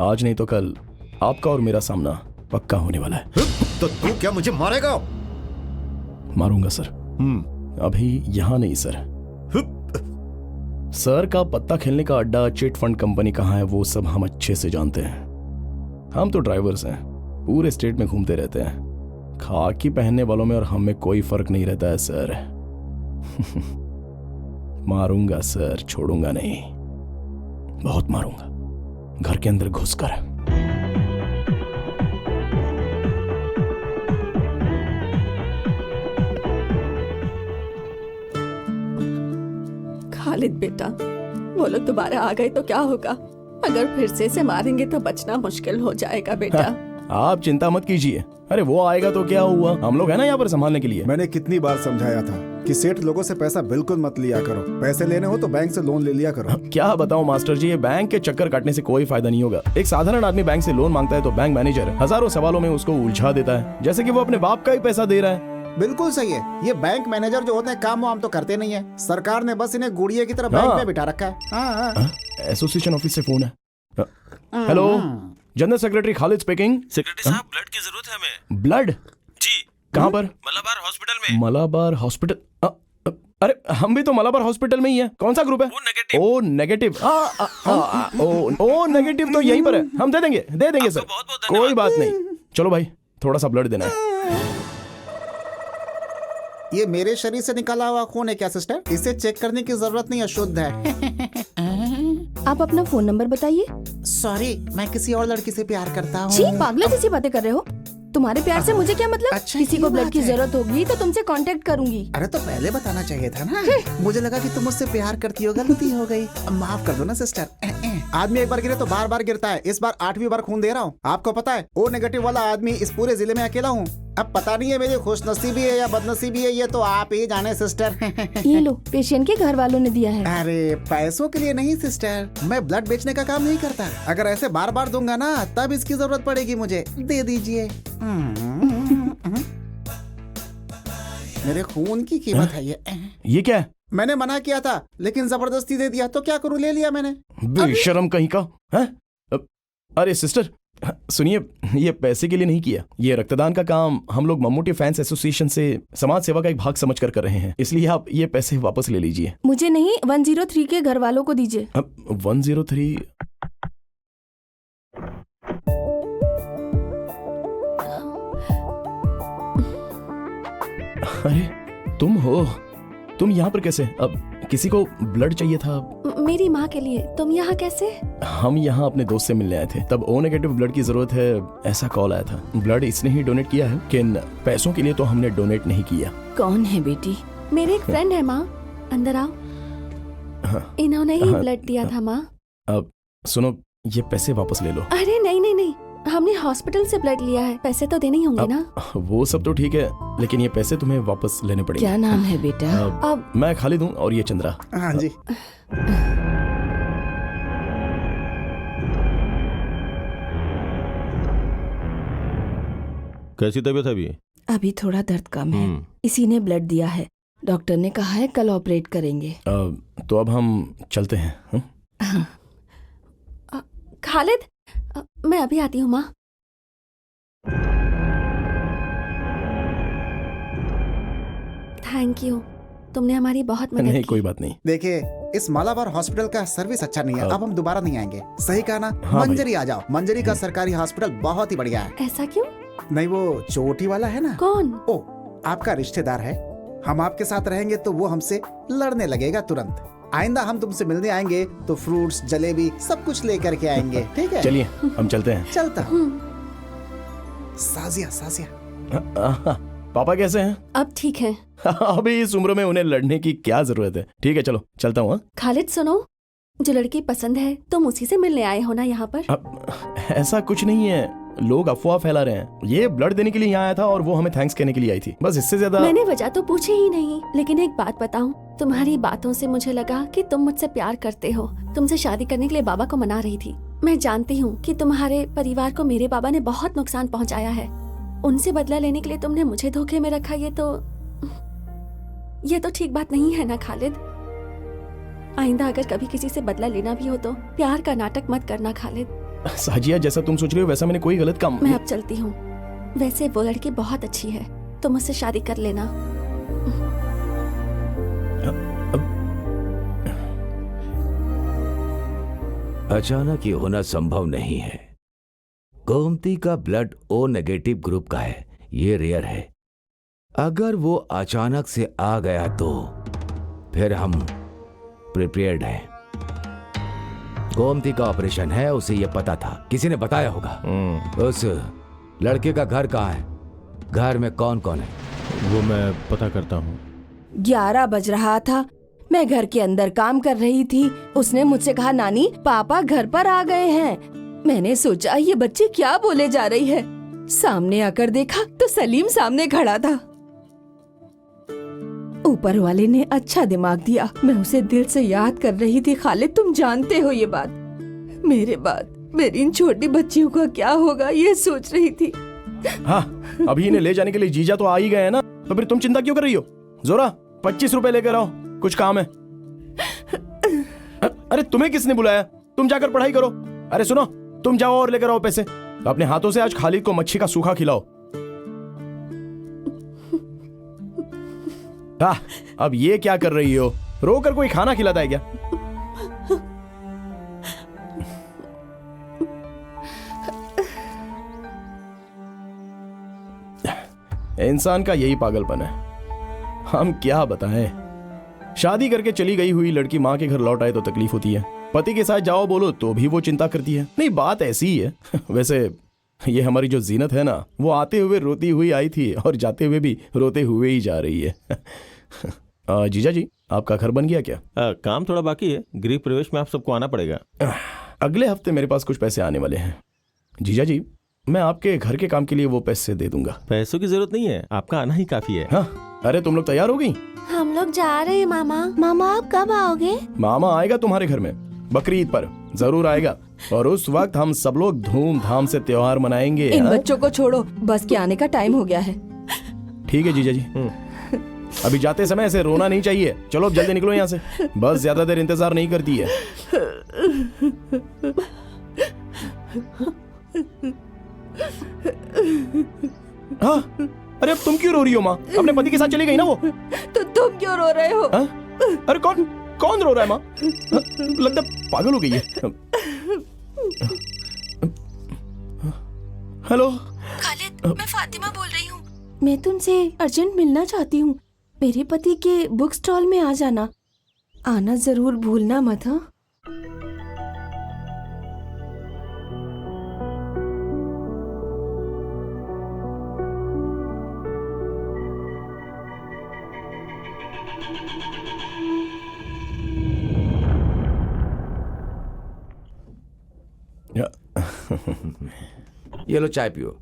आज नहीं तो कल आपका और मेरा सामना पक्का होने वाला है। तो तू क्या मुझे मारेगा? मारूंगा सर। अभी यहाँ नहीं सर। सर का पत्ता खेलने का अड्डा, चिट फंड कंपनी कहाँ है वो सब हम अच्छे से जानते हैं। हम तो ड्राइवर्स हैं, पूरे स्टेट में घूमते रहते हैं। खाकी पहनने वालों में और हम में कोई फर्क नहीं रहता है सर। मारूंगा सर, छोड़ूंगा नहीं। बहुत मारूंगा, घर के अंदर घुसकर। खालिद बेटा, वो लोग दोबारा आ गए तो क्या होगा? अगर फिर से मारेंगे तो बचना मुश्किल हो जाएगा बेटा। आप चिंता मत कीजिए। अरे वो आएगा तो क्या हुआ, हम लोग है ना यहाँ पर संभालने के लिए। मैंने कितनी बार समझाया था कि सेठ लोगों से पैसा बिल्कुल मत लिया करो। पैसे लेने हो तो बैंक से लोन ले लिया करो। क्या बताऊं मास्टर जी, ये बैंक के चक्कर काटने से कोई फायदा नहीं होगा। एक साधारण आदमी बैंक से लोन मांगता है तो बैंक मैनेजर हजारों सवालों में उसको उलझा देता है, जैसे कि वो अपने बाप का ही पैसा दे रहा है। बिल्कुल सही है। ये बैंक मैनेजर जो होते हैं काम वाम तो करते नहीं है। सरकार ने बस इन्हें गुड़िया की तरह बैंक में बिठा रखा है। एसोसिएशन ऑफिस से फोन है। Hello, general secretary Khalid speaking. Secretary साहब, ब्लड की जरूरत है हमें। ब्लड? जी। कहाँ पर? मलाबार हॉस्पिटल में। मलाबार हॉस्पिटल? अरे हम भी तो मलाबार हॉस्पिटल में ही है। कौन सा ग्रुप है? O negative. ओ नेगेटिव तो यहीं पर है। हम दे देंगे सर। कोई बात नहीं। चलो भाई, थोड़ा सा ब्लड देना है। ये मेरे शरीर से निकाला हुआ खून है क्या सिस्टर? इसे चेक करने की जरूरत नहीं है, शुद्ध है। आप अपना फोन नंबर बताइए। सॉरी, मैं किसी और लड़की से प्यार करता छी, हूँ। पागल जैसी बातें कर रहे हो। तुम्हारे प्यार से मुझे क्या मतलब? अच्छा, किसी ये को ब्लड बात की है। जरूरत होगी तो तुमसे कांटेक्ट करूंगी। अरे तो पहले बताना चाहिए था ना। मुझे लगा कि तुम मुझसे प्यार करती हो, गलती हो गई। माफ कर दो ना सिस्टर। आदमी एक बार गिरे तो बार बार गिरता है। इस बार 8वीं बार खून दे रहा हूँ। आपको पता है, ओ नेगेटिव वाला आदमी इस पूरे जिले में अकेला हूँ। अब पता नहीं है मेरी खुशनसीबी है या बदनसीबी है, ये तो आप ही जाने सिस्टर। ये लो, पेशेंट के घर वालों ने दिया है। अरे पैसों के लिए नहीं सिस्टर, मैं ब्लड बेचने का काम नहीं करता। अगर ऐसे बार बार दूंगा ना तब इसकी जरूरत पड़ेगी मुझे। दे दीजिए। मेरे खून की कीमत है ये क्या है? मैंने मना किया था लेकिन जबरदस्ती दे दिया, तो क्या करूं, ले लिया मैंने। बेशरम कहीं का है? अरे सिस्टर सुनिए, ये पैसे के लिए नहीं किया। ये रक्तदान का काम हम लोग मम्मूटी फैंस एसोसिएशन से समाज सेवा का एक भाग समझकर कर रहे हैं, इसलिए आप ये पैसे वापस ले लीजिए। मुझे नहीं, 103 के घर वालों को दीजिए। 103? अरे तुम हो? तुम यहाँ पर कैसे? अब किसी को ब्लड चाहिए था। मेरी माँ के लिए। तुम यहाँ कैसे? हम यहाँ अपने दोस्त से मिलने आए थे, तब ओ नेगेटिव ब्लड की जरूरत है ऐसा कॉल आया था। ब्लड इसने ही डोनेट किया है, लेकिन पैसों के लिए तो हमने डोनेट नहीं किया। कौन है बेटी? मेरे एक फ्रेंड है माँ, अंदर आओ। इन्होंने ही ब्लड दिया था माँ। अब सुनो, ये पैसे वापस ले लो। अरे नहीं नहीं नहीं, हमने हॉस्पिटल से ब्लड लिया है, पैसे तो देने ही होंगे ना। वो सब तो ठीक है, लेकिन ये पैसे तुम्हें वापस लेने पड़ेंगे। क्या नाम है बेटा? अब मैं खालिद हूँ और ये चंद्रा। हाँ जी। कैसी तबीयत है अभी? अभी थोड़ा दर्द कम है। इसी ने ब्लड दिया है। डॉक्टर ने कहा है कल ऑपरेट करेंगे। तो अब हम चलते हैं। खालिद, मैं अभी आती हूँ माँ। थैंक यू, तुमने हमारी बहुत मदद नहीं की। कोई बात नहीं। देखिए, इस मालाबार हॉस्पिटल का सर्विस अच्छा नहीं है, अब हम दोबारा नहीं आएंगे। सही कहा ना? हाँ मंजरी आ जाओ। मंजरी का सरकारी हॉस्पिटल बहुत ही बढ़िया है। ऐसा क्यों? नहीं, वो चोटी वाला है ना। कौन? ओ, आपका रिश्तेदार है। हम आपके साथ रहेंगे तो वो हमसे लड़ने लगेगा तुरंत। आइंदा हम तुमसे मिलने आएंगे तो फ्रूट्स, जलेबी सब कुछ लेकर के आएंगे, ठीक है? चलिए हम चलते हैं। चलता। साजिया, साजिया। पापा कैसे हैं? अब ठीक है। अभी इस उम्र में उन्हें लड़ने की क्या जरूरत है। ठीक है चलो चलता हूँ। खालिद सुनो, जो लड़की पसंद है तुम उसी से मिलने आए हो ना यहाँ पर? ऐसा कुछ नहीं है, लोग अफवाह फैला रहे हैं। ये ब्लड देने के लिए यहाँ आया था और वो हमें थैंक्स कहने के लिए आई थी, बस इससे ज्यादा। मैंने वजह तो पूछी ही नहीं, लेकिन एक बात बताऊं, तुम्हारी बातों से मुझे लगा कि तुम मुझसे प्यार करते हो। तुमसे शादी करने के लिए बाबा को मना रही थी। मैं जानती हूँ कि तुम्हारे परिवार को मेरे बाबा ने बहुत नुकसान पहुँचाया है। उनसे बदला लेने के लिए तुमने मुझे धोखे में रखा, ये तो ठीक बात नहीं है ना खालिद। आइंदा अगर कभी किसी से बदला लेना भी हो तो प्यार का नाटक मत करना खालिद। साजिया, जैसा तुम सोच रहे हो वैसा मैंने कोई गलत काम। मैं अब चलती हूँ। वैसे वो लड़की बहुत अच्छी है, तुम मुझसे शादी कर लेना। अचानक ये होना संभव नहीं है। गोमती का ब्लड ओ नेगेटिव ग्रुप का है, ये रेयर है। अगर वो अचानक से आ गया तो फिर हम प्रिपेयर्ड हैं। गोमती का ऑपरेशन है, उसे ये पता था, किसी ने बताया होगा। उस लड़के का घर कहाँ है? घर में कौन कौन है? वो मैं पता करता हूँ। 11 बज रहा था, मैं घर के अंदर काम कर रही थी। उसने मुझसे कहा, नानी पापा घर पर आ गए हैं। मैंने सोचा ये बच्ची क्या बोले जा रही है। सामने आकर देखा तो सलीम सामने खड़ा था। ऊपर वाले ने अच्छा दिमाग दिया। मैं उसे दिल से याद कर रही थी। खालिद, तुम जानते हो ये बात। मेरे बाद मेरी इन छोटी बच्चियों का क्या होगा ये सोच रही थी। हाँ, अभी इन्हें ले जाने के लिए जीजा तो आ ही गए हैं ना, तो फिर तुम चिंता क्यों कर रही हो? जोरा 25 रुपए लेकर आओ, कुछ काम है। अरे तुम्हें किसने बुलाया? तुम जाकर पढ़ाई करो। अरे सुनो, तुम जाओ और लेकर आओ पैसे। अपने हाथों से आज खालिद को मच्छी का सूखा खिलाओ। हाँ, अब ये क्या कर रही हो? रोकर कोई खाना खिलाता है क्या? इंसान का यही पागलपन है, हम क्या बताएं। शादी करके चली गई हुई लड़की माँ के घर लौट आए तो तकलीफ होती है, पति के साथ जाओ बोलो तो भी वो चिंता करती है। नहीं, बात ऐसी ही है। वैसे ये हमारी जो जीनत है ना, वो आते हुए रोती हुई आई थी और जाते हुए भी रोते हुए ही जा रही है। जीजा जी, आपका घर बन गया क्या? काम थोड़ा बाकी है, गृह प्रवेश में आप सबको आना पड़ेगा। अगले हफ्ते मेरे पास कुछ पैसे आने वाले हैं। जीजा जी, मैं आपके घर के काम के लिए वो पैसे दे दूंगा। पैसों की जरूरत नहीं है, आपका आना ही काफी है। हाँ, अरे तुम लोग तैयार हो गई? हम लोग जा रहे हैं मामा। मामा आप कब आओगे? मामा आएगा तुम्हारे घर में बकरी ईद पर, जरूर आएगा। और उस वक्त हम सब लोग धूमधाम से त्योहार मनाएंगे। इन बच्चों को छोड़ो, बस के आने का टाइम हो गया है। ठीक है जीजा जी, अभी जाते समय ऐसे रोना नहीं चाहिए। चलो अब जल्दी निकलो यहाँ से, बस ज्यादा देर इंतजार नहीं करती है। हाँ, अरे अब तुम क्यों रो रही हो माँ? अपने पति के साथ चली गई ना वो। तो तुम क्यों रो रहे हो? अरे कौन रो रहा है माँ? लगता पागल हो गई है। हेलो खालिद, मैं फातिमा बोल रही हूँ। मैं तुमसे अर्जेंट मिलना चाहती हूँ। मेरे पति के बुक स्टॉल में आ जाना, आना जरूर भूलना मत। हाँ, ये लो चाय पियो।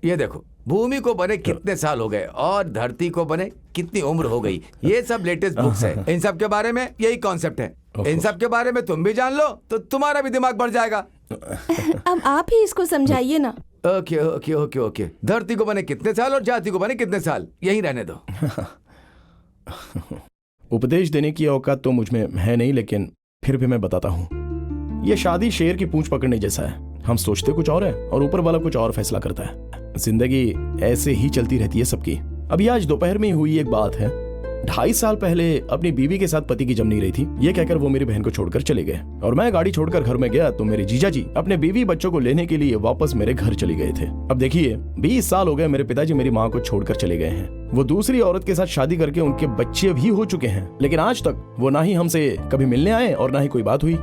ये देखो, भूमि को बने कितने साल हो गए और धरती को बने कितनी उम्र हो गई। ये सब लेटेस्ट बुक्स है। इन सब के बारे में यही कॉन्सेप्ट है। इन सब के बारे में तुम भी जान लो तो तुम्हारा भी दिमाग बढ़ जाएगा। अब आप ही इसको समझाइए ना। Okay okay okay okay. धरती को बने कितने साल और जाति को बने कितने साल, यही रहने दो। उपदेश देने की औकात तो मुझ में है नहीं, लेकिन फिर भी मैं बताता हूँ। ये शादी शेर की पूंछ पकड़ने जैसा है। हम सोचते कुछ और है और ऊपर वाला कुछ और फैसला करता है। जिंदगी ऐसे ही चलती रहती है सबकी। अभी आज दोपहर में हुई एक बात है। 2.5 साल पहले अपनी बीवी के साथ पति की जम नहीं रही थी, ये कहकर वो मेरी बहन को छोड़कर चले गए और मैं गाड़ी छोड़कर घर में गया तो मेरे जीजा जी अपने बीवी बच्चों को लेने के लिए वापस मेरे घर चले गए थे। अब देखिए, 20 साल हो गए मेरे पिताजी मेरी माँ को छोड़कर चले गए हैं। वो दूसरी औरत के साथ शादी करके उनके बच्चे भी हो चुके हैं, लेकिन आज तक वो ना ही हमसे कभी मिलने आए और ना ही कोई बात हुई।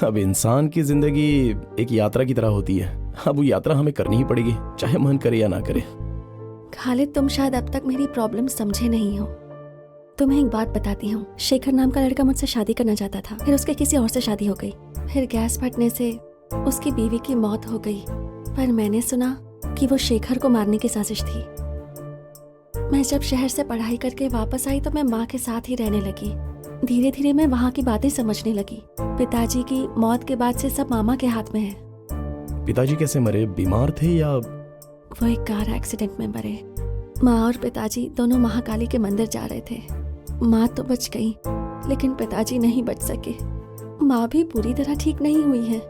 अब इंसान की जिंदगी एक यात्रा की तरह होती है। अब वो यात्रा हमें करनी ही पड़ेगी, चाहे मन करे या ना करे। खालिद, तुम शायद अब तक मेरी प्रॉब्लम समझे नहीं हो। तुम्हें एक बात बताती हूँ। शेखर नाम का लड़का मुझसे शादी करना चाहता था, फिर उसके किसी और से शादी हो गई। फिर गैस फटने से उसकी बीवी की मौत हो गई। पर मैंने सुना कि वो शेखर को मारने की साजिश थी। मैं जब शहर से पढ़ाई करके वापस आई तो मैं माँ के साथ ही रहने लगी। धीरे धीरे मैं वहाँ की बातें समझने लगी। पिताजी की मौत के बाद से सब मामा के हाथ में है। पिताजी कैसे मरे? बीमार थे या? वो एक कार एक्सीडेंट में मरे। माँ और पिताजी दोनों महाकाली के मंदिर जा रहे थे। माँ तो बच गई, लेकिन पिताजी नहीं बच सके। माँ भी पूरी तरह ठीक नहीं हुई है।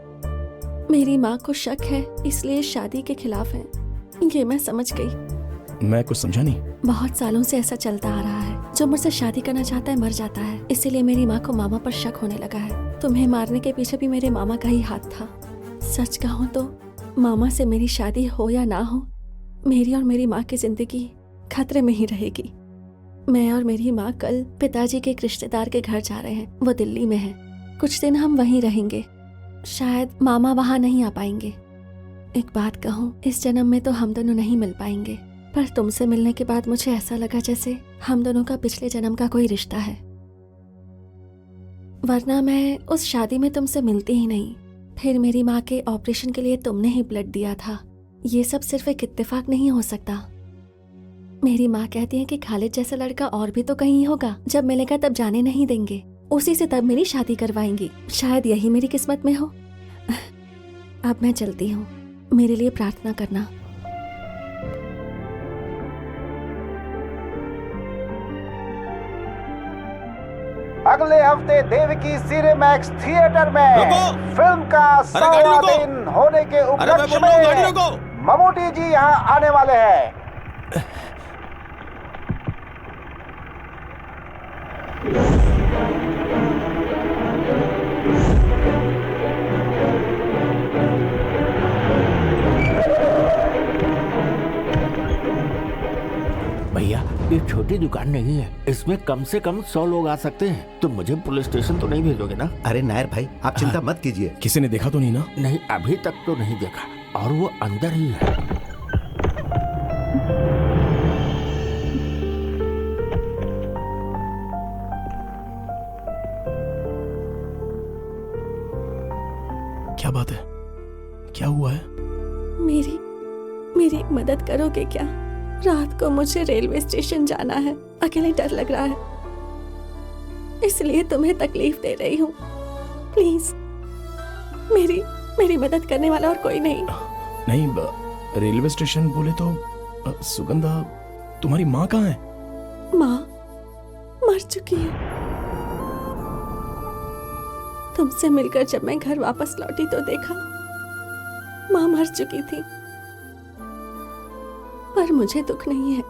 मेरी माँ को शक है, इसलिए शादी के खिलाफ है। ये मैं समझ गई। मैं कुछ समझा नहीं। बहुत सालों से ऐसा चलता आ रहा है। जो मुझसे शादी करना चाहता है मर जाता है, इसीलिए मेरी माँ को मामा पर शक होने लगा है। तुम्हें मारने के पीछे भी मेरे मामा का ही हाथ था। सच कहूँ तो मामा से मेरी शादी हो या ना हो, मेरी और मेरी माँ की जिंदगी खतरे में ही रहेगी। मैं और मेरी माँ कल पिताजी के एक रिश्तेदार के घर जा रहे हैं। वो दिल्ली में है। कुछ दिन हम वहीं रहेंगे। शायद मामा वहाँ नहीं आ पाएंगे। एक बात कहूँ, इस जन्म में तो हम दोनों नहीं मिल पाएंगे, पर तुमसे मिलने के बाद मुझे ऐसा लगा जैसे हम दोनों का पिछले जन्म का कोई रिश्ता है। वरना मैं उस शादी में तुमसे मिलती ही नहीं। फिर मेरी माँ के ऑपरेशन के लिए तुमने ही ब्लड दिया था। ये सब सिर्फ एक इत्तेफाक नहीं हो सकता। मेरी माँ कहती है कि खालिद जैसा लड़का और भी तो कहीं होगा। जब मिलेगा तब जाने नहीं देंगे, उसी से तब मेरी शादी करवाएंगी। शायद यही मेरी किस्मत में हो। अब मैं चलती हूँ, मेरे लिए प्रार्थना करना। अगले हफ्ते देवकी सिनेमैक्स थिएटर में फिल्म का 100वां दिन होने के उपलक्ष्य में ममूटी जी यहाँ आने वाले हैं। भैया, एक छोटी छोटी दुकान नहीं है, इसमें कम से कम 100 लोग आ सकते हैं। तुम मुझे पुलिस स्टेशन तो नहीं भेजोगे ना? अरे नायर भाई, आप चिंता मत कीजिए। किसी ने देखा तो नहीं ना? नहीं, अभी तक तो नहीं देखा, और वो अंदर ही है। क्या बात है? क्या हुआ है? मेरी एक मदद करोगे क्या? रात को मुझे रेलवे स्टेशन जाना है, अकेले डर लग रहा है, इसलिए तुम्हें तकलीफ दे रही हूँ। प्लीज, मेरी मदद करने वाला और कोई नहीं। नहीं, रेलवे स्टेशन बोले तो सुगंधा, तुम्हारी माँ कहाँ है? माँ मर चुकी है। तुमसे मिलकर जब मैं घर वापस लौटी तो देखा माँ मर चुकी थी, पर मुझे दुख नहीं है।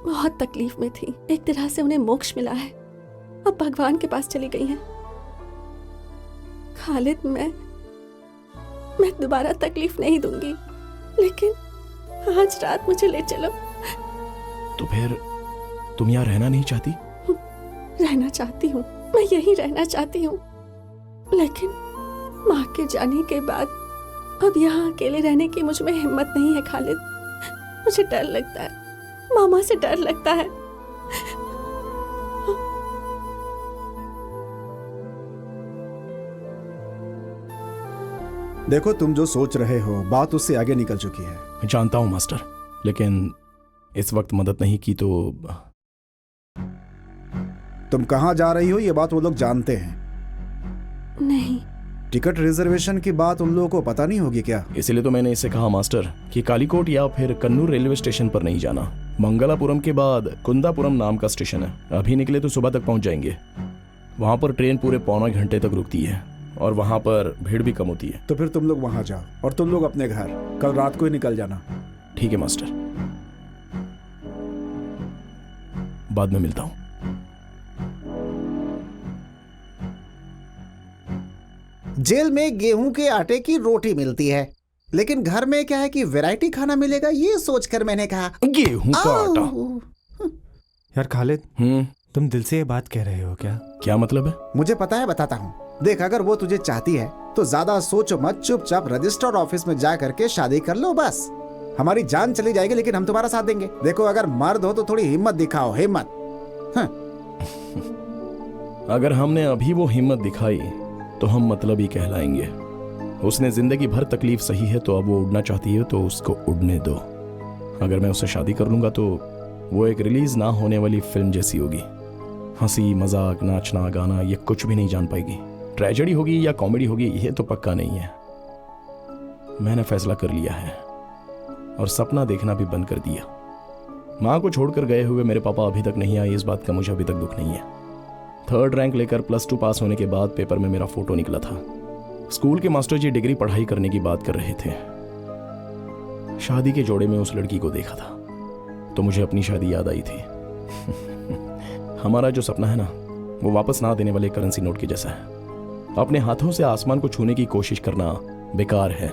बहुत तकलीफ में थी, एक तरह से उन्हें मोक्ष मिला है, अब भगवान के पास चली गई हैं। खालिद, मैं दोबारा तकलीफ नहीं दूंगी, लेकिन आज रात मुझे ले चलो। तो फिर तुम यहाँ रहना नहीं चाहती? रहना चाहती हूँ, मैं यहीं रहना चाहती हूँ, लेकिन माँ के जाने के बाद अब यहाँ अकेले रहने की मुझ में हिम्मत नहीं है खालिद। मुझे डर लगता है, मामा से डर लगता है। देखो, तुम जो सोच रहे हो बात उससे आगे निकल चुकी है। मैं जानता हूँ मास्टर, लेकिन इस वक्त मदद नहीं की तो। तुम कहाँ जा रही हो ये बात वो लोग जानते हैं? नहीं। टिकट रिजर्वेशन की बात उन लोगों को पता नहीं होगी क्या? इसीलिए तो मैंने इससे कहा मास्टर कि कालीकोट या फिर कन्नूर रेलवे स्टेशन पर नहीं जाना। मंगलापुरम के बाद कुंदापुरम नाम का स्टेशन है, अभी निकले तो सुबह तक पहुंच जाएंगे। वहां पर ट्रेन पूरे पौना घंटे तक रुकती है और वहां पर भीड़ भी कम होती है। तो फिर तुम लोग वहां जाओ और तुम लोग अपने घर कल रात को ही निकल जाना। ठीक है मास्टर, बाद में मिलता हूं। जेल में गेहूं के आटे की रोटी मिलती है, लेकिन घर में क्या है कि वैरायटी खाना मिलेगा, ये सोचकर मैंने कहा गेहूं का आटा। यार खालिद, तुम दिल से ये बात कह रहे हो क्या? क्या मतलब है? मुझे पता है, बताता हूँ। देख, अगर वो तुझे चाहती है तो ज्यादा सोचो मत, चुपचाप रजिस्टर ऑफिस में जा करके शादी कर लो बस। हमारी जान चली जाएगी लेकिन हम तुम्हारा साथ देंगे। देखो, अगर मर्द हो तो थोड़ी हिम्मत दिखाओ, हिम्मत। अगर हमने अभी वो हिम्मत दिखाई तो हम मतलब ही कहलाएंगे। उसने जिंदगी भर तकलीफ सही है, तो अब वो उड़ना चाहती है तो उसको उड़ने दो। अगर मैं उससे शादी कर लूंगा तो वो एक रिलीज ना होने वाली फिल्म जैसी होगी। हंसी मजाक, नाचना गाना, ये कुछ भी नहीं जान पाएगी। ट्रेजेडी होगी या कॉमेडी होगी ये तो पक्का नहीं है। मैंने फैसला कर लिया है और सपना देखना भी बंद कर दिया। माँ को छोड़कर गए हुए मेरे पापा अभी तक नहीं आए, इस बात का मुझे अभी तक दुख नहीं है। 3rd रैंक लेकर +2 पास होने के बाद पेपर में मेरा फोटो निकला था। स्कूल के मास्टर जी डिग्री पढ़ाई करने की बात कर रहे थे। शादी के जोड़े में उस लड़की को देखा था तो मुझे अपनी शादी याद आई थी। हमारा जो सपना है ना, वो वापस ना देने वाले करेंसी नोट के जैसा है। अपने हाथों से आसमान को छूने की कोशिश करना बेकार है,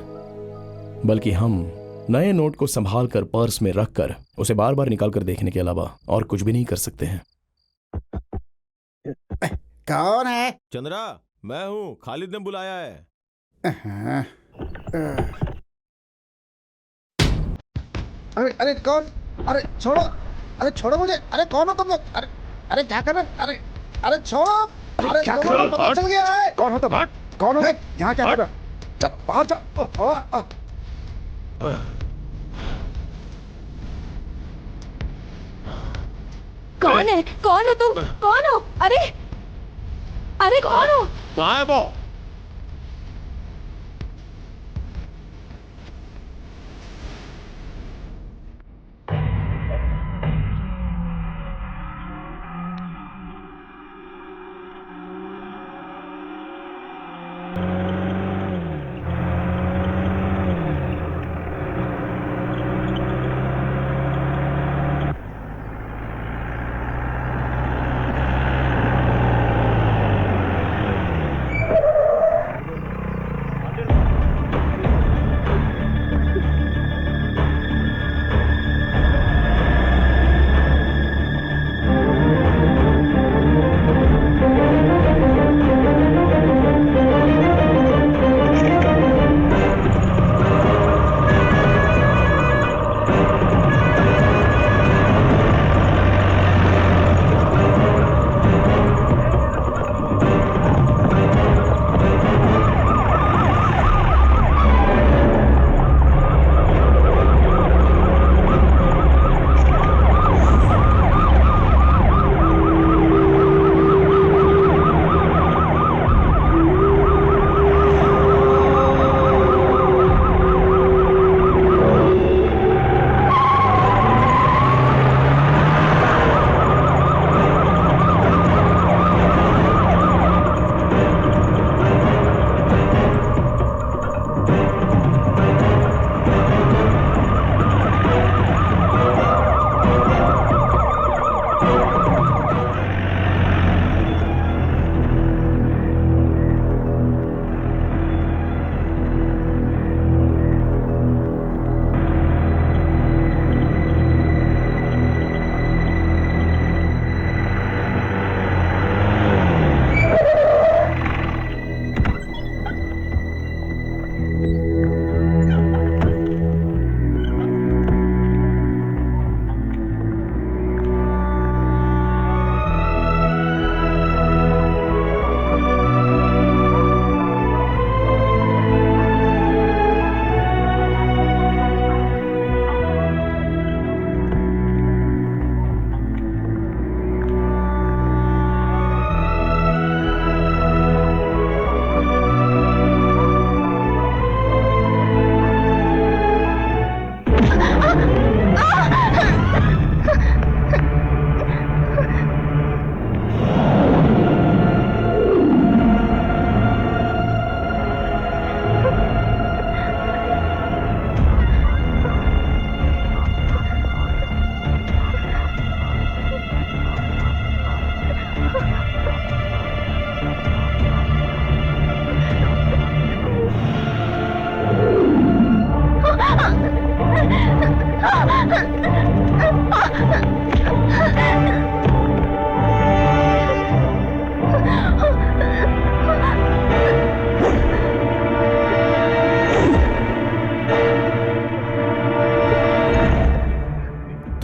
बल्कि हम नए नोट को संभाल कर पर्स में रख कर उसे बार बार निकाल कर देखने के अलावा और कुछ भी नहीं कर सकते हैं। कौन है? चंद्रा, मैं हूँ, खालिद ने बुलाया है। अरे अरे कौन? अरे छोड़ो, अरे छोड़ो मुझे। अरे कौन हो तुम लोग? अरे अरे क्या कर रहे? अरे अरे छोड़ो। अरे क्या कर रहे? पता चल गया है कौन हो तुम? कौन हो? यहाँ क्या कर रहे? चल बाहर जाओ। कौन है? कौन हो तुम? कौन हो? अरे अरे कौन हो? कहाँ है वो?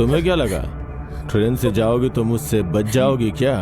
तुम्हें क्या लगा ट्रेन से जाओगी तो मुझसे बच जाओगी क्या?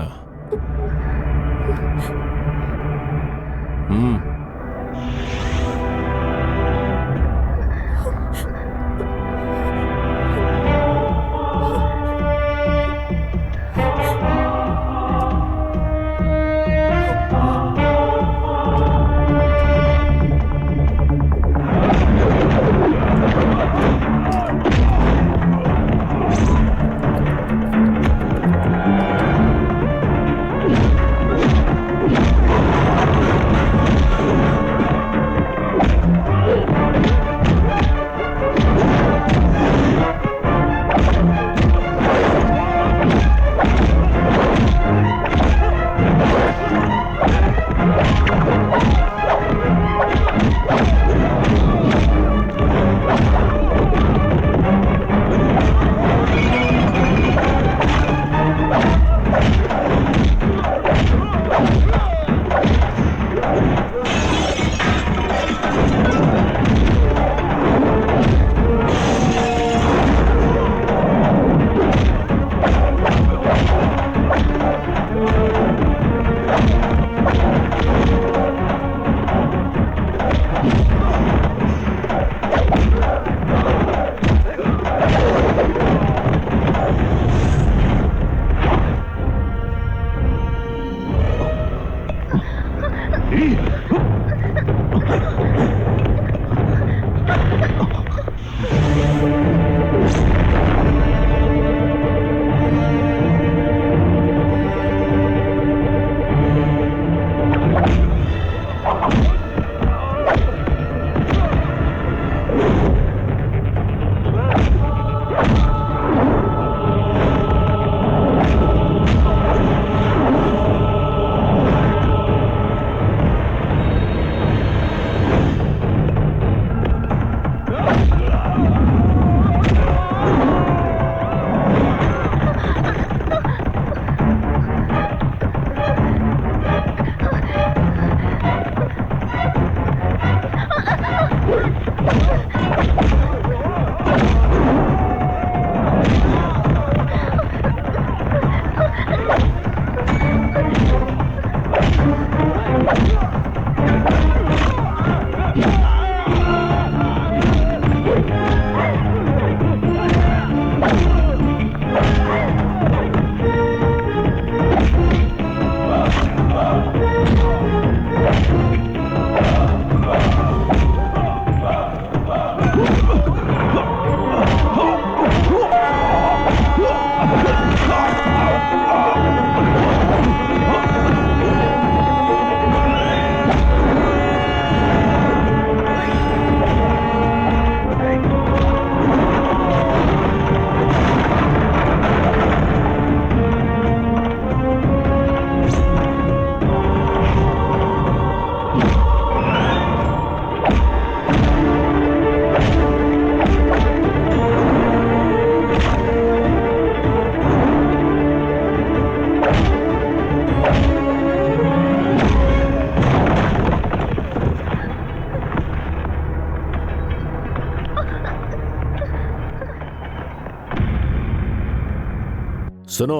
सुनो,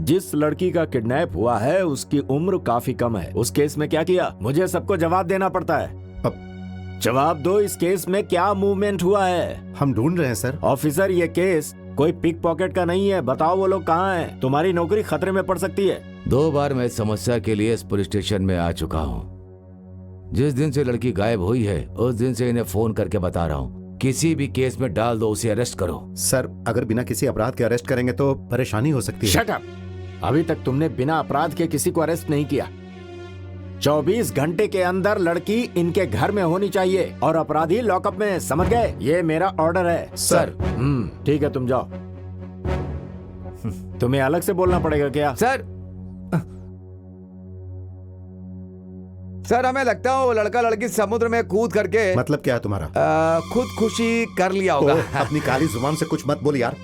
जिस लड़की का किडनैप हुआ है उसकी उम्र काफी कम है। उस केस में क्या किया? मुझे सबको जवाब देना पड़ता है। अब जवाब दो, इस केस में क्या मूवमेंट हुआ है? हम ढूंढ रहे हैं सर। ऑफिसर, ये केस कोई पिक पॉकेट का नहीं है। बताओ वो लोग कहाँ हैं? तुम्हारी नौकरी खतरे में पड़ सकती है। 2 बार मैं इस समस्या के लिए इस पुलिस स्टेशन में आ चुका हूँ। जिस दिन से लड़की गायब हुई है उस दिन से इन्हें फोन करके बता रहा हूँ, किसी भी केस में डाल दो, उसे अरेस्ट करो। सर, अगर बिना किसी अपराध के अरेस्ट करेंगे तो परेशानी हो सकती है। Shut up! अभी तक तुमने बिना अपराध के किसी को अरेस्ट नहीं किया। 24 घंटे के अंदर लड़की इनके घर में होनी चाहिए और अपराधी लॉकअप में, समझ गए? ये मेरा ऑर्डर है। सर। ठीक है, तुम जाओ। तुम्हें अलग से बोलना पड़ेगा क्या? सर, हमें लगता है वो लड़का लड़की समुद्र में कूद करके, मतलब क्या है तुम्हारा? खुदकुशी कर लिया होगा। अपनी काली जुबान से कुछ मत बोल यार।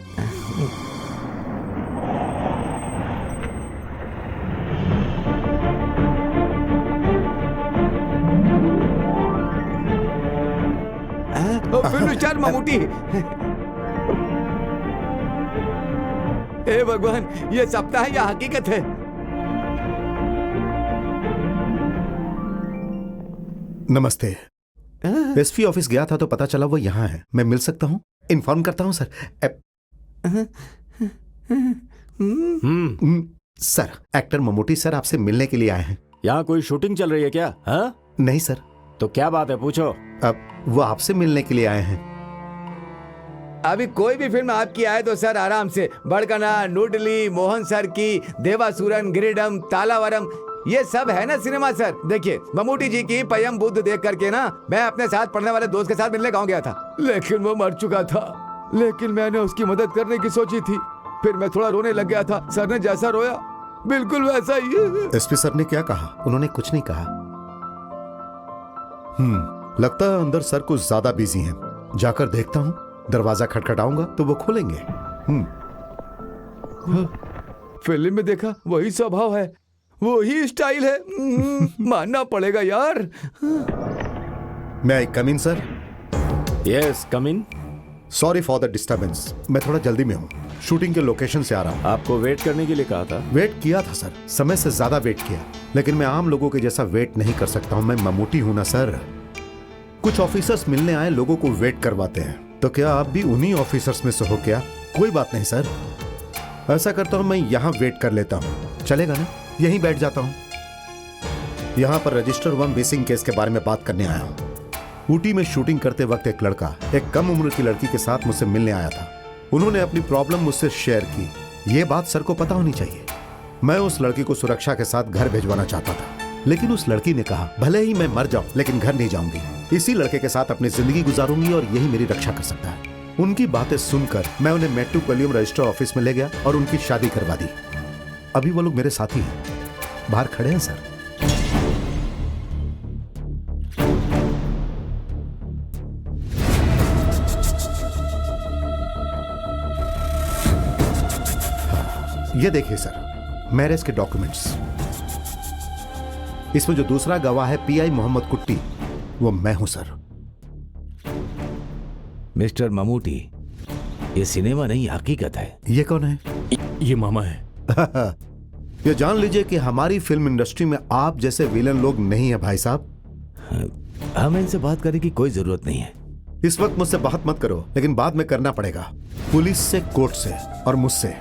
Film star Mammootty. हे भगवान, ये सपना है या हकीकत है? नमस्ते। एसपी ऑफिस गया था तो पता चला वो यहाँ है। मैं मिल सकता हूँ? इन्फॉर्म करता हूँ sir. Sir, actor Mammootty sir आपसे मिलने के लिए आए हैं। यहाँ कोई शूटिंग चल रही है क्या? हाँ? नहीं सर। तो क्या बात है, पूछो। अब वो आपसे मिलने के लिए आए हैं। अभी कोई भी फिल्म आपकी आए तो सर आराम से, बड़कना, नूडली, मोहन सर की, देवासुरन, गिरिडम, तालावरम, ये सब है ना सिनेमा सर। देखिए, ममूटी जी की पयम बुद्ध देख करके ना मैं अपने साथ पढ़ने वाले दोस्त के साथ मिलने गाँव गया था, लेकिन वो मर चुका था। लेकिन मैंने उसकी मदद करने की सोची थी। फिर मैं थोड़ा रोने लग गया था। सर ने जैसा रोया बिल्कुल वैसा ही है। एसपी सर ने क्या कहा? उन्होंने कुछ नहीं कहा। लगता है अंदर सर कुछ ज्यादा बिजी हैं। जाकर देखता हूँ। दरवाजा खटखटाऊंगा तो वो खोलेंगे। फिल्म में देखा वही स्वभाव है, वही स्टाइल है। मानना पड़ेगा यार। May I come in sir? Yes, come in. Sorry for the disturbance. मैं थोड़ा जल्दी में हूँ, शूटिंग के लोकेशन से आ रहा हूँ। आपको वेट करने के लिए कहा था? वेट किया था सर, समय से ज्यादा वेट किया, लेकिन मैं आम लोगों के जैसा वेट नहीं कर सकता हूँ। मैं ममूटी हूँ ना सर। कुछ ऑफिसर्स मिलने आए लोगों को वेट करवाते हैं, तो क्या आप भी उन्हीं ऑफिसर्स में से हो क्या? कोई बात नहीं सर, ऐसा करता हूँ मैं यहाँ वेट कर लेता हूँ। चलेगा ना? यहीं बैठ जाता हूँ। यहाँ पर रजिस्टर 1 मिसिंग केस के बारे में बात करने आया हूँ। ऊटी में शूटिंग करते वक्त एक लड़का एक कम उम्र की लड़की के साथ मुझसे मिलने आया था। उन्होंने अपनी प्रॉब्लम मुझसे शेयर की। ये बात सर को पता होनी चाहिए। मैं उस लड़की को सुरक्षा के साथ घर भिजवाना चाहता था, लेकिन उस लड़की ने कहा भले ही मैं मर जाऊं लेकिन घर नहीं जाऊंगी। इसी लड़के के साथ अपनी जिंदगी गुजारूंगी और यही मेरी रक्षा कर सकता है। उनकी बातें सुनकर मैं उन्हें मेट्रोपोलियम रजिस्टर ऑफिस में ले गया और उनकी शादी करवा दी। अभी वो लोग मेरे साथी हैं, बाहर खड़े हैं सर। ये देखिए सर, मैरिज के डॉक्यूमेंट्स। इसमें जो दूसरा गवाह है पीआई मोहम्मद कुट्टी, वो मैं हूं सर। मिस्टर ममूटी, ये सिनेमा नहीं हकीकत है। ये कौन है? ये मामा है। ये जान लीजिए कि हमारी फिल्म इंडस्ट्री में आप जैसे विलन लोग नहीं है भाई साहब। हमें इनसे बात करने की कोई जरूरत नहीं है। इस वक्त मुझसे बात मत करो, लेकिन बाद में करना पड़ेगा। पुलिस से, कोर्ट से और मुझसे।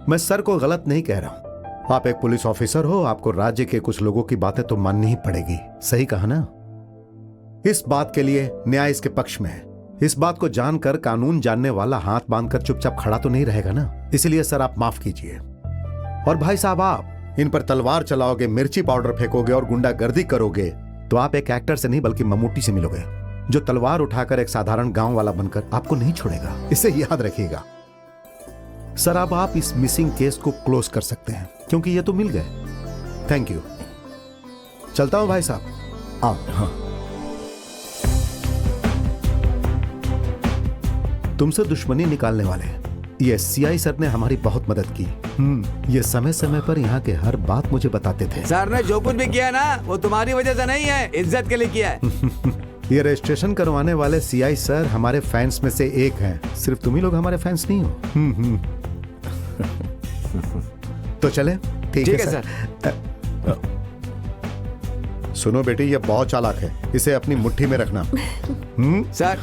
मैं सर को गलत नहीं कह रहा हूं। आप एक पुलिस ऑफिसर हो, आपको राज्य के कुछ लोगों की बातें तो माननी ही पड़ेगी। सही कहा ना? इस बात के लिए न्याय इसके पक्ष में है। इस बात को जानकर कानून जानने वाला हाथ बांधकर चुपचाप खड़ा तो नहीं रहेगा ना। इसलिए सर आप माफ कीजिए। और भाई साहब, आप इन पर तलवार चलाओगे, मिर्ची पाउडर फेंकोगे और गुंडागर्दी करोगे तो आप एक एक्टर से नहीं बल्कि ममूटी से मिलोगे, जो तलवार उठाकर एक साधारण गांव वाला बनकर आपको नहीं छोड़ेगा। इसे याद रखिएगा सर। अब आप इस मिसिंग केस को क्लोज कर सकते हैं क्योंकि ये तो मिल गए। Thank you. चलता हूं भाई साहब। आओ। हाँ। तुमसे दुश्मनी निकालने वाले ये सीआई सर ने हमारी बहुत मदद की। ये समय समय पर यहाँ के हर बात मुझे बताते थे। सर ने जो कुछ भी किया ना वो तुम्हारी वजह से नहीं है, इज्जत के लिए किया है। ये रजिस्ट्रेशन करवाने वाले सीआई सर हमारे फैंस में से एक हैं। सिर्फ तुम ही लोग हमारे फैंस नहीं हो। तो चले? ठीक है सर। सुनो बेटी, ये बहुत चालाक है, इसे अपनी मुट्ठी में रखना। सर,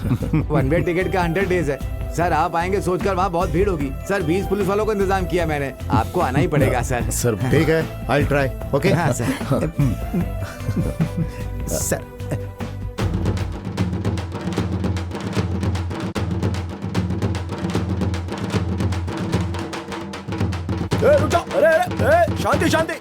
1 वे टिकट का 100 डेज है। सर आप आएंगे सोचकर वहाँ बहुत भीड़ होगी। सर 20 पुलिस वालों को इंतजाम किया मैंने, आपको आना ही पड़ेगा सर। सर ठीक है, आई ट्राई। ओके। हाँ सर। सर रुक जाओ। अरे शांति शांति।